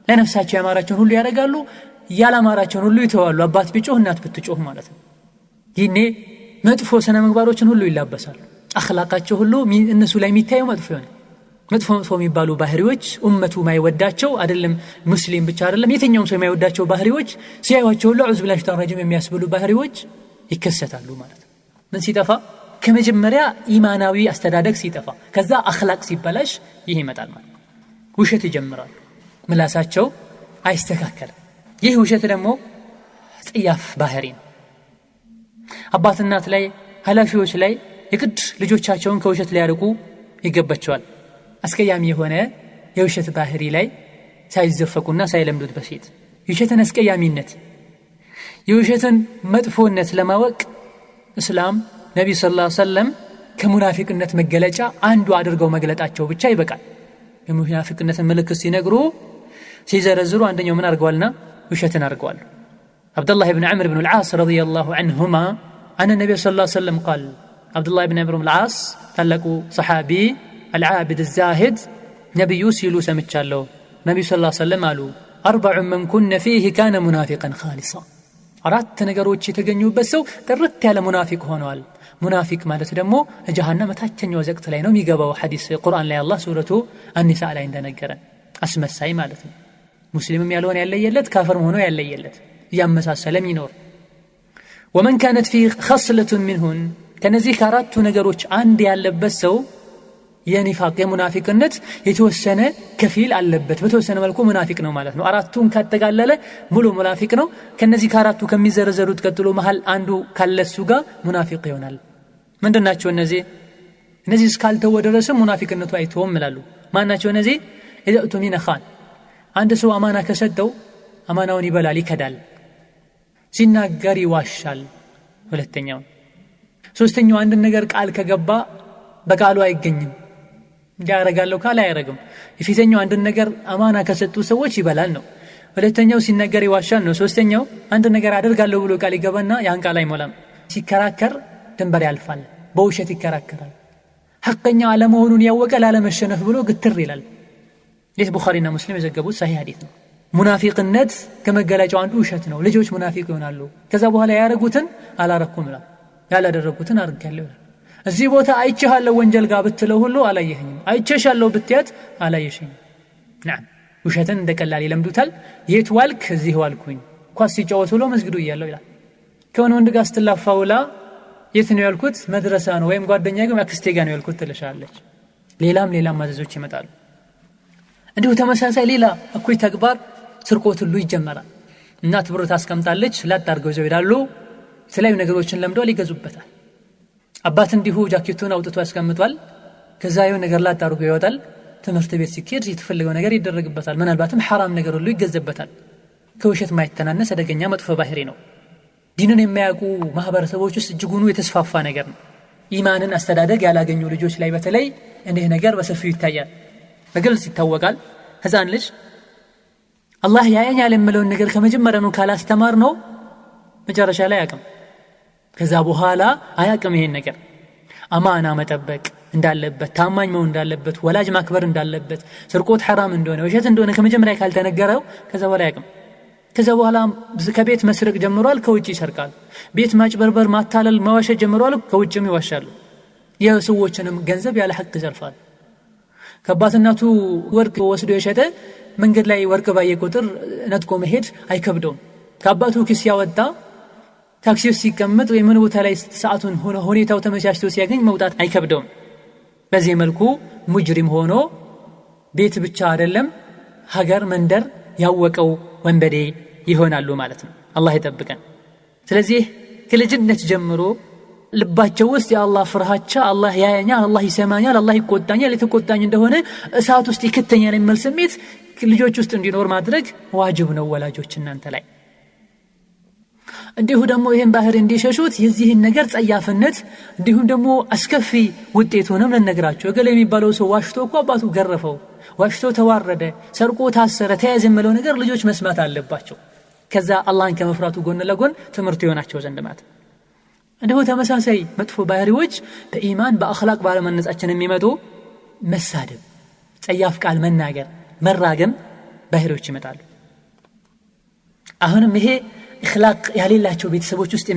ለነፍሳቸው ያማራቸውን ሁሉ ያደርጋሉ፣ ያላማራቸውን ሁሉ ይተዋሉ። አባት ቢጮህ እናት ብትጮህ ማለት ነው። ይሄኔ መጥፎ ስነ ምግባሮችን ሁሉ ይላበሳሉ። አኽላቃቸው ሁሉ እነሱ ላይ የሚታየው መጥፎ ይሆናል። መጥፎ የሚባሉ ባህሪዎች ኡመቱ ማይወዳቸው አይደለም ሙስሊም ብቻ አይደለም የትኛውም ሰው የማይወዳቸው ባህሪዎች ሲያዩዋቸው ሁሉ አዑዝ ቢላሂ ሸይጣን ረጂም የሚያስብሉ ባህሪዎች ይከሰታሉ ማለት ነው። ምን ሲጠፋ? ከመጀመሪያ ኢማናዊ አስተዳደግ ሲጠፋ፣ ከዛ አኽላቅ ሲበላሽ ይሄ ይመጣል ማለት ነው። ውሸት ይጀምራሉ፣ ምላሳቸው አይስተካከልም። ይህ ውሸት ደግሞ ጸያፍ ባህሪ ነው። አባት እናት ላይ ኃላፊዎች ላይ የግድ ልጆቻቸውን ከውሸት ሊያርቁ ይገባቸዋል። አስቀያሚ የሆነ የውሸት ባህሪ ላይ ሳይዘፈቁና ሳይለምዱት በፊት የውሸትን አስቀያሚነት የውሸትን መጥፎነት ለማወቅ እስላም ነብዩ ሰለላሁ ዐለይሂ ወሰለም ከሙናፊቅነት መገለጫ አንዱ አድርገው መግለጣቸው ብቻ ይበቃል። የሙናፊቅነትን ምልክት ሲነግሩ ሲዘረዝሩ አንደኛው ምን አድርገዋልና ውሸትን አድርገዋል። አብዱላህ ኢብኑ ዑመር ኢብኑ አልዓስ ረዲየላሁ ዐንሁማ አን ነብዩ ሰለላሁ ዐለይሂ ወሰለም قال አብዱላህ ኢብኑ ዑመር ኢብኑ አልዓስ ታላቁ ሰሐቢ العابد الزاهد نبي سيلو سمتشالو نبي صلى الله عليه وسلم قالوا 4 من كن فيه كان منافقا خالصا አራት ነገሮች የተገኙበት ሰው ጥርት ያለ ሙናፊቅ ሆኗል። ሙናፊቅ ማለት ደግሞ ጀሃነም ታችኛው ዘቅት ላይ ነው የሚገባው። ሐዲስ ቁርአን ላይ አላህ ሱረቱ አኒሳ ላይ እንደነገረን አስመሳይ ማለት ነው። ሙስሊምም ያልሆነ ያለየለት ካፍርም ሆኖ ያለየለት ያመሳሰለም ይኖር። ومن كانت فيه خصلة منهن ከነዚህ ከአራቱ ነገሮች አንድ ያለበት ሰው የኒፋቅ የሙናፊቅነት የተወሰነ ከፊል አለበት። በተወሰነ መልኩ ሙናፊቅ ነው ማለት ነው። አራቱን ካጠቃለለ ሙሉ ሙናፊቅ ነው። ከነዚህ ከአራቱ ከሚዘረዘሩት ቀጥሎ መሃል አንዱ ካለሱ ጋር ሙናፊቅ ይሆናል። ምንድናቸው እነዚህ? እነዚህ እስካልተወደረሰ ሙናፊቅነቱ አይተውም ይላሉ። ማናቸው እነዚህ? ኢዛ ኡቱሚነ ኻን፣ አንድ ሰው አማና ከሰጠው አማናውን ይበላል፣ ይከዳል። ሲናገር ይዋሻል። ሁለተኛው። ሶስተኛው አንድ ነገር ቃል ከገባ በቃሉ አይገኝም። ያረጋለው ካለ አይረግም። የፊተኛው አንድ ነገር አማና ከሰጡ ሰዎች ይበላል ነው። ሁለተኛው ሲናገር ይዋሻል ነው። ሶስተኛው አንድ ነገር አደርጋለሁ ብሎ ቃል ይገባና ያን ቃል አይሞላም። ሲከራከር ድንበር ያልፋል፣ በውሸት ይከራከራል። ሐቀኛ አለመሆኑን ያወቀ ላለመሸነፍ ብሎ ግትር ይላል። ይህ ቡኻሪና ሙስሊም የዘገቡት ሰሂህ ሐዲስ ነው። ሙናፊቅነት ከመገለጫው አንዱ ውሸት ነው። ልጆች ሙናፊቅ ይሆናሉ። ከዛ በኋላ ያረጉትን አላረኩም ይላል፣ ያላደረጉትን አርጋለሁ ይላል። እዚህ ቦታ አይቼሃለሁ ወንጀል ጋር ብትለው ሁሉ አላየኸኝም፣ አይቼሻለሁ ብትያት አላየሽኝም። نعم ውሸትን እንደቀላል ይለምዱታል። የት ዋልክ? እዚህ ዋልኩኝ። ኳስ ሲጫወቱ ነው መስጊዱ እያለው ይላል። ከሆነ ወንድ ጋር ስትላፋውላ የት ነው ያልኩት? መድረሳ ነው ወይም ጓደኛዬ ጋር አክስቴ ጋር ነው ያልኩት ትልሻለች። ሌላም ማዘዞች ይመጣሉ። እንዲሁ ተመሳሳይ ሌላ እኩይ ተግባር ስርቆት ሁሉ ይጀመራል። እናት ብር ታስቀምጣለች፣ ላጣርገው ይዘው ይላሉ። የተለያዩ ነገሮችን ለምደው ሊገዙበታል። አባት እንዲሁ ጃኬቱን አውጥቶ ያስቀምጧል። ከዛ የሆነ ነገር ላጣርጎ ይወጣል። ትምህርት ቤት ሲኬድ የተፈለገው ነገር ይደረግበታል። ምናልባትም ሐራም ነገር ሁሉ ይገዘበታል። ከውሸት ማይተናነስ አደገኛ መጥፎ ባህሪ ነው። ዲንን የማያውቁ ማህበረሰቦች ውስጥ እጅጉኑ የተስፋፋ ነገር ነው። ኢማንን አስተዳደግ ያላገኙ ልጆች ላይ በተለይ እንዲህ ነገር በሰፊው ይታያል፣ በግልጽ ይታወቃል። ህፃን ልጅ አላህ ያየኛል የሚለውን ነገር ከመጀመሪያው ካላስተማር ነው መጨረሻ ላይ አያውቅም። ከዛ በኋላ አያውቅም ይሄን ነገር። አማና መጠበቅ እንዳለበት፣ ታማኝ መሆን እንዳለበት፣ ወላጅ ማክበር እንዳለበት፣ ስርቆት ሐራም እንደሆነ ውሸት እንደሆነ ከመጀመሪያ ካልተነገረው ከዛ በኋላ አያውቅም። ከዛ በኋላ ከቤት መስረቅ ጀምሯል፣ ከውጪ ይሰርቃል። ቤት ማጭበርበር፣ ማታለል፣ መዋሸት ጀምሯል፣ ከውጪም ይዋሻሉ። የሰዎችንም ገንዘብ ያለ ሐቅ ይዘርፋል። ከአባትናቱ ወርቅ ወስዶ የሸጠ መንገድ ላይ ወርቅ ባየ ቁጥር ነጥቆ መሄድ አይከብደውም። ከአባቱ ኪስ ያወጣ ታክሲ ውስጥ ሲቀመጥ ወይ ምን ቦታ ላይ ሰዓቱን ሁኔታው ተመቻችቶ ሲያገኝ መውጣት አይከብደውም። በዚህ መልኩ ሙጅሪም ሆኖ ቤት ብቻ አይደለም ሀገር መንደር ያወቀው ወንበዴ ይሆናሉ ማለት ነው። አላህ ይጠብቀን። ስለዚህ ከልጅነት ጀምሮ ልባቸው ውስጥ የአላህ ፍርሃቻ፣ አላህ ያየኛል፣ አላህ ይሰማኛል፣ አላህ ይቆጣኛል፣ የተቆጣኝ እንደሆነ እሳት ውስጥ ይከተኛል የሚል ስሜት ልጆች ውስጥ እንዲኖር ማድረግ ዋጅብ ነው ወላጆች እናንተ ላይ። እንዲሁ ደግሞ ይሄን ባህር እንዲሸሹት የዚህን ነገር ጸያፍነት እንዲሁም ደግሞ አስከፊ ውጤቱንም ለነግራቸው። እገሌ የሚባለው ሰው ዋሽቶ እኮ አባቱ ገረፈው፣ ዋሽቶ ተዋረደ፣ ሰርቆ ታሰረ፣ ተያዘ የሚለው ነገር ልጆች መስማት አለባቸው። ከዛ አላህን ከመፍራቱ ጎን ለጎን ትምህርት ይሆናቸው ዘንድ ማለት። እንዲሁ ተመሳሳይ መጥፎ ባህሪዎች በኢማን በአኽላቅ ባለመነጻችን የሚመጡ መሳደብ፣ ጸያፍ ቃል መናገር፣ መራገም ባህሪዎች ይመጣሉ። አሁንም ይሄ اخلاق ያሌላቸው ቤተሰቦች ውስጥ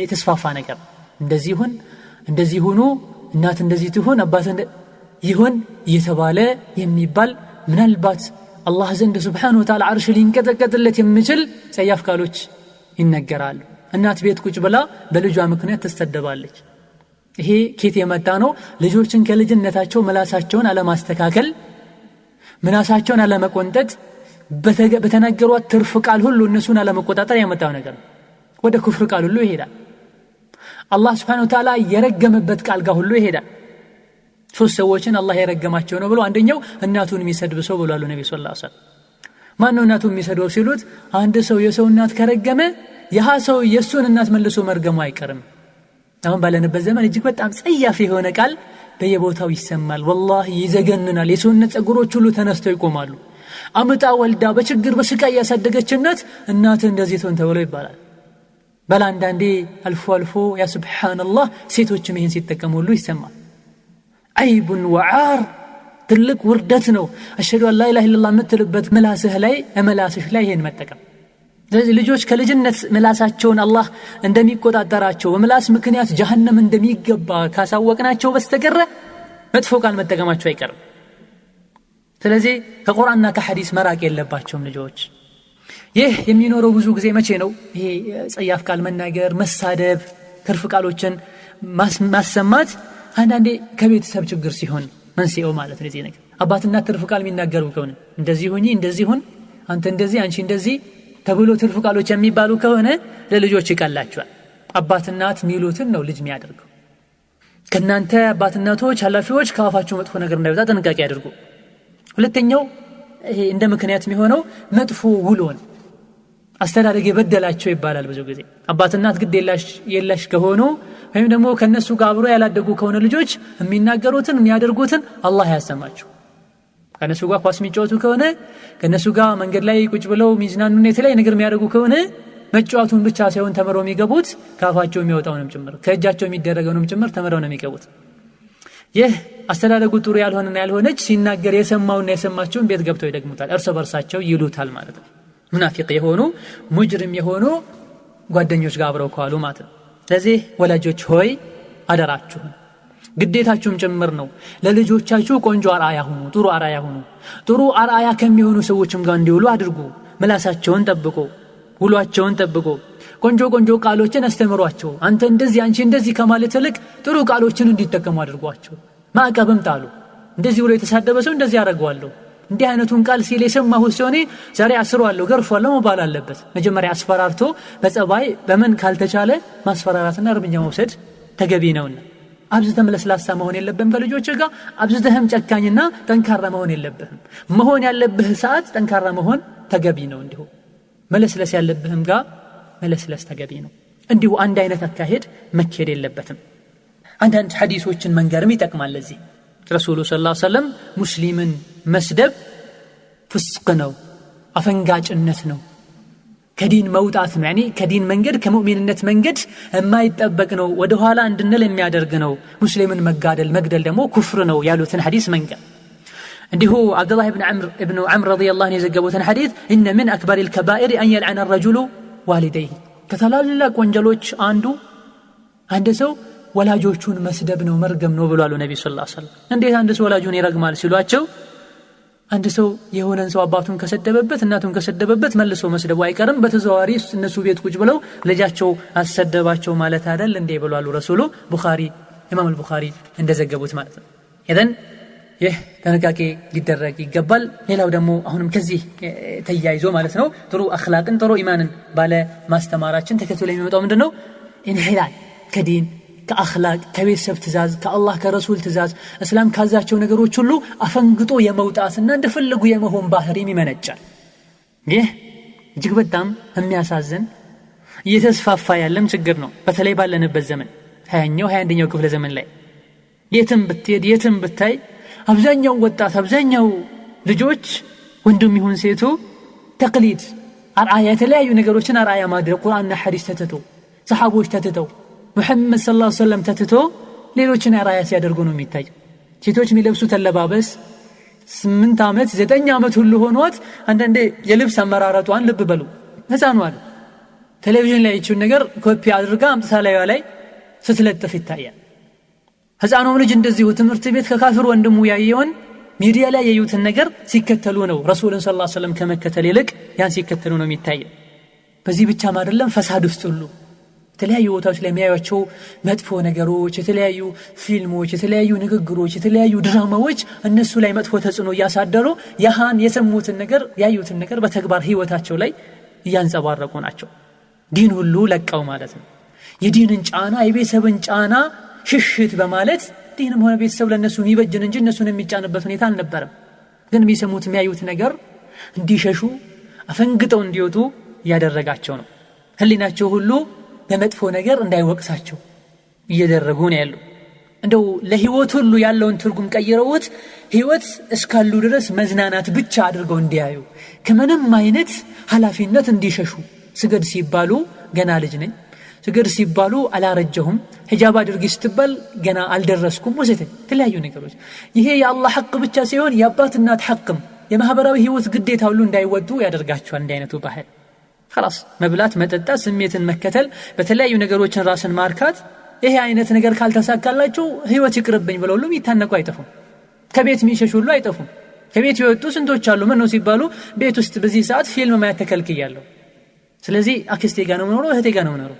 የተስፋፋ ነገር። እንደዚህ ሁኑ፣ እናት እንደዚህ ትሁን፣ አባት ይሆን እየተባለ የሚባል ምናልባት አላህ ዘንድ ሱብሓነሁ ወተዓላ አርሽ ሊንቀጠቀጥለት የሚችል ጸያፍ ቃሎች ይነገራሉ። እናት ቤት ቁጭ ብላ በልጇ ምክንያት ትስተደባለች። ይሄ ከየት የመጣ ነው? ልጆችን ከልጅነታቸው ምላሳቸውን አለማስተካከል፣ ምላሳቸውን አለመቆንጠጥ፣ በተናገሯት ትርፍ ቃል ሁሉ እነሱን አለመቆጣጠር ያመጣው ነገር ነው። ወደ ኩፍር ቃል ሁሉ ይሄዳል። አላህ ሱብሓነሁ ወተዓላ የረገመበት ቃል ጋር ሁሉ ይሄዳል። ሶስት ሰዎችን አላህ የረገማቸው ነው ብሎ አንደኛው እናቱን የሚሰድብ ሰው ብሏል ነብዩ ሰለላሁ ዐለይሂ ወሰለም። ማን ነው እናቱን የሚሰድበው ሲሉት አንድ ሰው የሰው እናት ከረገመ ያ ሰው የሱን እናት መልሶ መርገሙ አይቀርም። አሁን ባለንበት ዘመን እጅግ በጣም ጸያፍ የሆነ ቃል በየቦታው ይሰማል። ወላሂ ይዘገንናል። የሰውነት ጸጉሮች ሁሉ ተነስተው ይቆማሉ። አምጣ ወልዳ በችግር በስቃይ ያሳደገች እናት እንደዚህ ተውን ተብሎ ይባላል። በላንዳንዴ አልፎ አልፎ ያ ሱብሃንአላህ ሴቶችም ይሄን ሲጠቀሙ ሁሉ ይሰማል። አይቡን ወዓር ትልቅ ውርደት ነው። አሽሀዱ አን ላ ኢላሀ ኢለላህ የምትልበት ምላስህ ላይ ምላስሽ ላይ ይሄን መጠቀም። ስለዚህ ልጆች ከልጅነት ምላሳቸውን አላህ እንደሚቆጣጠራቸው በምላስ ምክንያት ጀሃነም እንደሚገባ ካሳወቅናቸው በስተቀር መጥፎ ቃል መጠቀማቸው አይቀርም። ስለዚህ ከቁርአንና ከሐዲስ መራቅ የለባቸውም ልጆች። ይህ የሚኖረው ብዙ ጊዜ መቼ ነው? ይሄ ጸያፍ ቃል መናገር፣ መሳደብ፣ ትርፍ ቃሎችን ማሰማት አንዳንዴ ከቤተሰብ ችግር ሲሆን መንስኤው ማለት ነው። እዚህ ነገር አባትና ትርፍ ቃል የሚናገሩ ከሆነ እንደዚህ ሁኚ፣ እንደዚህ ሁን፣ አንተ እንደዚህ፣ አንቺ እንደዚህ ተብሎ ትርፍ ቃሎች የሚባሉ ከሆነ ለልጆች ይቀላቸዋል። አባትናት ሚሉትን ነው ልጅ የሚያደርገው። ከናንተ አባትናቶች ኃላፊዎች ከአፋቸው መጥፎ ነገር እንዳይወጣ ጥንቃቄ ያድርጉ። ሁለተኛው ይሄ እንደ ምክንያት የሚሆነው መጥፎ ውሎን አስተዳደግ የበደላቸው ይባላል። ብዙ ጊዜ አባትናት ግድ የለሽ ከሆኑ ወይም ደግሞ ከነሱ ጋር አብሮ ያላደጉ ከሆነ ልጆች የሚናገሩትን የሚያደርጉትን አላህ ያሰማቸው። ከነሱ ጋር ኳስ የሚጫወቱ ከሆነ ከነሱ ጋር መንገድ ላይ ቁጭ ብለው ሚዝናኑና የተለያየ ነገር የሚያደርጉ ከሆነ መጫወቱን ብቻ ሳይሆን ተምረው የሚገቡት ከአፋቸው የሚወጣውንም ጭምር ከእጃቸው የሚደረገውንም ጭምር ተምረው ነው የሚገቡት። ይህ አስተዳደጉ ጥሩ ያልሆነና ያልሆነች ሲናገር የሰማውና የሰማቸውን ቤት ገብተው ይደግሙታል፣ እርስ በርሳቸው ይሉታል ማለት ነው። ሙናፊቅ የሆኑ ሙጅሪም የሆኑ ጓደኞች ጋር አብረው ከዋሉ ማለት ነው። ስለዚህ ወላጆች ሆይ አደራችሁን ግዴታችሁም ጭምር ነው ለልጆቻችሁ ቆንጆ አርአያ ሁኑ፣ ጥሩ አርአያ ሁኑ። ጥሩ አርአያ ከሚሆኑ ሰዎችም ጋር እንዲውሉ አድርጉ። ምላሳቸውን ጠብቁ፣ ውሏቸውን ጠብቁ። ቆንጆ ቃሎችን አስተምሯቸው። አንተ እንደዚህ አንቺ እንደዚህ ከማለት ይልቅ ጥሩ ቃሎችን እንዲጠቀሙ አድርጓቸው። ማዕቀብም ጣሉ። እንደዚህ ብሎ የተሳደበ ሰው እንደዚህ ያደርገዋለሁ፣ እንዲህ አይነቱን ቃል ሲል የሰማሁት ሲሆን ዛሬ አስሯለሁ ገርፏለሁ መባል አለበት። መጀመሪያ አስፈራርቶ በጸባይ በምን ካልተቻለ ማስፈራራትና እርምጃ መውሰድ ተገቢ ነውና አብዝተህ ለስላሳ መሆን የለብህም። ከልጆች ጋር አብዝተህም ጨካኝና ጠንካራ መሆን የለብህም። መሆን ያለብህ ሰዓት ጠንካራ መሆን ተገቢ ነው። እንዲሁ መለስለስ ያለብህም ጋር መለስለስ ተገቢ ነው። እንዲሁ አንድ አይነት አካሄድ መከድ የለበትም። አንዳንድ ሐዲሶችን መንገርም ይጠቅማል። ለዚህ ረሱሉ ሰለላሁ ዐለይሂ ወሰለም ሙስሊምን መስደብ ፍስቅ ነው፣ አፈንጋጭነት ነው፣ ከዲን መውጣት ነው። ያኒ ከዲን መንገድ ከሙእሚንነት መንገድ የማይጠበቅ ነው፣ ወደ ኋላ እንድንል የሚያደርግ ነው። ሙስሊምን መግደል ደግሞ ኩፍር ነው ያሉትን ሐዲስ መንገር። እንዲሁ አብዱላህ ኢብኑ ዐምር ረዲየላሁ ዐንሁ የዘገቡትን ሐዲስ ኢነ ሚን አክበሪል ከባኢር አን የልዐነ الرجل والديه ከተላላቅ ወንጀሎች አንድ ሰው ወላጆቹን መስደብ ነው መርገም ነው ብለዋል ነብዩ ሰለላሁ ዐለይሂ ወሰለም። እንዴት አንድ ሰው ወላጁን ይረግማል ሲሏቸው አንድ ሰው የሆነን ሰው አባቱን ከሰደበበት እናቱን ከሰደበበት መልሶ መስደቡ አይቀርም። በተዘዋዋሪ እነሱ ቤት ቁጭ ብለው ልጃቸው አሰደባቸው ማለት አይደል እንዴ ብለዋል ረሱሉ። ኢማም አልቡኻሪ እንደዘገቡት ማለት ነው። ኢዘን ይህ ጥንቃቄ ሊደረግ ይገባል። ሌላው ደግሞ አሁንም ከዚህ ተያይዞ ማለት ነው ጥሩ አኽላቅን ጥሩ ኢማንን ባለ ማስተማራችን ተከትሎ የሚመጣው ምንድነው? ኢንሂላል ከዲን ከአኽላቅ ከቤተሰብ ትእዛዝ ከአላህ ከረሱል ትእዛዝ እስላም ካዛቸው ነገሮች ሁሉ አፈንግጦ የመውጣትና እንደፈለጉ የመሆን ባህሪም ይመነጫል። ይህ እጅግ በጣም የሚያሳዝን እየተስፋፋ ያለም ችግር ነው። በተለይ ባለንበት ዘመን 21ኛው ክፍለ ዘመን ላይ የትም ብትሄድ የትም ብታይ አብዛኛው ወጣት አብዛኛው ልጆች ወንድም ይሁን ሴቱ ተቅሊድ አርአያ የተለያዩ ነገሮችን አርአያ ማድረግ ቁርአንና ሐዲስ ተትተው ሰሃቦች ተትተው ሙሐመድ ሰለላሁ ዐለይሂ ወሰለም ተትተው ሌሎችን አርአያ ሲያደርጉ ነው የሚታይ። ሴቶች የሚለብሱት አለባበስ 8 ዓመት 9 ዓመት ሁሉ ሆኗት አንዳንዴ የልብስ አመራረጧን ልብ በሉ ህፃኑ አለ ቴሌቪዥን ላይ ይችውን ነገር ኮፒ አድርጋ አምጥታ ላይ ስትለጥፍ ይታያል። ህፃኑም ልጅ እንደዚሁ ትምህርት ቤት ከካፊር ወንድሙ ያየውን ሚዲያ ላይ ያዩትን ነገር ሲከተሉ ነው ረሱልን ሰለላሁ ዐለይሂ ወሰለም ከመከተል ይልቅ ያን ሲከተሉ ነው የሚታየው። በዚህ ብቻ አይደለም ፈሳድ ውስጥ ሁሉ የተለያዩ ቦታዎች ላይ የሚያዩቸው መጥፎ ነገሮች፣ የተለያዩ ፊልሞች፣ የተለያዩ ንግግሮች፣ የተለያዩ ድራማዎች እነሱ ላይ መጥፎ ተጽዕኖ ያሳደሩ ያሃን የሰሙትን ነገር ያዩትን ነገር በተግባር ህይወታቸው ላይ ያንጸባረቁ ናቸው። ዲን ሁሉ ለቀው ማለት ነው። የዲንን ጫና የቤተሰብን ጫና ሽሽት በማለት ዲንም ሆነ ቤተሰብ ለነሱ የሚበጅን እንጂ እነሱን የሚጫንበት ሁኔታ አልነበረም። ግን የሚሰሙት የሚያዩት ነገር እንዲሸሹ አፈንግጠው እንዲወጡ ያደረጋቸው ነው። ህሊናቸው ሁሉ በመጥፎ ነገር እንዳይወቅሳቸው እየደረጉ ነው ያለው። እንደው ለህይወት ሁሉ ያለውን ትርጉም ቀይረውት ህይወት እስካሉ ድረስ መዝናናት ብቻ አድርገው እንዲያዩ ከመንም አይነት ኃላፊነት እንዲሸሹ ስገድ ሲባሉ ገና ልጅ ነኝ፣ ስገድ ሲባሉ አላረጀሁም፣ ሂጃብ አድርጊ ስትባል ገና አልደረስኩም ወዘተ የተለያዩ ነገሮች። ይሄ የአላህ ሐቅ ብቻ ሳይሆን የአባትና እናት ሐቅም የማህበራዊ ህይወት ግዴታ ሁሉ እንዳይወጡ ያደርጋቸዋል። እንዲህ አይነቱ ባህል خلاص መብላት፣ መጠጣት፣ ስሜትን መከተል፣ በተለያዩ ነገሮችን ራስን ማርካት፣ ይሄ አይነት ነገር ካልተሳካላችሁ ህይወት ይቅርብኝ ብለው ሁሉ ይታነቁ አይጠፉም። ከቤት የሚሸሹ ሁሉ አይጠፉም። ከቤት ይወጡ ስንቶች አሉ። ምን ነው ሲባሉ ቤት ውስጥ በዚህ ሰዓት ፊልም ማየት ተከልክያለሁ፣ ስለዚህ አክስቴ ጋር ነው የምኖረው፣ እህቴ ጋር ነው የምኖረው።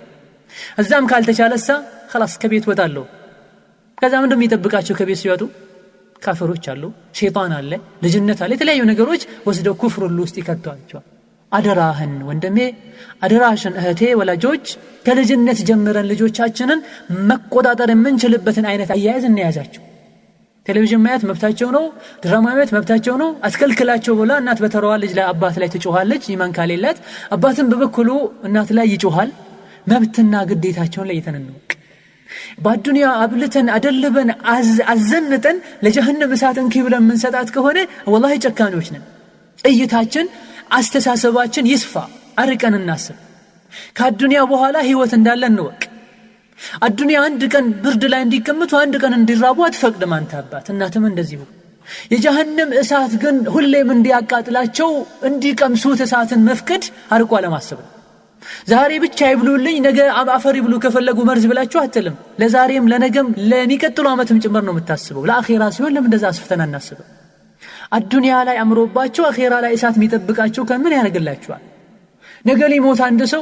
እዛም ካልተቻለሳ خلاص ከቤት ወጣለሁ። ከዛ ምንድነው የሚጠብቃቸው? ከቤት ሲወጡ ካፊሮች አሉ፣ ሸይጣን አለ፣ ልጅነት አለ፣ የተለያዩ ነገሮች ወስደው ኩፍር ሁሉ ውስጥ ይከቷቸዋል። አደራህን ወንድሜ፣ አደራሽን እህቴ፣ ወላጆች ከልጅነት ጀምረን ልጆቻችንን መቆጣጠር የምንችልበትን አይነት አያያዝ እንያዛቸው። ቴሌቪዥን ማየት መብታቸው ነው፣ ድራማ ማየት መብታቸው ነው። አስከልክላቸው ብላ እናት በተራዋ ልጅ ላይ አባት ላይ ትጮኻለች። ኢማን ካሌላት አባትን በበኩሉ እናት ላይ ይጮኻል። መብትና ግዴታቸውን ለይተን እንወቅ። በአዱንያ አብልተን አደልበን አዘንጠን ለጀሃነም እሳትን ኪብለን ምንሰጣት ከሆነ ወላሂ ጨካኞች ነን። እይታችን አስተሳሰባችን ይስፋ፣ አርቀን እናስብ። ከአዱንያ በኋላ ህይወት እንዳለ እንወቅ። አዱንያ አንድ ቀን ብርድ ላይ እንዲቀመጡ አንድ ቀን እንዲራቡ አትፈቅድም አንተ አባት፣ እናትም እንደዚሁ። የጀሃነም እሳት ግን ሁሌም እንዲያቃጥላቸው እንዲቀምሱት እሳትን መፍቀድ አርቆ አለማሰብ ነው። ዛሬ ብቻ ይብሉልኝ ነገ አፈር ይብሉ ከፈለጉ መርዝ ብላችሁ አትልም። ለዛሬም ለነገም ለሚቀጥለው ዓመትም ጭምር ነው የምታስበው። ለአኺራ ሲሆን ለምን እንደዛ አስፍተን አናስበው? አዱንያ ላይ አምሮባቸው አኺራ ላይ እሳት የሚጠብቃቸው ከምን ያደርግላቸዋል? ነገ ሊሞት አንድ ሰው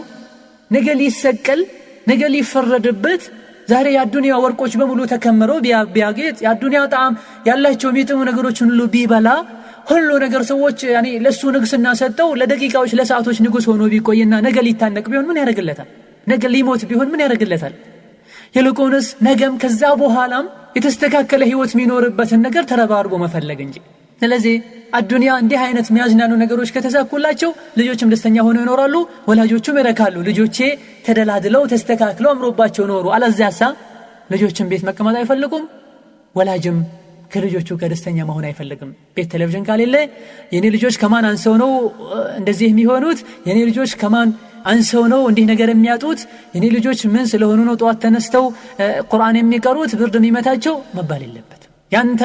ነገ ሊሰቀል ነገ ሊፈረድበት ዛሬ የአዱንያ ወርቆች በሙሉ ተከምረው ቢያጌጥ የአዱንያ ጣዕም ያላቸው የሚጥሙ ነገሮችን ሁሉ ቢበላ ሁሉ ነገር ሰዎች ያኔ ለሱ ንግስና ሰጠው ለደቂቃዎች ለሰዓቶች ንጉስ ሆኖ ቢቆይና ነገ ሊታነቅ ቢሆን ምን ያደርግለታል? ነገ ሊሞት ቢሆን ምን ያደርግለታል? ይልቁንስ ነገም ከዛ በኋላም የተስተካከለ ህይወት የሚኖርበትን ነገር ተረባርቦ መፈለግ እንጂ። ስለዚህ አዱንያ እንዲህ አይነት የሚያዝናኑ ነገሮች ከተሳኩላቸው ልጆችም ደስተኛ ሆነው ይኖራሉ፣ ወላጆቹም ይረካሉ። ልጆቼ ተደላድለው ተስተካክለው አምሮባቸው ኖሩ። አለዚያሳ ልጆችም ቤት መቀመጥ አይፈልጉም፣ ወላጅም ከልጆቹ ከደስተኛ መሆን አይፈልግም። ቤት ቴሌቪዥን ካሌለ የኔ ልጆች ከማን አንሰው ነው እንደዚህ የሚሆኑት? የኔ ልጆች ከማን አንሰው ነው እንዲህ ነገር የሚያጡት? የኔ ልጆች ምን ስለሆኑ ነው ጧት ተነስተው ቁርአን የሚቀሩት ብርድ የሚመታቸው መባል የለበት። ያንተ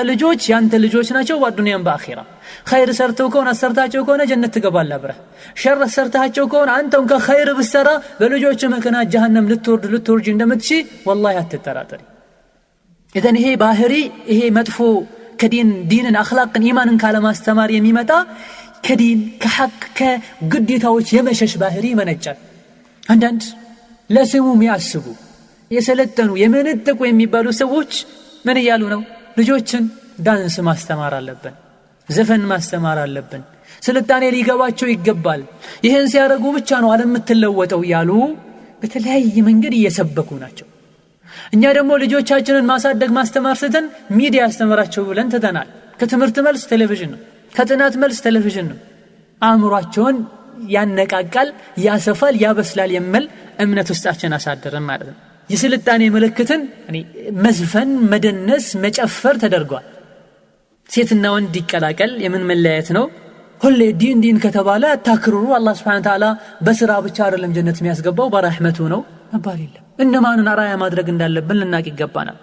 ልጆች ናቸው በአዱንያም በአኺራ። ኸይር ሰርተው ከሆነ አሰርታቸው ከሆነ ጀነት ትገባለህ አብረህ። ሸር ሰርታቸው ከሆነ አንተም ከኸይር ብትሰራ በልጆች ምክንያት ጀሃነም ልትወርጂ እንደምትችይ ወላሂ አትጠራጠሪ። إذن هي باهري هي مدفو كدين أخلاق إيمان كالماستمار يميمتا كدين كحق كقديتاوش يمشش باهري منجر عندنا لا سمو ميعسبو يسلتنو يمندقو يميبالو سووش من يالونو ልጆችን ዳንስ ማስተማር አለብን፣ ዘፈን ማስተማር አለብን፣ ስልጣኔ ሊገባቸው ይገባል። ይሄን ሲያደርጉ ብቻ ነው ዓለም የምትለወጠው ያሉ በተለያየ መንገድ እየሰበኩ ናቸው። እኛ ደግሞ ልጆቻችንን ማሳደግ ማስተማር ስተን ሚዲያ ያስተምራቸው ብለን ተተናል። ከትምህርት መልስ ቴሌቪዥን ነው፣ ከጥናት መልስ ቴሌቪዥን ነው። አእምሯቸውን ያነቃቃል፣ ያሰፋል፣ ያበስላል የሚል እምነት ውስጣችን አሳደረን ማለት ነው። የስልጣኔ ምልክትን መዝፈን፣ መደነስ፣ መጨፈር ተደርጓል። ሴትና ወንድ ይቀላቀል የምን መለያየት ነው? ሁሌ ዲን ከተባለ ታክሩሩ አላህ Subhanahu Wa Ta'ala በስራ ብቻ አይደለም ጀነት የሚያስገባው በረህመቱ ነው መባል የለም። እነማንን አራያ ማድረግ እንዳለብን ልናቅ ይገባናል።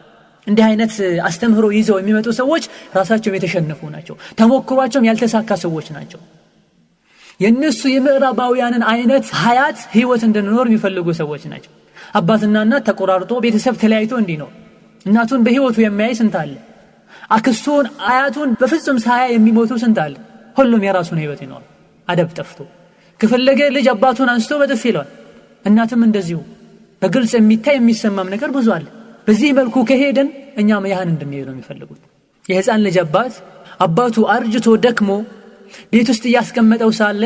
እንዲህ አይነት አስተምህሮ ይዘው የሚመጡ ሰዎች ራሳቸው የተሸነፉ ናቸው፣ ተሞክሯቸው ያልተሳካ ሰዎች ናቸው። የነሱ የምዕራባውያንን አይነት ህይወት እንድንኖር የሚፈልጉ ሰዎች ናቸው። አባትና እናት ተቆራርጦ ቤተሰብ ተለያይቶ እንዲኖር እናቱን በህይወቱ የሚያይ ስንት አለ አክስቱን አያቱን በፍጹም ሳያ የሚሞቱ ስንት አለ ሁሉም የራሱን ህይወት ይኖር አደብ ጠፍቶ ከፈለገ ልጅ አባቱን አንስቶ በጥፍ ይላል እናትም እንደዚሁ በግልጽ የሚታይ የሚሰማም ነገር ብዙ አለ በዚህ መልኩ ከሄደን እኛም ያን እንድንሄድ ነው የሚፈልጉት የህፃን ልጅ አባቱ አርጅቶ ደክሞ ቤት ውስጥ ያስቀመጠው ሳለ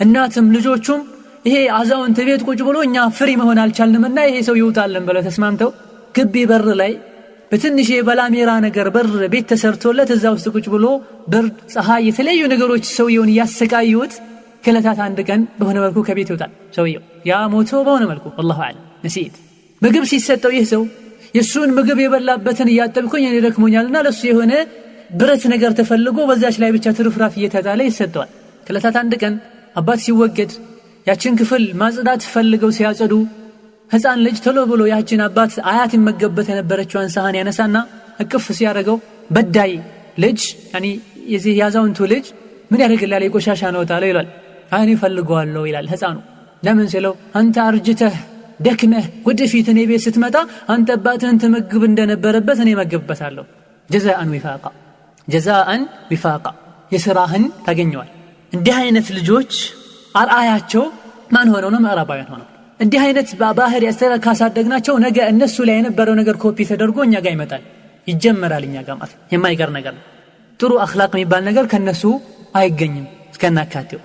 እናትም ልጆቹም ይሄ አዛውንት ቤት ቁጭ ብሎ እኛ ፍሪ መሆን አልቻልንምና ይሄ ሰው ይውጣልን ብለው ተስማምተው ግቢ በር ላይ በትንሽ የበላሜራ ነገር በር ቤት ተሰርቶለት እዛው ውስጥ ቁጭ ብሎ ብርድ ፀሐይ የተለያዩ ነገሮች ሰውየውን ያሰቃዩት ከለታት አንድ ቀን በሆነ መልኩ ከቤት ይወጣል ሰውየው ያ ሞቶ በሆነ መልኩ والله اعلم ነሲት ምግብ ሲሰጠው ይህ ሰው የሱን ምግብ የበላበትን ያጠብኩኝ እኔ ደክሞኛልና ለሱ የሆነ ብረት ነገር ተፈልጎ በዛች ላይ ብቻ ትርፍራፍ እየተጣለ ይሰጠዋል ከለታት አንድ ቀን አባት ሲወገድ ያችን ክፍል ማጽዳት ፈልገው ሲያጸዱ ህፃን ልጅ ቶሎ ብሎ ያችን አባት አያት ይመገበት የነበረችውን ሳህን ያነሳና እቅፍ ሲያረገው በዳይ ልጅ يعني የዚህ ያዛውንቱ ልጅ ምን ያደርግላል የቆሻሻ ነው ታለው ይላል አይኔ ፈልገዋለሁ ይላል ህፃኑ ለምን ሲለው አንተ አርጅተህ ደክመህ ወደፊት እኔ ቤት ስትመጣ አንተ አባትህን ተመግብ እንደነበረበት እኔ መገብበታለሁ ጀዛአን ዊፋቃ የሥራህን ታገኘዋል እንዲህ አይነት ልጆች አርአያቸው ማን ሆነው ነው ምዕራባውያን ሆነው እንዲህ አይነት ባህሪ ያስተካካ ካሳደግናቸው ነገ እነሱ ላይ የነበረው ነገር ኮፒ ተደርጎ እኛ ጋር ይመጣል ይጀመራል እኛ ጋር ማለት የማይቀር ነገር ጥሩ አኽላቅ የሚባል ነገር ከነሱ አይገኝም እስከናካቴው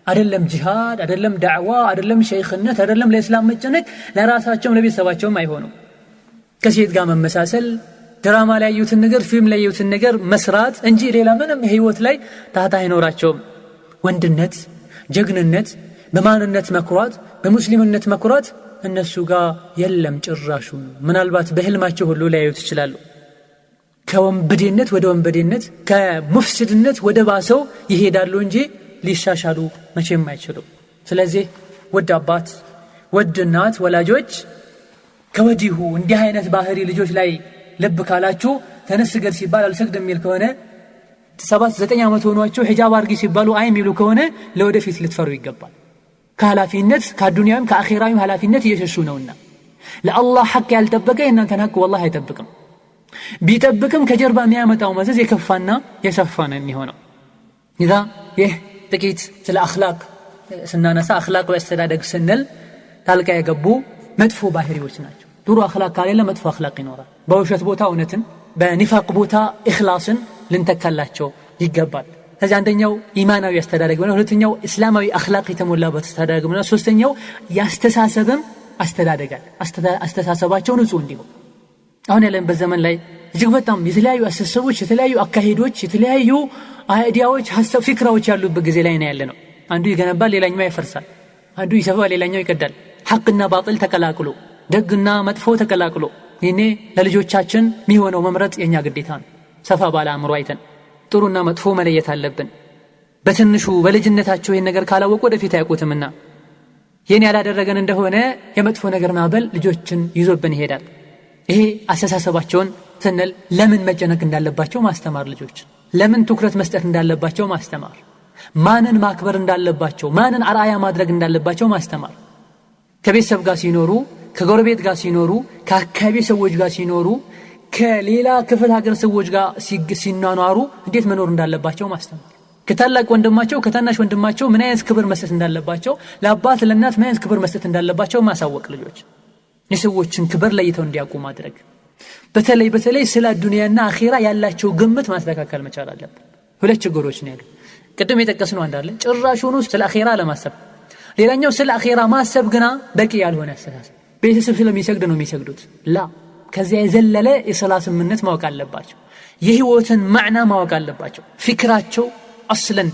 አይደለም ጂሃድ አይደለም ዳዕዋ አይደለም ሸይኽነት አይደለም ለእስላም መጨነቅ ለራሳቸው ለቤተሰባቸውም አይሆኑ ከሴት ጋር መመሳሰል ድራማ ላይ ያዩትን ነገር ፊልም ላይ ያዩትን ነገር መስራት እንጂ ሌላ ምንም ህይወት ላይ ታታ አይኖራቸውም ወንድነት ጀግንነት በማንነት መኩራት በሙስሊምነት መኩራት እነሱ ጋር የለም ጭራሹ ምናልባት በህልማቸው ሁሉ ሊያዩት ይችላሉ ከወንበዴነት ወደ ወንበዴነት ከሙፍሲድነት ወደ ባሰው ይሄዳሉ እንጂ ሊሻሻሉ መቼም አይችሉ ስለዚህ ወድ አባት ወድ እናት ወላጆች ከወዲሁ እንዲህ አይነት ባህሪ ልጆች ላይ ልብ ካላችሁ ተነስገድ ሲባል አልሰግድ የሚል ከሆነ 7-9 ዓመት ሆኗቸው ሒጃብ አርጊ ሲባሉ አይ የሚሉ ከሆነ ለወደፊት ልትፈሩ ይገባል ከኃላፊነት ከዱንያም ከአኺራም ኃላፊነት እየሸሹ ነውና ለአላህ ሐቅ ያልጠበቀ እናንተን ሐቅ والله አይጠብቅም ቢጠብቅም ከጀርባ የሚያመጣው መዘዝ የከፋና የሰፋ ነው የሚሆነው إذا ይህ ጥቂት ስለ አኽላቅ ስናነሳ አኽላቅ ወአስተዳደግ ስንል ታልቃ የገቡ መጥፎ ባህሪዎች ናቸው ጥሩ አኽላቅ ካለ መጥፎ አኽላቅ ይኖራል በውሸት ቦታ እውነትን በኒፋቅ ቦታ ኢኽላስን ልንተካላቸው ይገባል ከዚህ አንደኛው ኢማናዊ አስተዳደግ ነው ሁለተኛው እስላማዊ አኽላቅ የተሞላበት አስተዳደግ ነው ሶስተኛው ያስተሳሰብም አስተዳደጋል አስተሳሰባቸው ንጹህ እንዲሆን አሁን ያለን በዘመን ላይ እጅግ በጣም የተለያዩ አስተሳሰቦች የተለያዩ አካሄዶች የተለያዩ አይዲያዎች ሐሳብ ፍክራዎች ያሉበት ጊዜ ላይ ነው ያለነው አንዱ ይገነባል ሌላኛው ያፈርሳል አንዱ ይሰፋል ሌላኛው ይቀዳል ሐቅና ባጢል ተቀላቅሎ ደግና መጥፎ ተቀላቅሎ ይሄኔ ለልጆቻችን የሚሆነው መምረጥ የኛ ግዴታ ነው ሰፋ ባለ አእምሮ አይተን ጥሩና መጥፎ መለየት አለብን በትንሹ በልጅነታቸው ይሄን ነገር ካላወቁ ወደፊት አያውቁትምና ይሄን ያላደረገን እንደሆነ የመጥፎ ነገር ማበል ልጆችን ይዞብን ይሄዳል ይሄ አስተሳሰባቸውን ስንል ለምን መጨነቅ እንዳለባቸው ማስተማር ልጆች ለምን ትኩረት መስጠት እንዳለባቸው ማስተማር ማንን ማክበር እንዳለባቸው ማንን አርአያ ማድረግ እንዳለባቸው ማስተማር ከቤተሰብ ጋር ሲኖሩ ከጎረቤት ጋር ሲኖሩ ከአካባቢ ሰዎች ጋር ሲኖሩ ከሌላ ክፍለ ሀገር ሰዎች ጋር ሲናኗሩ እንዴት መኖር እንዳለባቸው ማስተማር ከታላቅ ወንድማቸው ከታናሽ ወንድማቸው ምን አይነት ክብር መስጠት እንዳለባቸው ለአባት ለእናት ምን አይነት ክብር መስጠት እንዳለባቸው ማሳወቅ ልጆች የሰዎችን ክብር ለይተው እንዲያውቁ ማድረግ በተለይ ስለ ዱንያና አኺራ ያላቸው ግምት ማስተካከል መቻል አለበት ሁለት ችግሮች ነው ያሉት ቅድም የጠቀስነው አንዳለ ጭራሹኑ ስለ አኺራ ለማሰብ ሌላኛው ስለ አኺራ ማሰብ ግና በቂ ያልሆነ አስተሳሰብ ቤተሰብ ስለሚሰግድ ነው የሚሰግዱት ላ ከዚያ የዘለለ የሰላትምነት ማወቅ አለባቸው የህይወትን ማዕና ማወቅ አለባቸው ፍክራቸው አስለን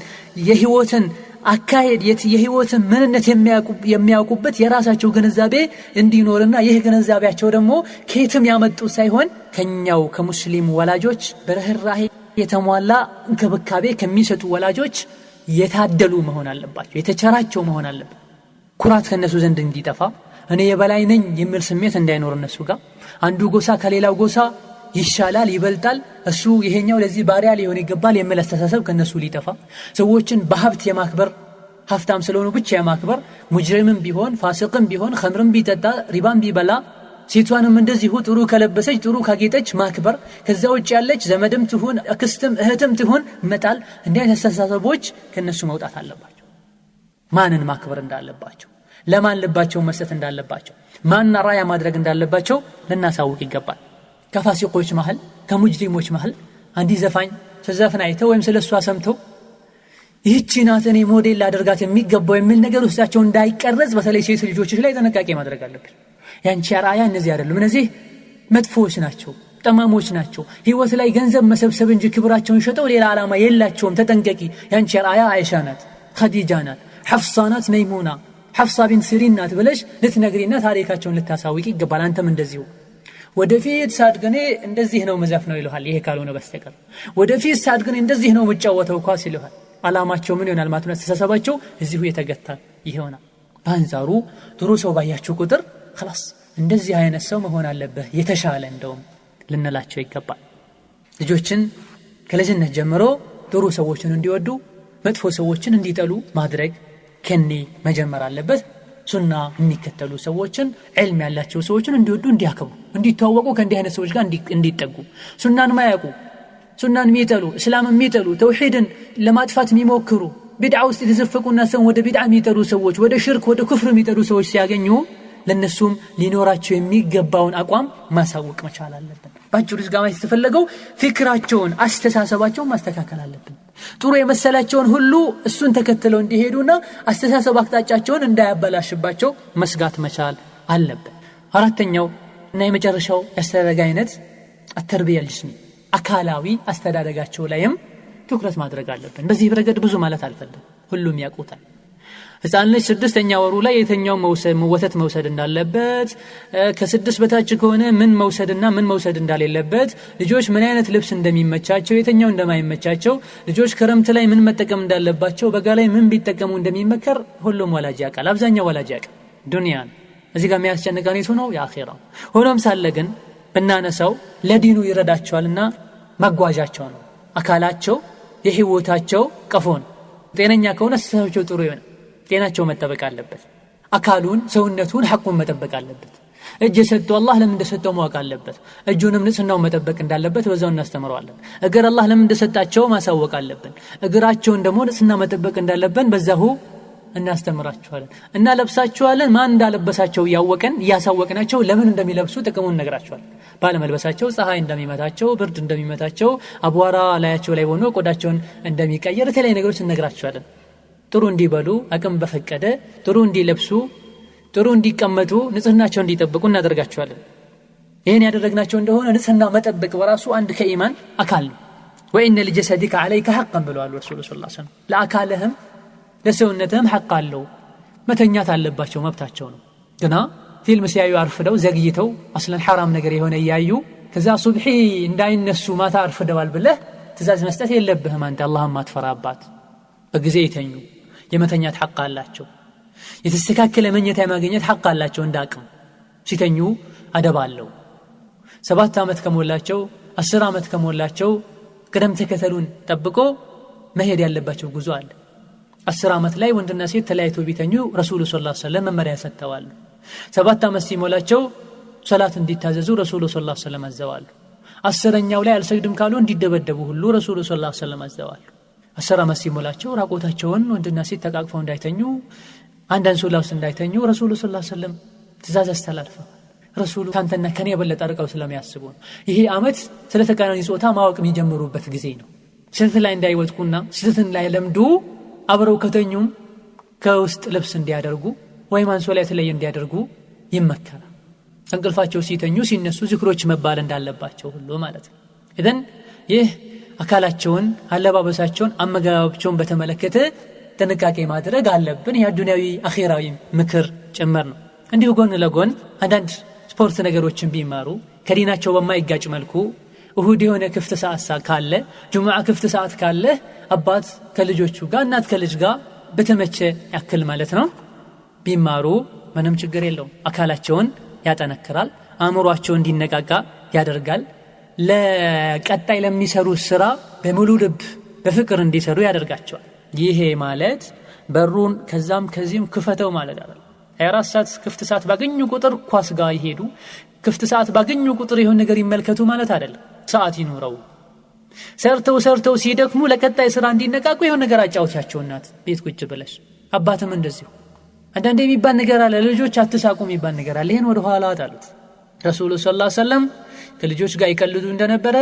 የህይወትን አካሄድ የህይወትን ምንነት የሚያውቁበት የራሳቸው ግንዛቤ እንዲኖርና ይህ ግንዛቤያቸው ደግሞ ከየትም ያመጡ ሳይሆን ከኛው ከሙስሊም ወላጆች በርህራሄ የተሟላ እንክብካቤ ከሚሰጡ ወላጆች የታደሉ መሆን አለባቸው የተቸራቸው መሆን አለበት ኩራት ከነሱ ዘንድ እንዲጠፋ እኔ የበላይ ነኝ የሚል ስሜት እንዳይኖር እነሱ ጋር አንዱ ጎሳ ከሌላው ጎሳ ይሻላል ይበልጣል እሱ ይሄኛው ለዚህ ባሪያ ሊሆን ይገባል የሚል አስተሳሰብ ከነሱ ሊጠፋ ሰዎችን በሀብት የማክበር ሀብታም ስለሆኑ ብቻ የማክበር ሙጅሪምም ቢሆን ፋሲቅም ቢሆን ኸምርም ቢጠጣ ሪባም ቢበላ ሴቷንም እንደዚሁ ጥሩ ከለበሰች ጥሩ ካጌጠች ማክበር ከዛ ውጭ ያለች ዘመድም ትሁን አክስትም እህትም ትሁን መጣል እንዲህ አይነት አስተሳሰቦች ከነሱ መውጣት አለባቸው ማንን ማክበር እንዳለባቸው ለማን ልባቸው መስጠት እንዳለባቸው ማን ራያ ማድረግ እንዳለባቸው ለናሳውቅ ይገባል ከፋሲቆች መሃል ከሙጅሪሞች መሃል አንዲ ዘፋኝ ተዘፈን አይተው ወይም ስለሷ ሰምተው ይህቺ ናት እኔ ሞዴል ላደርጋት የሚገባው የሚል ነገር ውስጣቸው እንዳይቀረጽ በተለይ ሴት ልጆች ላይ ጥንቃቄ ማድረግ አለብን ያንቺ ራያ እነዚህ አይደሉም እነዚህ መጥፎች ናቸው ጠማሞች ናቸው ህይወት ላይ ገንዘብ መሰብሰብ እንጂ ክብራቸውን ሸጠው ሌላ ዓላማ የላቸውም ተጠንቀቂ ያንቺ ራያ አይሻ ናት ኸዲጃ ናት ሐፍሳ ናት መይሙና ሐፍሳ ቢንት ሲሪን ናት ብለሽ ልትነግሪና ታሪካቸውን ልታሳውቂ ይገባል አንተም እንደዚሁ ወደፊት ሳድገኔ እንደዚህ ነው መዘፍነው ይልሃል ይሄ ካልሆነ በስተቀር ወደፊት ሳድገኔ እንደዚህ ነው መጫወተው ኳስ ይልሃል ዓላማቸው ምን ይሆናል ማለት ነው ተሳሰባቸው እዚሁ የተገታ ይሆናል ባንዛሩ ጥሩ ሰው ባያችሁ ቁጥር خلاص እንደዚህ አይነት ሰው መሆን አለበት የተሻለ እንደውም ልንላቸው ይገባል ልጆችን ከልጅነት ጀምሮ ጥሩ ሰዎችን እንዲወዱ መጥፎ ሰዎችን እንዲጠሉ ማድረግ ከኔ መጀመር አለበት ሱና የሚከተሉ ሰዎችን ዒልም ያላቸው ሰዎችን እንዲወዱ እንዲያከብሩ እንዲተዋወቁ ከእንዲህ አይነት ሰዎች ጋር እንዲጠጉ ሱናን ማያውቁ ሱናን የሚጠሉ እስላምን የሚጠሉ ተውሂድን ለማጥፋት የሚሞክሩ ቢድዓ ውስጥ የተዘፈቁና ሰው ወደ ቢድዓ የሚጠሉ ሰዎች ወደ ሽርክ ወደ ኩፍር የሚጠሉ ሰዎች ሲያገኙ ለነሱም ሊኖራቸው የሚገባውን አቋም ማሳወቅ መቻል አለብን ባጭሩ ዝጋማ የተፈለገው ፍክራቸውን አስተሳሰባቸውን ማስተካከል አለብን ጥሩ የመሰላቸውን ሁሉ እሱን ተከትለው እንዲሄዱና አስተሳሰብ አቅጣጫቸውን እንዳያበላሽባቸው መስጋት መቻል አለብን አራተኛው እና የመጨረሻው አስተዳደግ አይነት التربيه الجسميه አካላዊ አስተዳደጋቸው ላይም ትኩረት ማድረግ አለብን በዚህ ረገድ ብዙ ማለት አልፈልግም ሁሉም ያውቁታል ህፃን ልጅ 6ኛ ወሩ ላይ የተኛው ወተት መውሰድ እንዳለበት ከ6 በታች ከሆነ ምን መውሰድና ምን መውሰድ እንዳሌለበት ልጆች ምን አይነት ልብስ እንደሚመቻቸው የተኛው እንደማይመቻቸው ልጆች ክረምት ላይ ምን መጠቀም እንዳለባቸው በጋ ላይ ምን ቢጠቀሙ እንደሚመከር ሁሉም ወላጅ ያውቃል አብዛኛው ወላጅ ያውቃል ዱንያን እዚህ ጋር የሚያስጨንቀን ነው የአኺራው ሆኖም ሳለ ግን በእናነሳው ለዲኑ ይረዳቸዋልና ማጓዣቸው ነው አካላቸው የህይወታቸው ቀፎን ጤነኛ ከሆነ ሰውቸው ጥሩ ይሆናል ጤናቸው መጠበቅ አለበት አካሉን ሰውነቱን ሐቁን መጠበቅ አለበት እጅ ሰጥቶ አላህ ለምን እንደሰጠው ማወቅ አለበት እጁንም ንጽህናው መጠበቅ እንዳለበት በዛው እናስተምረዋለን እግር አላህ ለምን እንደሰጣቸው ማሳወቅ አለበት እግራቸውን ደግሞ ንጽህና መጠበቅ እንዳለበት በዛው እናስተምራቸዋለን እና ለብሳቸዋለን ማን እንዳለበሳቸው ያወቀን ያሳወቅናቸው ለምን እንደሚለብሱ ጥቅሙን ነግራቸዋለን ባለመልበሳቸው ፀሐይ እንደሚመታቸው ብርድ እንደሚመታቸው አቧራ ላያቸው ላይ ሆኖ ቆዳቸውን እንደሚቀየር የተለያዩ ነገሮች እንነግራቸዋለን ጥሩ እንዲበሉ አቅም በፈቀደ ጥሩ እንዲለብሱ ጥሩ እንዲቀመጡ ንጽህናቸውን እንዲጠብቁ እናደርጋቸዋለን ይሄን ያደረግናቸው እንደሆነ ንጽህና መጠበቅ በራሱ አንድ ከኢማን አካል ነው ወኢነ ለጀሰዲከ አለይከ ሐቀን ብለዋል ረሱሉ ሰለላሁ ዐለይሂ ወሰለም ለአካልህም ለሰውነትህም ሐቅ አለው መተኛት አለባቸው መብታቸው ነው ግና ፊልም ሲያዩ አርፍደው ዘግይተው አስለን حرام ነገር የሆነ ያዩ ከዛ ሱብሂ እንዳይነሱ ማታ አርፍደዋል ብለህ ትእዛዝ መስጠት የለብህም አንተ አላህን ማትፈራባት በጊዜ ይተኙ የመተኛት ሐቅ አላቸው የተስተካከለ መኝታ የማግኘት ሐቅ አላቸው እንዳቅም ሲተኙ አደብ አለው 7 ዓመት ከሞላቸው 10 ዓመት ከሞላቸው ቅደም ተከተሉን ጠብቆ መሄድ ያለባቸው ጉዞ አለ 10 ዓመት ላይ ወንድና ሴት ተለያይተው ቢተኙ ረሱሉ ሰለላሁ ዐለይሂ ወሰለም መመሪያ ሰጥተዋል 7 ዓመት ሲሞላቸው ሶላት እንዲታዘዙ ረሱሉ ሰለላሁ ዐለይሂ ወሰለም አዘዋል 10ኛው ላይ አልሰግድም ካሉ እንዲደበደቡ ሁሉ ረሱሉ ሰለላሁ ዐለይሂ ወሰለም አዘዋል 10 ዓመት ሲሞላቸው ራቆታቸውን ወንድና ሴት ተቃቅፈው እንዳይተኙ አንድ አንሶላ ውስጥ እንዳይተኙ ረሱሉ ሰለላሁ ዐለይሂ ወሰለም ትእዛዝ አስተላልፈዋል ረሱሉ ካንተና ከኔ የበለጠ አርቀው ስለሚያስቡ ይሄ አመት ስለ ተቃራኒ ጾታ ማወቅ የሚጀምሩበት ጊዜ ነው ስህተት ላይ እንዳይወድቁና ስህተትን ላይ ለምዱ አብረው ከተኙም ከውስጥ ልብስ እንዲያደርጉ ወይ አንሶላ የተለየ እንዲያደርጉ ይመከራል እንቅልፋቸው ሲተኙ ሲነሱ ዝክሮች መባል እንዳለባቸው ሁሉ ማለት ነው ኢደን ይህ አካላቸውን አለባበሳቸውን አመጋገባቸውን በተመለከተ ጥንቃቄ ማድረግ አለብን ያ ዱንያዊ አኺራዊ ምክር ጭምር ነው እንዲሁ ጎን ለጎን አንዳንድ ስፖርት ነገሮችን ቢማሩ ከዲናቸው በማይጋጭ መልኩ እሁድ የሆነ ክፍት ሰዓት ካለ ጁምዓ ክፍት ሰዓት ካለ አባት ከልጆቹ ጋር እናት ከልጅ ጋር በተመቸ ያክል ማለት ነው ቢማሩ ምንም ችግር የለውም አካላቸውን ያጠነክራል አእምሮአቸው እንዲነቃቃ ያደርጋል ለቀጣይ ለሚሰሩ ስራ በሙሉ ልብ በፍቅር እንዲሰሩ ያደርጋቸዋል ይሄ ማለት በሩን ከዛም ከዚህም ክፈተው ማለት አይደለም 24 ሰዓት ክፍት ሰዓት ባገኙ ቁጥር ኳስ ጋር ይሄዱ፣ ክፍት ሰዓት ባገኙ ቁጥር ይሁን ነገር ይመልከቱ ማለት አይደለም። ሰዓት ይኖረው። ሰርተው ሲደክሙ ለቀጣይ ስራ እንዲነቃቁ ይሁን ነገር አጫውቻቸው እናት ቤት ቁጭ ብለሽ። አባትም እንደዚሁ አንዳንዴ የሚባል ነገር አለ፣ ልጆች አትሳቁ የሚባል ነገር አለ። ይሄን ወደ ኋላ አጣሉት። ረሱሉ ሰለላሁ ዐለይሂ ወሰለም ከልጆች ጋር ይቀልዱ እንደነበረ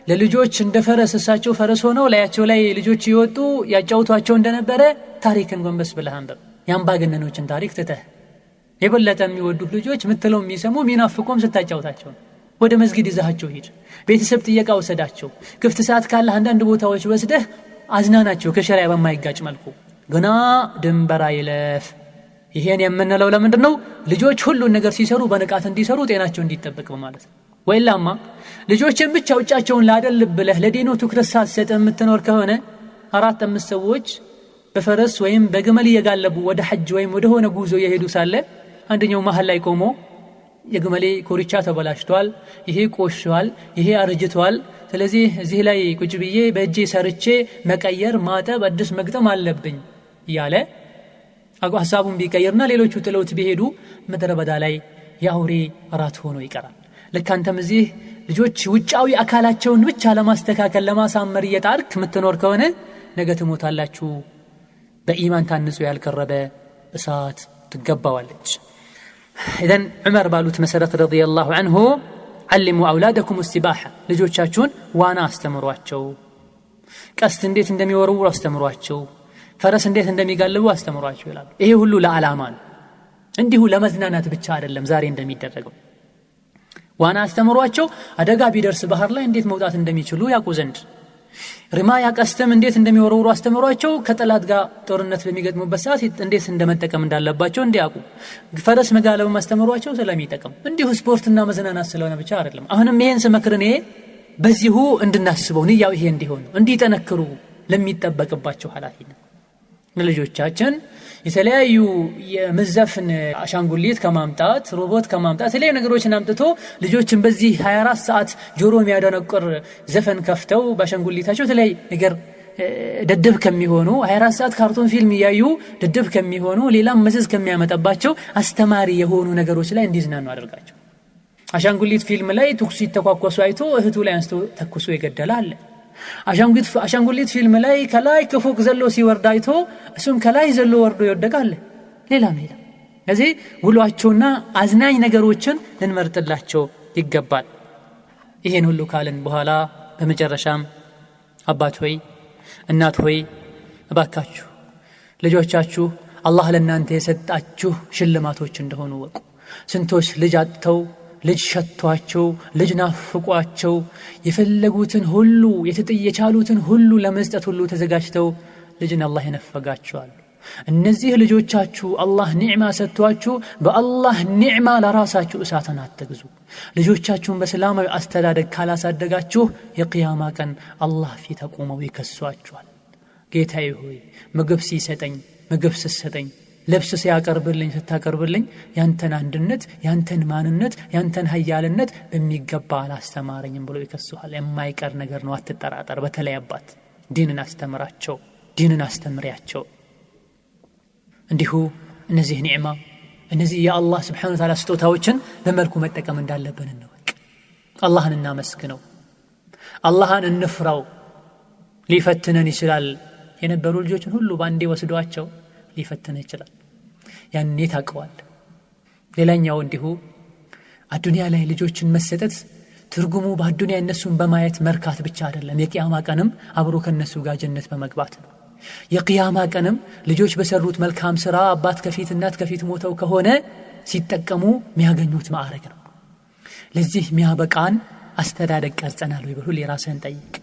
ለልጆች እንደ ፈረስ እሳቸው ፈረስ ሆነው ላያቸው ላይ ልጆች ይወጡ ያጫውቷቸው እንደነበረ ታሪክን ጎንበስ ብለህ አንብብ። ያምባገነኖችን ታሪክ ትተህ የበለጠ የሚወዱህ ልጆች ምትለው የሚሰሙ ሚናፍቆም ስታጫውታቸው ወደ መስጊድ ይዛቸው ሂድ። ቤተሰብ ጥየቃ ወሰዳቸው። ክፍት ሰዓት ካለ አንዳንድ ቦታዎች ወስደህ አዝናናቸው ከሸሪዓ በማይጋጭ መልኩ። ገና ድንበር አይለፍ። ይሄን የምንለው ለምንድነው? ልጆች ሁሉን ነገር ሲሰሩ በንቃት እንዲሰሩ ጤናቸው እንዲጠበቅ በማለት ነው። ወይላማ ልጆችን ብቻ ውጫቸውን ላደል ብለህ ለዲኑ ትኩረት ሳትሰጥ የምትኖር ከሆነ 4-5 ሰዎች በፈረስ ወይም በግመል እየጋለቡ ወደ ሐጅ ወይም ወደ ሆነ ጉዞ የሄዱ ሳለ አንደኛው መሃል ላይ ቆሞ የግመሌ ኮርቻ ተበላሽቷል፣ ይሄ ቆሽቷል፣ ይሄ አርጅቷል፣ ስለዚህ እዚህ ላይ ቁጭ ብዬ በእጄ ሰርቼ መቀየር ማጠብ አዲስ መግጠም አለብኝ እያለ ሐሳቡን ቢቀይርና ሌሎቹ ጥለውት ቢሄዱ ምድረ በዳ ላይ ያውሬ ራት ሆኖ ይቀራል። ለካንተም እዚህ ልጆች ውጫዊ አካላቸውን ብቻ ለማስተካከል ለማሳመር እየጣርክ ምትኖር ከሆነ ነገ ትሞታላችሁ። በኢማን ታንጹ ያልቀረበ እሳት ትገባዋለች። إذن عمر بالوت مسرت رضي الله عنه علموا أولادكم السباحة ልጆቻችሁን ዋና አስተምሯቸው። ቀስት እንዴት እንደሚወረውሩ አስተምሯቸው። ፈረስ እንዴት እንደሚጋልቡ አስተምሯቸው ይላል። ይሄ ሁሉ ለዓላማ ነው፣ እንዲሁ ለመዝናናት ብቻ አይደለም። ዛሬ እንደሚደረገው ዋና አስተምሯቸው። አደጋ ቢደርስ ባህር ላይ እንዴት መውጣት እንደሚችሉ ያውቁ ዘንድ ሪማያ ቀስተም እንዴት እንደሚወረውሩ አስተምሯቸው። ከጠላት ጋር ጦርነት በሚገጥሙበት ሰዓት እንዴት እንደመጠቀም እንዳለባቸው እንዲያውቁ። ፈረስ መጋለብ ማስተምሯቸው ስለሚጠቅም እንዲሁ ስፖርትና መዝናናት ስለሆነ ብቻ አይደለም። አሁንም ይሄን ስመክርኔ በዚሁ እንድናስበው ንያው ይሄ እንዲሆን እንዲጠነክሩ ለሚጠበቅባቸው ኃላፊነት ልጆቻችን የተለያዩ የመዘፍን አሻንጉሊት ከማምጣት ሮቦት ከማምጣት የተለያዩ ነገሮችን አምጥቶ ልጆችን በዚህ 24 ሰዓት ጆሮ የሚያደነቁር ዘፈን ከፍተው በአሻንጉሊታቸው የተለያዩ ነገር ደደብ ከሚሆኑ 24 ሰዓት ካርቶን ፊልም ያዩ ደደብ ከሚሆኑ ሌላም መዘዝ ከሚያመጣባቸው አስተማሪ የሆኑ ነገሮች ላይ እንዲዝናኑ አድርጋቸው። አሻንጉሊት ፊልም ላይ ተኩስ ይተኳኮሱ አይቶ እህቱ ላይ አንስቶ ተኩሶ ይገደላል። አሻንጉሊት ፊልም ላይ ከላይ ከፎቅ ዘሎ ሲወርድ አይቶ እሱም ከላይ ዘሎ ወርዶ ይወደቃል። ሌላም ስለዚህ ውሏቸውና አዝናኝ ነገሮችን ልንመርጥላቸው ይገባል። ይሄን ሁሉ ካልን በኋላ በመጨረሻም አባት ሆይ እናት ሆይ እባካችሁ ልጆቻችሁ አላህ ለእናንተ የሰጣችሁ ሽልማቶች እንደሆኑ ወቁ። ስንቶች ልጅ አጥተው ልጅ ሸቷቸው ልጅ ናፍቋቸው የፈለጉትን ሁሉ የቻሉትን ሁሉ ለመስጠት ሁሉ ተዘጋጅተው ልጅን አላህ ይነፈጋቸዋል። እነዚህ ልጆቻችሁ አላህ ኒዕማ ሰጥቷችሁ በአላህ ኒዕማ ለራሳችሁ እሳትን አትግዙ። ልጆቻችሁን በሰላማዊ አስተዳደግ ካላሳደጋችሁ የቂያማ ቀን አላህ ፊት ቆመው ይከሷችኋል። ጌታዬ ሆይ ምግብ ሲሰጠኝ ምግብ ሲሰጠኝ ልብስ ሲያቀርብልኝ ስታቀርብልኝ ያንተን አንድነት ያንተን ማንነት ያንተን ኃያልነት በሚገባ አላስተማረኝም ብሎ ይከሱሃል። የማይቀር ነገር ነው፣ አትጠራጠር። በተለይ አባት ዲንን አስተምራቸው፣ ዲንን አስተምሪያቸው። እንዲሁ እነዚህ ኒዕማ እነዚህ የአላህ Subhanahu Wa Ta'ala ስጦታዎችን በመልኩ መጠቀም እንዳለብን ነው። አላህን እናመስግነው፣ አላህን እንፍራው። ሊፈትነን ይችላል። የነበሩ ልጆችን ሁሉ ባንዴ ወስዷቸው ሊፈትነ ይችላል። ያኔ ታቀዋል። ሌላኛው እንዲሁ አዱንያ ላይ ልጆችን መሰጠት ትርጉሙ በአዱንያ እነሱን በማየት መርካት ብቻ አይደለም። የቂያማ ቀንም አብሮ ከነሱ ጋር ጀነት በመግባት ነው። የቂያማ ቀንም ልጆች በሰሩት መልካም ስራ አባት ከፊት እናት ከፊት ሞተው ከሆነ ሲጠቀሙ የሚያገኙት ማዕረግ ነው። ለዚህ የሚያበቃን አስተዳደግ ቀርጸናል ወይ ብሎ ለራስህን ጠይቅ።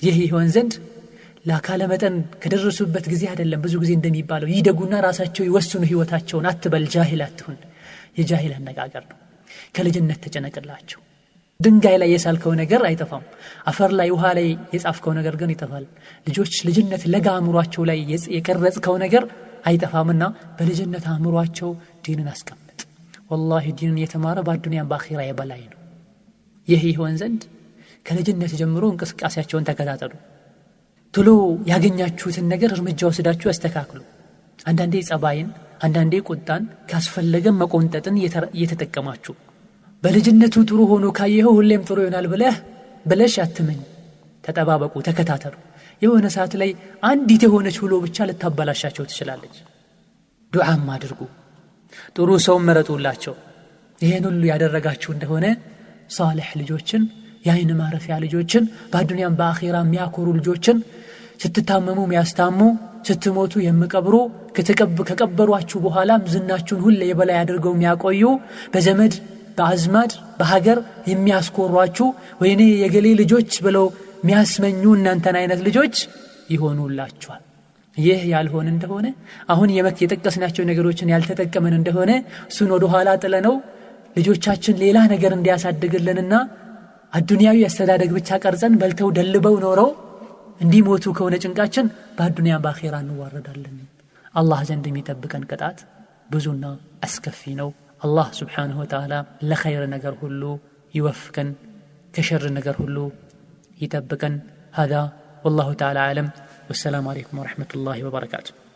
ይህ ይሆን ዘንድ ለአካለ መጠን ከደረሱበት ጊዜ አይደለም። ብዙ ጊዜ እንደሚባለው ይደጉና ራሳቸው ይወስኑ ህይወታቸውን አትበል ጃሂል አትሁን። የጃሂል አነጋገር ነው። ከልጅነት ተጨነቅላቸው። ድንጋይ ላይ የሳልከው ነገር አይጠፋም፣ አፈር ላይ ውሃ ላይ የጻፍከው ነገር ግን ይጠፋል። ልጆች ልጅነት ለጋ አእምሯቸው ላይ የቀረጽከው ነገር አይጠፋምና በልጅነት አእምሯቸው ዲንን አስቀምጥ። ወላሂ ዲንን የተማረ በአዱንያም በአኺራ የበላይ ነው። ይህ ይሆን ዘንድ ከልጅነት ጀምሮ እንቅስቃሴያቸውን ተከታተሉ። ቶሎ ያገኛችሁትን ነገር እርምጃ ወስዳችሁ አስተካክሉ። አንዳንዴ ጸባይን አንዳንዴ ቁጣን ካስፈለገም መቆንጠጥን እየተጠቀማችሁ በልጅነቱ ጥሩ ሆኖ ካየኸው ሁሌም ጥሩ ይሆናል ብለሽ አትመኝ። ተጠባበቁ፣ ተከታተሉ። የሆነ ሰዓት ላይ አንዲት የሆነች ሁሉ ብቻ ልታበላሻቸው ትችላለች። ዱዓም አድርጉ፣ ጥሩ ሰው መረጡላቸው። ይሄን ሁሉ ያደረጋችሁ እንደሆነ ሷሊህ ልጆችን፣ የአይን ማረፊያ ልጆችን፣ በአዱንያም በአኺራ የሚያኮሩ ልጆችን፣ ስትታመሙ የሚያስታሙ፣ ስትሞቱ የሚቀብሩ፣ ከቀበሯችሁ በኋላም ዝናችሁን ሁሌ የበላይ አድርገው የሚያቆዩ፣ በዘመድ በአዝማድ በሀገር የሚያስኮሯችሁ ወይኔ የገሌ ልጆች ብለው የሚያስመኙ እናንተን አይነት ልጆች ይሆኑላችኋል። ይህ ያልሆነ እንደሆነ አሁን የጠቀስናቸው ነገሮችን ያልተጠቀመን እንደሆነ እሱን ወደ ኋላ ጥለነው ልጆቻችን ሌላ ነገር እንዲያሳድግልንና አዱንያዊ አስተዳደግ ብቻ ቀርጸን በልተው ደልበው ኖረው እንዲሞቱ ከሆነ ጭንቃችን በአዱንያ በአኺራ እንዋረዳለን። አላህ ዘንድ የሚጠብቀን ቅጣት ብዙና አስከፊ ነው። አላህ Subhanahu Wa Ta'ala ለኸይር ነገር ሁሉ ይወፍቀን፣ ከሸር ነገር ሁሉ يتبقن. هذا والله تعالى أعلم، والسلام عليكم ورحمة الله وبركاته.